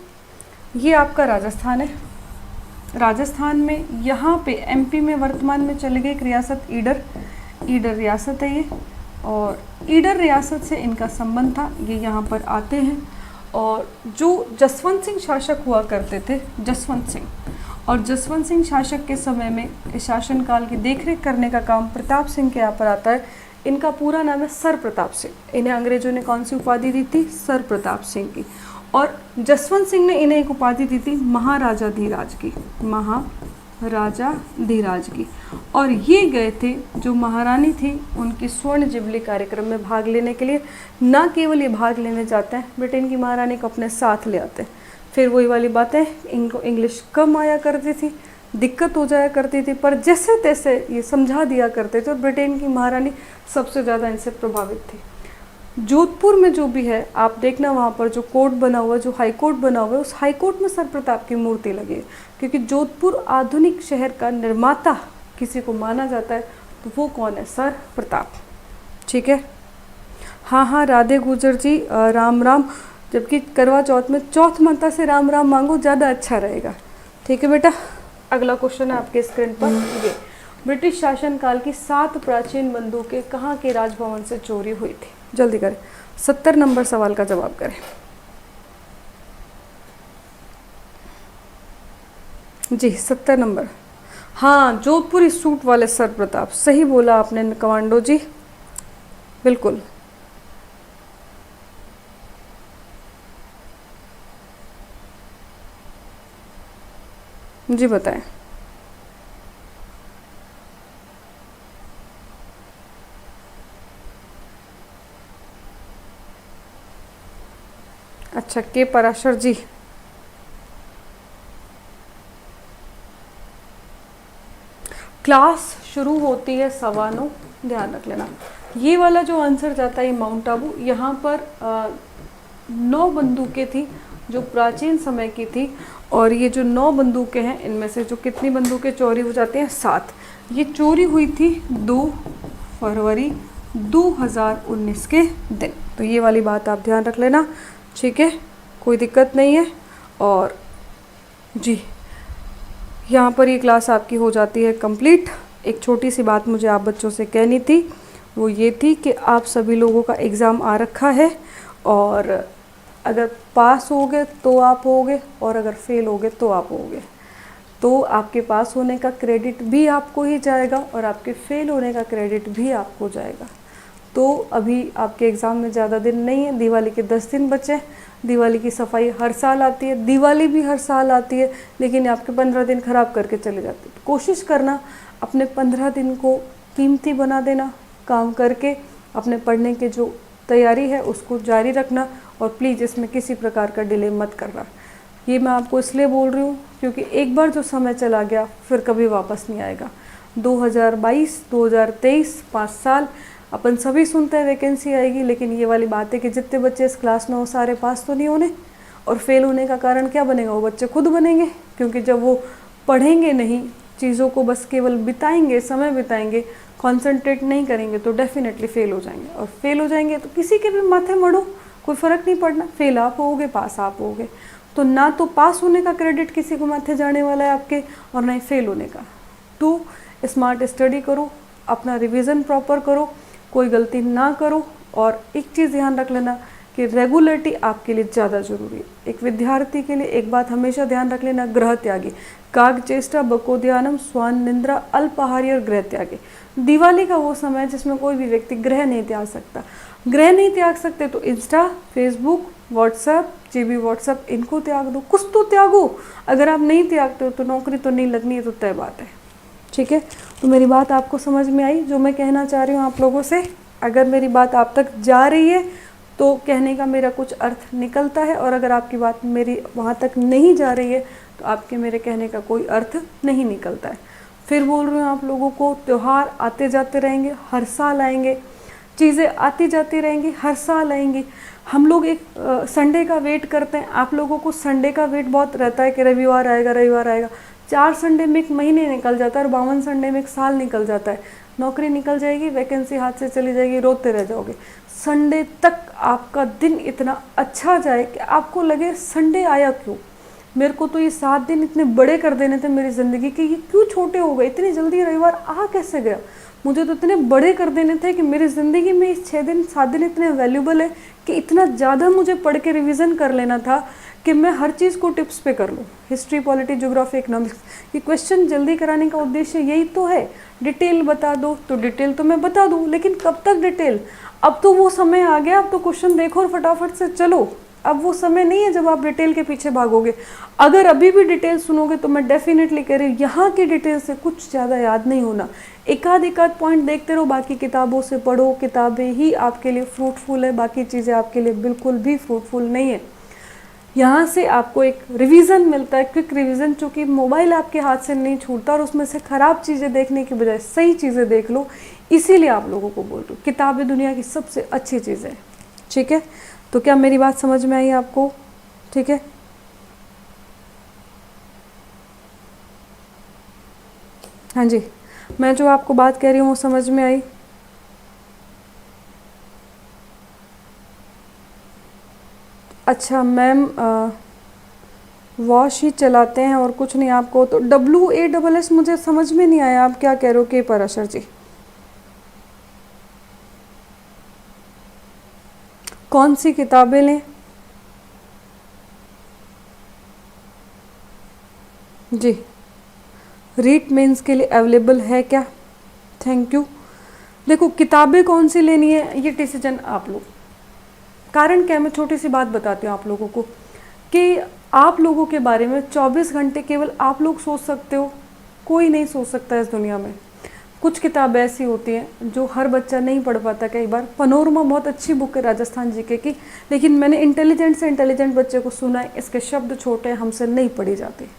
ये आपका राजस्थान है। राजस्थान में यहाँ पे एमपी में वर्तमान में चले गए एक रियासत ईडर रियासत है ये, और ईडर रियासत से इनका संबंध था, ये यहाँ पर आते हैं। और जो जसवंत सिंह शासक हुआ करते थे, जसवंत सिंह, और जसवंत सिंह शासक के समय में इस शासनकाल की देखरेख करने का काम प्रताप सिंह के यहाँ पर आता है। इनका पूरा नाम है सर प्रताप सिंह। इन्हें अंग्रेजों ने कौन सी उपाधि दी थी? सर प्रताप सिंह की। और जसवंत सिंह ने इन्हें एक उपाधि दी थी महाराजा धीराज की, महाराजा धीराज की। और ये गए थे जो महारानी थी उनकी स्वर्ण जुबली कार्यक्रम में भाग लेने के लिए। ना केवल ये भाग लेने जाते हैं, ब्रिटेन की महारानी को अपने साथ ले आते हैं। फिर वही वाली बातें, इनको इंग्लिश कम आया करती थी, दिक्कत हो जाया करती थी, पर जैसे तैसे ये समझा दिया करते थे। और ब्रिटेन की महारानी सबसे ज़्यादा इनसे प्रभावित थी। जोधपुर में जो भी है आप देखना, वहाँ पर जो कोर्ट बना हुआ है, जो हाई कोर्ट बना हुआ है, उस हाई कोर्ट में सर प्रताप की मूर्ति लगी है। क्योंकि जोधपुर आधुनिक शहर का निर्माता किसी को माना जाता है, तो वो कौन है? सर प्रताप। ठीक है, हाँ राधे गुजर जी, राम राम। जबकि करवा चौथ में चौथ माता से राम राम मांगो, ज़्यादा अच्छा रहेगा। ठीक है बेटा, अगला क्वेश्चन है आपके स्क्रीन पर ये। ब्रिटिश शासनकाल की 7 प्राचीन बंदूकें कहाँ के राजभवन से चोरी हुई थी? जल्दी करें, 70 नंबर सवाल का जवाब करें जी। 70 नंबर, हाँ जोधपुरी सूट वाले सर प्रताप, सही बोला आपने कमांडो जी, बिल्कुल। जी बताएं। अच्छा, के पराशर जी, क्लास शुरू होती है 9:15, ध्यान रख लेना। ये वाला जो आंसर जाता है माउंट आबू, यहाँ पर 9 बंदूकें थी जो प्राचीन समय की थी। और ये जो 9 बंदूकें हैं, इनमें से जो कितनी बंदूकें चोरी हो जाती हैं? 7। ये चोरी हुई थी 2 फरवरी 2019 के दिन। तो ये वाली बात आप ध्यान रख लेना, ठीक है, कोई दिक्कत नहीं है। और जी, यहाँ पर ये क्लास आपकी हो जाती है कंप्लीट। एक छोटी सी बात मुझे आप बच्चों से कहनी थी, वो ये थी कि आप सभी लोगों का एग्ज़ाम आ रखा है, और अगर पास होगे तो आप होगे, और अगर फेल होगे तो आप होगे। तो आपके पास होने का क्रेडिट भी आपको ही जाएगा, और आपके फेल होने का क्रेडिट भी आपको जाएगा। तो अभी आपके एग्ज़ाम में ज़्यादा दिन नहीं है, दिवाली के 10 दिन बचे। दिवाली की सफाई हर साल आती है, दिवाली भी हर साल आती है, लेकिन आपके 15 दिन ख़राब करके चले जाते हैं। तो कोशिश करना अपने 15 दिन को कीमती बना देना, काम करके अपने पढ़ने के जो तैयारी है उसको जारी रखना, और प्लीज़ इसमें किसी प्रकार का डिले मत करना। ये मैं आपको इसलिए बोल रही हूँ क्योंकि एक बार जो समय चला गया फिर कभी वापस नहीं आएगा। 2022, 2023, 5 साल अपन सभी सुनते हैं वैकेंसी आएगी, लेकिन ये वाली बात है कि जितने बच्चे इस क्लास में वो सारे पास तो नहीं होने, और फेल होने का कारण क्या बनेगा, वो बच्चे खुद बनेंगे। क्योंकि जब वो पढ़ेंगे नहीं, चीज़ों को बस केवल बिताएंगे, समय बिताएंगे, कॉन्सेंट्रेट नहीं करेंगे, तो डेफिनेटली फेल हो जाएंगे। और फेल हो जाएंगे तो किसी के भी माथे मरो, कोई फ़र्क नहीं पड़ना, फेल आप होगे, पास आप होगे। तो ना तो पास होने का क्रेडिट किसी को माथे जाने वाला है आपके, और ना ही फेल होने का। तो स्मार्ट स्टडी करो, अपना रिवीजन प्रॉपर करो, कोई गलती ना करो। और एक चीज़ ध्यान रख लेना कि रेगुलरिटी आपके लिए ज़्यादा ज़रूरी है। एक विद्यार्थी के लिए एक बात हमेशा ध्यान रख लेना, ग्रह त्यागी, काग चेष्टा बकोध्यानम स्वान निंद्रा अल्पाहारी और ग्रह त्यागी। दिवाली का वो समय है जिसमें कोई भी व्यक्ति ग्रह नहीं त्याग सकता। ग्रह नहीं त्याग सकते तो Insta, Facebook, WhatsApp, GB WhatsApp, इनको त्याग दो, कुछ तो त्यागो। अगर आप नहीं त्यागते हो तो नौकरी तो नहीं लगनी है, तो तय बात है, ठीक है। तो मेरी बात आपको समझ में आई, जो मैं कहना चाह रही हूँ आप लोगों से। अगर मेरी बात आप तक जा रही है तो कहने का मेरा कुछ अर्थ निकलता है, और अगर आपकी बात मेरी वहाँ तक नहीं जा रही है तो आपके मेरे कहने का कोई अर्थ नहीं निकलता है। फिर बोल रही हूँ आप लोगों को, त्यौहार आते जाते रहेंगे, हर साल आएंगे, चीज़ें आती जाती रहेंगी, हर साल आएंगी। हम लोग एक संडे का वेट करते हैं, आप लोगों को संडे का वेट बहुत रहता है कि रविवार आएगा, रविवार आएगा। 4 संडे में एक महीने निकल जाता है, और 52 संडे में एक साल निकल जाता है। नौकरी निकल जाएगी, वैकेंसी हाथ से चली जाएगी, रोते रह जाओगे। संडे तक आपका दिन इतना अच्छा जाए कि आपको लगे संडे आया क्यों। मेरे को तो ये 7 दिन इतने बड़े कर देने थे मेरी ज़िंदगी के, ये क्यों छोटे हो गए, इतनी जल्दी रविवार आ कैसे गया। मुझे तो इतने बड़े कर देने थे कि मेरी ज़िंदगी में इस 6 दिन 7 दिन इतने वैल्यूबल है कि इतना ज़्यादा मुझे पढ़ के रिवीजन कर लेना था कि मैं हर चीज़ को टिप्स पे कर लूँ। हिस्ट्री, पॉलिटी, ज्योग्राफी, इकोनॉमिक्स, ये क्वेश्चन जल्दी कराने का उद्देश्य यही तो है। डिटेल बता दो तो डिटेल तो मैं बता दूँ, लेकिन कब तक डिटेल। अब तो वो समय आ गया, अब तो क्वेश्चन देखो और फटाफट से चलो। अब वो समय नहीं है जब आप डिटेल के पीछे भागोगे। अगर अभी भी डिटेल सुनोगे तो मैं डेफिनेटली कह रही हूँ यहाँ की डिटेल से कुछ ज़्यादा याद नहीं होना। एक आध पॉइंट देखते रहो, बाकी किताबों से पढ़ो। किताबें ही आपके लिए फ्रूटफुल है, बाकी चीज़ें आपके लिए बिल्कुल भी फ्रूटफुल नहीं है। यहाँ से आपको एक रिवीजन मिलता है, क्विक रिवीजन, चूँकि मोबाइल आपके हाथ से नहीं छूटता, और उसमें से ख़राब चीज़ें देखने की बजाय सही चीज़ें देख लो। इसीलिए आप लोगों को बोल रही हूँ, किताबें दुनिया की सबसे अच्छी चीज़ है, ठीक है। तो क्या मेरी बात समझ में आई आपको, ठीक है। हाँ जी, मैं जो आपको बात कह रही हूँ वो समझ में आई। अच्छा मैम, वॉश ही चलाते हैं और कुछ नहीं आपको, तो WASS मुझे समझ में नहीं आया आप क्या कह रहे हो के पराशर जी। कौन सी किताबें लें जी। रीट मेंस के लिए अवेलेबल है क्या? Thank you. देखो किताबें कौन सी लेनी है ये डिसीजन आप लोग। कारण क्या है, मैं छोटी सी बात बताती हूँ आप लोगों को कि आप लोगों के बारे में 24 घंटे केवल आप लोग सोच सकते हो, कोई नहीं सोच सकता इस दुनिया में। कुछ किताबें ऐसी होती हैं जो हर बच्चा नहीं पढ़ पाता। कई बार पनोरमा बहुत अच्छी बुक है राजस्थान जीके की, लेकिन मैंने इंटेलिजेंट से इंटेलिजेंट बच्चे को सुना है इसके शब्द छोटे हैं, हमसे नहीं पढ़ी जाती।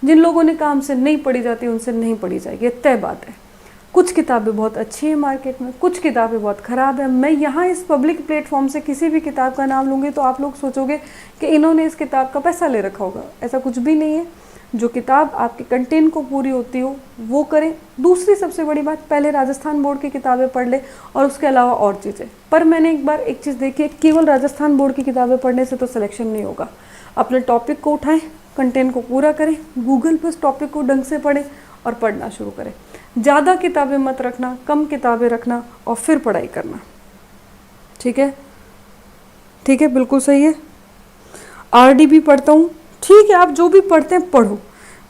जिन लोगों ने कहा हमसे नहीं पढ़ी जाती उनसे नहीं पढ़ी जाएगी, ये तय बात है। कुछ किताबें बहुत अच्छी हैं मार्केट में, कुछ किताबें बहुत ख़राब हैं। मैं यहाँ इस पब्लिक प्लेटफॉर्म से किसी भी किताब का नाम लूँगी तो आप लोग सोचोगे कि इन्होंने इस किताब का पैसा ले रखा होगा, ऐसा कुछ भी नहीं है। जो किताब आपके कंटेंट को पूरी होती हो वो करें। दूसरी सबसे बड़ी बात, पहले राजस्थान बोर्ड की किताबें पढ़ ले और उसके अलावा और चीज़ें। पर मैंने एक बार एक चीज़ देखी है, केवल राजस्थान बोर्ड की किताबें पढ़ने से तो सिलेक्शन नहीं होगा। अपने टॉपिक को उठाएं, कंटेंट को पूरा करें, गूगल पर उस टॉपिक को ढंग से पढ़ें और पढ़ना शुरू करें। ज़्यादा किताबें मत रखना, कम किताबें रखना और फिर पढ़ाई करना। ठीक है, ठीक है, बिल्कुल सही है। आरडी भी पढ़ता हूँ, ठीक है, आप जो भी पढ़ते हैं पढ़ो,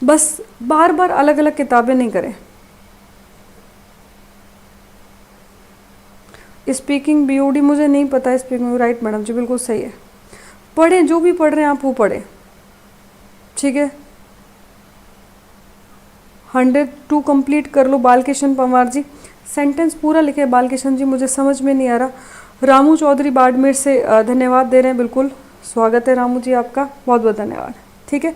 बस बार बार अलग अलग किताबें नहीं करें। स्पीकिंग बीओडी मुझे नहीं पता, स्पीकिंग राइट मैडम जी, बिल्कुल सही है। पढ़ें, जो भी पढ़ रहे हैं आप वो पढ़ें, ठीक है। 102 कंप्लीट कर लो। बालकिशन पंवार जी, सेंटेंस पूरा लिखे। बालकिशन जी मुझे समझ में नहीं आ रहा। रामू चौधरी बाड़मेर से धन्यवाद दे रहे हैं, बिल्कुल स्वागत है रामू जी आपका, बहुत बहुत धन्यवाद। ठीक है,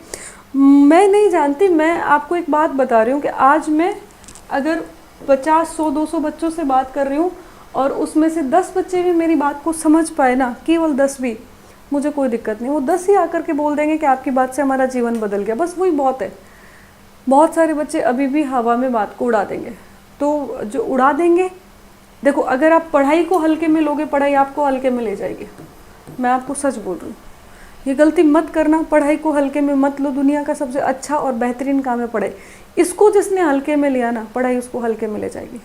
मैं नहीं जानती, मैं आपको एक बात बता रही हूँ कि आज मैं अगर 50, 100, 200 बच्चों से बात कर रही हूँ और उसमें से 10 बच्चे भी मेरी बात को समझ पाए ना, केवल 10 भी, मुझे कोई दिक्कत नहीं। वो 10 ही आकर के बोल देंगे कि आपकी बात से हमारा जीवन बदल गया, बस वही बहुत है। बहुत सारे बच्चे अभी भी हवा में बात को उड़ा देंगे। तो जो उड़ा देंगे, देखो अगर आप पढ़ाई को हल्के में लोगे, पढ़ाई आपको हल्के में ले जाएगी। मैं आपको सच बोल रही हूँ, ये गलती मत करना, पढ़ाई को हल्के में मत लो। दुनिया का सबसे अच्छा और बेहतरीन काम है पढ़ाई। इसको जिसने हल्के में लिया ना, पढ़ाई उसको हल्के में ले जाएगी।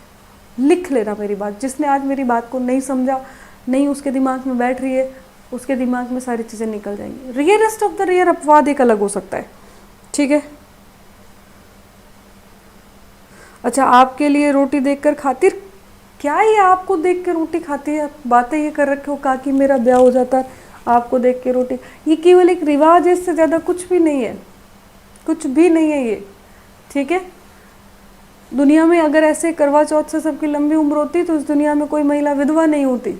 लिख लेना मेरी बात, जिसने आज मेरी बात को नहीं समझा, नहीं उसके दिमाग में बैठ रही है, उसके दिमाग में सारी चीज़ें निकल जाएंगी। रियरेस्ट ऑफ द रियर अपवाद एक अलग हो सकता है, ठीक है। अच्छा, आपके लिए रोटी देखकर खातिर, क्या ये आपको देख के रोटी खाती है? बातें ये कर रखे हो काकि मेरा ब्याह हो जाता है, आपको देख के रोटी, ये केवल एक रिवाज है, इससे ज़्यादा कुछ भी नहीं है, कुछ भी नहीं है ये, ठीक है। दुनिया में अगर ऐसे करवा चौथ से सबकी लंबी उम्र होती तो इस दुनिया में कोई महिला विधवा नहीं होती।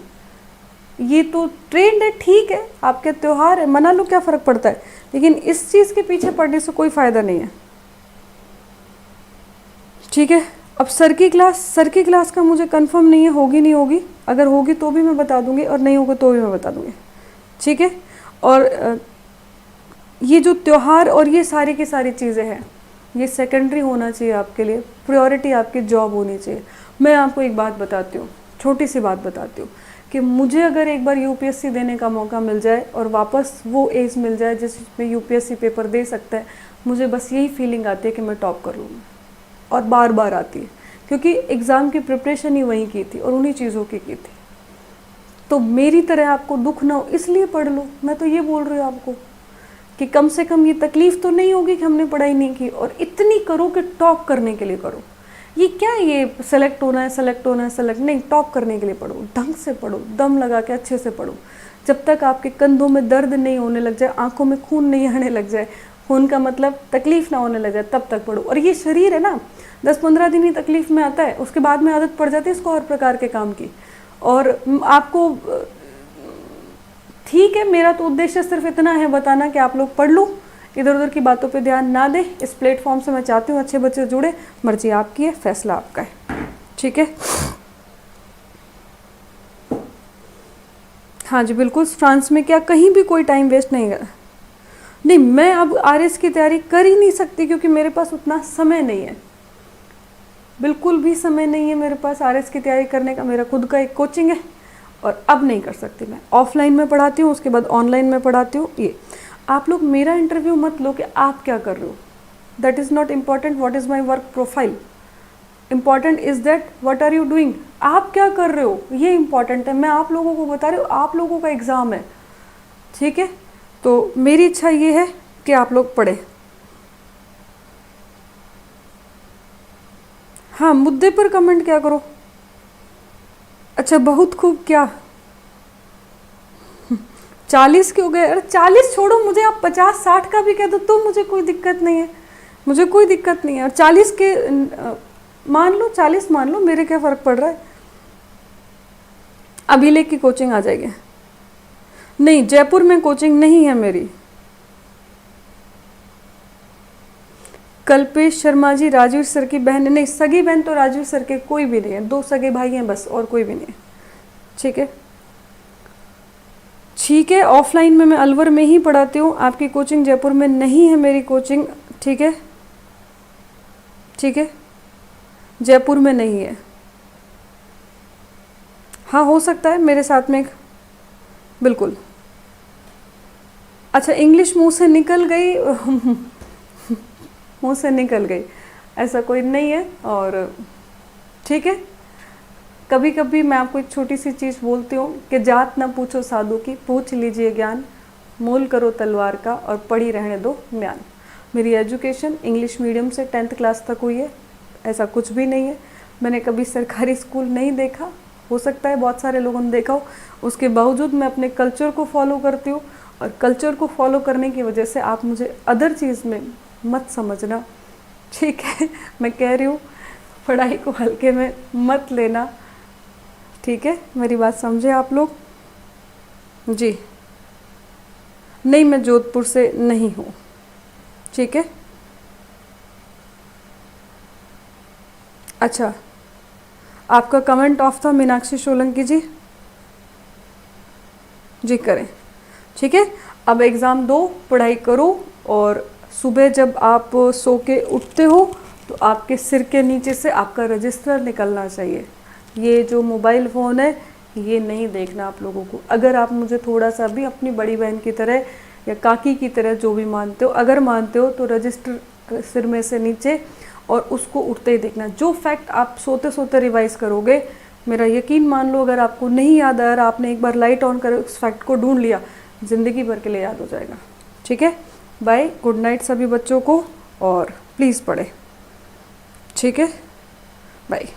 ये तो ट्रेंड है, ठीक है, आपके त्यौहार है, मना लो, क्या फ़र्क पड़ता है, लेकिन इस चीज़ के पीछे पड़ने से कोई फ़ायदा नहीं है, ठीक है। अब सर की क्लास का मुझे कंफर्म नहीं है, होगी नहीं होगी, अगर होगी तो भी मैं बता दूंगी और नहीं होगी तो भी मैं बता दूंगी, ठीक है। और ये जो त्यौहार और ये सारी की सारी चीज़ें हैं, ये सेकेंडरी होना चाहिए आपके लिए, प्रायोरिटी आपकी जॉब होनी चाहिए। मैं आपको एक बात बताती हूँ, छोटी सी बात बताती हूँ कि मुझे अगर एक बार यूपीएससी देने का मौका मिल जाए और वापस वो एज मिल जाए जिसमें यूपीएससी पेपर दे सकता है, मुझे बस यही फीलिंग आती है कि मैं टॉप कर लूँगी, और बार बार आती है, क्योंकि एग्ज़ाम की प्रिपरेशन ही वहीं की थी और उन्हीं चीज़ों की थी। तो मेरी तरह आपको दुख ना हो इसलिए पढ़ लो। मैं तो ये बोल रही हूँ आपको कि कम से कम ये तकलीफ़ तो नहीं होगी कि हमने पढ़ाई नहीं की, और इतनी करो कि टॉप करने के लिए करो। ये क्या है, ये सेलेक्ट होना है, सेलेक्ट होना है, सेलेक्ट नहीं, टॉप करने के लिए पढ़ो, ढंग से पढ़ो, दम लगा के अच्छे से पढ़ो। जब तक आपके कंधों में दर्द नहीं होने लग जाए, आंखों में खून नहीं आने लग जाए, खून का मतलब तकलीफ़ ना होने लग जाए, तब तक पढ़ो। और ये शरीर है ना, 10-15 दिन ही तकलीफ़ में आता है, उसके बाद में आदत पड़ जाती है इसको हर प्रकार के काम की। और आपको ठीक है, मेरा तो उद्देश्य सिर्फ इतना है बताना कि आप लोग पढ़ लो, इधर उधर की बातों पे ध्यान ना दें। इस प्लेटफॉर्म से मैं चाहती हूँ अच्छे बच्चे जुड़े, मर्जी आपकी है, फैसला आपका है, ठीक है। हाँ जी बिल्कुल, फ्रांस में क्या कहीं भी कोई टाइम वेस्ट नहीं है। नहीं, मैं अब आरएस की तैयारी कर ही नहीं सकती क्योंकि मेरे पास उतना समय नहीं है, बिल्कुल भी समय नहीं है मेरे पास आरएस की तैयारी करने का। मेरा खुद का एक कोचिंग है और अब नहीं कर सकती। मैं ऑफलाइन में पढ़ाती हूँ, उसके बाद ऑनलाइन में पढ़ाती हूँ। ये आप लोग मेरा इंटरव्यू मत लो कि आप क्या कर रहे हो, that is not important what is my work profile, important is that what are you doing, आप क्या कर रहे हो, ये इम्पॉर्टेंट है। मैं आप लोगों को बता रही हूँ, आप लोगों का एग्ज़ाम है, ठीक है। तो मेरी इच्छा ये है कि आप लोग पढ़ें। हाँ, मुद्दे पर कमेंट क्या करो। अच्छा, बहुत खूब, क्या 40 के हो गए? अरे 40 छोड़ो, मुझे आप 50-60 का भी कह दो तो मुझे कोई दिक्कत नहीं है, मुझे कोई दिक्कत नहीं है। और 40 के मान लो, 40 मान लो, मेरे क्या फ़र्क पड़ रहा है। अभिलेख की कोचिंग आ जाएगी। नहीं, जयपुर में कोचिंग नहीं है मेरी। कल्पेश शर्मा जी, राजीव सर की बहन? नहीं, सगी बहन तो राजीव सर के कोई भी नहीं है, 2 सगे भाई हैं बस, और कोई भी नहीं है, ठीक है। ठीक है, ऑफलाइन में मैं अलवर में ही पढ़ाती हूँ, आपकी कोचिंग जयपुर में नहीं है मेरी कोचिंग, ठीक है, ठीक है। जयपुर में नहीं है। हाँ हो सकता है मेरे साथ में बिल्कुल। अच्छा इंग्लिश मुंह से निकल गई मुंह से निकल गई, ऐसा कोई नहीं है। और ठीक है, कभी कभी मैं आपको एक छोटी सी चीज़ बोलती हूँ कि जात ना पूछो साधु की, पूछ लीजिए ज्ञान, मोल करो तलवार का और पढ़ी रहने दो म्यान। मेरी एजुकेशन इंग्लिश मीडियम से 10th क्लास तक हुई है, ऐसा कुछ भी नहीं है। मैंने कभी सरकारी स्कूल नहीं देखा, हो सकता है बहुत सारे लोगों ने देखा हो। उसके बावजूद मैं अपने कल्चर को फॉलो करती हूँ, और कल्चर को फॉलो करने की वजह से आप मुझे अदर चीज़ में मत समझना, ठीक है। मैं कह रही हूँ पढ़ाई को हल्के में मत लेना, ठीक है। मेरी बात समझे आप लोग जी। नहीं मैं जोधपुर से नहीं हूँ, ठीक है। अच्छा आपका कमेंट ऑफ था मीनाक्षी सोलंकी जी, जी करें, ठीक है। अब एग्ज़ाम दो, पढ़ाई करो, और सुबह जब आप सो के उठते हो तो आपके सिर के नीचे से आपका रजिस्टर निकलना चाहिए। ये जो मोबाइल फ़ोन है ये नहीं देखना आप लोगों को। अगर आप मुझे थोड़ा सा भी अपनी बड़ी बहन की तरह या काकी की तरह जो भी मानते हो, अगर मानते हो तो रजिस्टर सिर में से नीचे, और उसको उठते ही देखना। जो फैक्ट आप सोते सोते रिवाइज करोगे, मेरा यकीन मान लो अगर आपको नहीं याद आया, आपने एक बार लाइट ऑन कर उस फैक्ट को ढूंढ लिया, ज़िंदगी भर के लिए याद हो जाएगा, ठीक है। बाय, गुड नाइट सभी बच्चों को, और प्लीज़ पढ़े, ठीक है। बाय।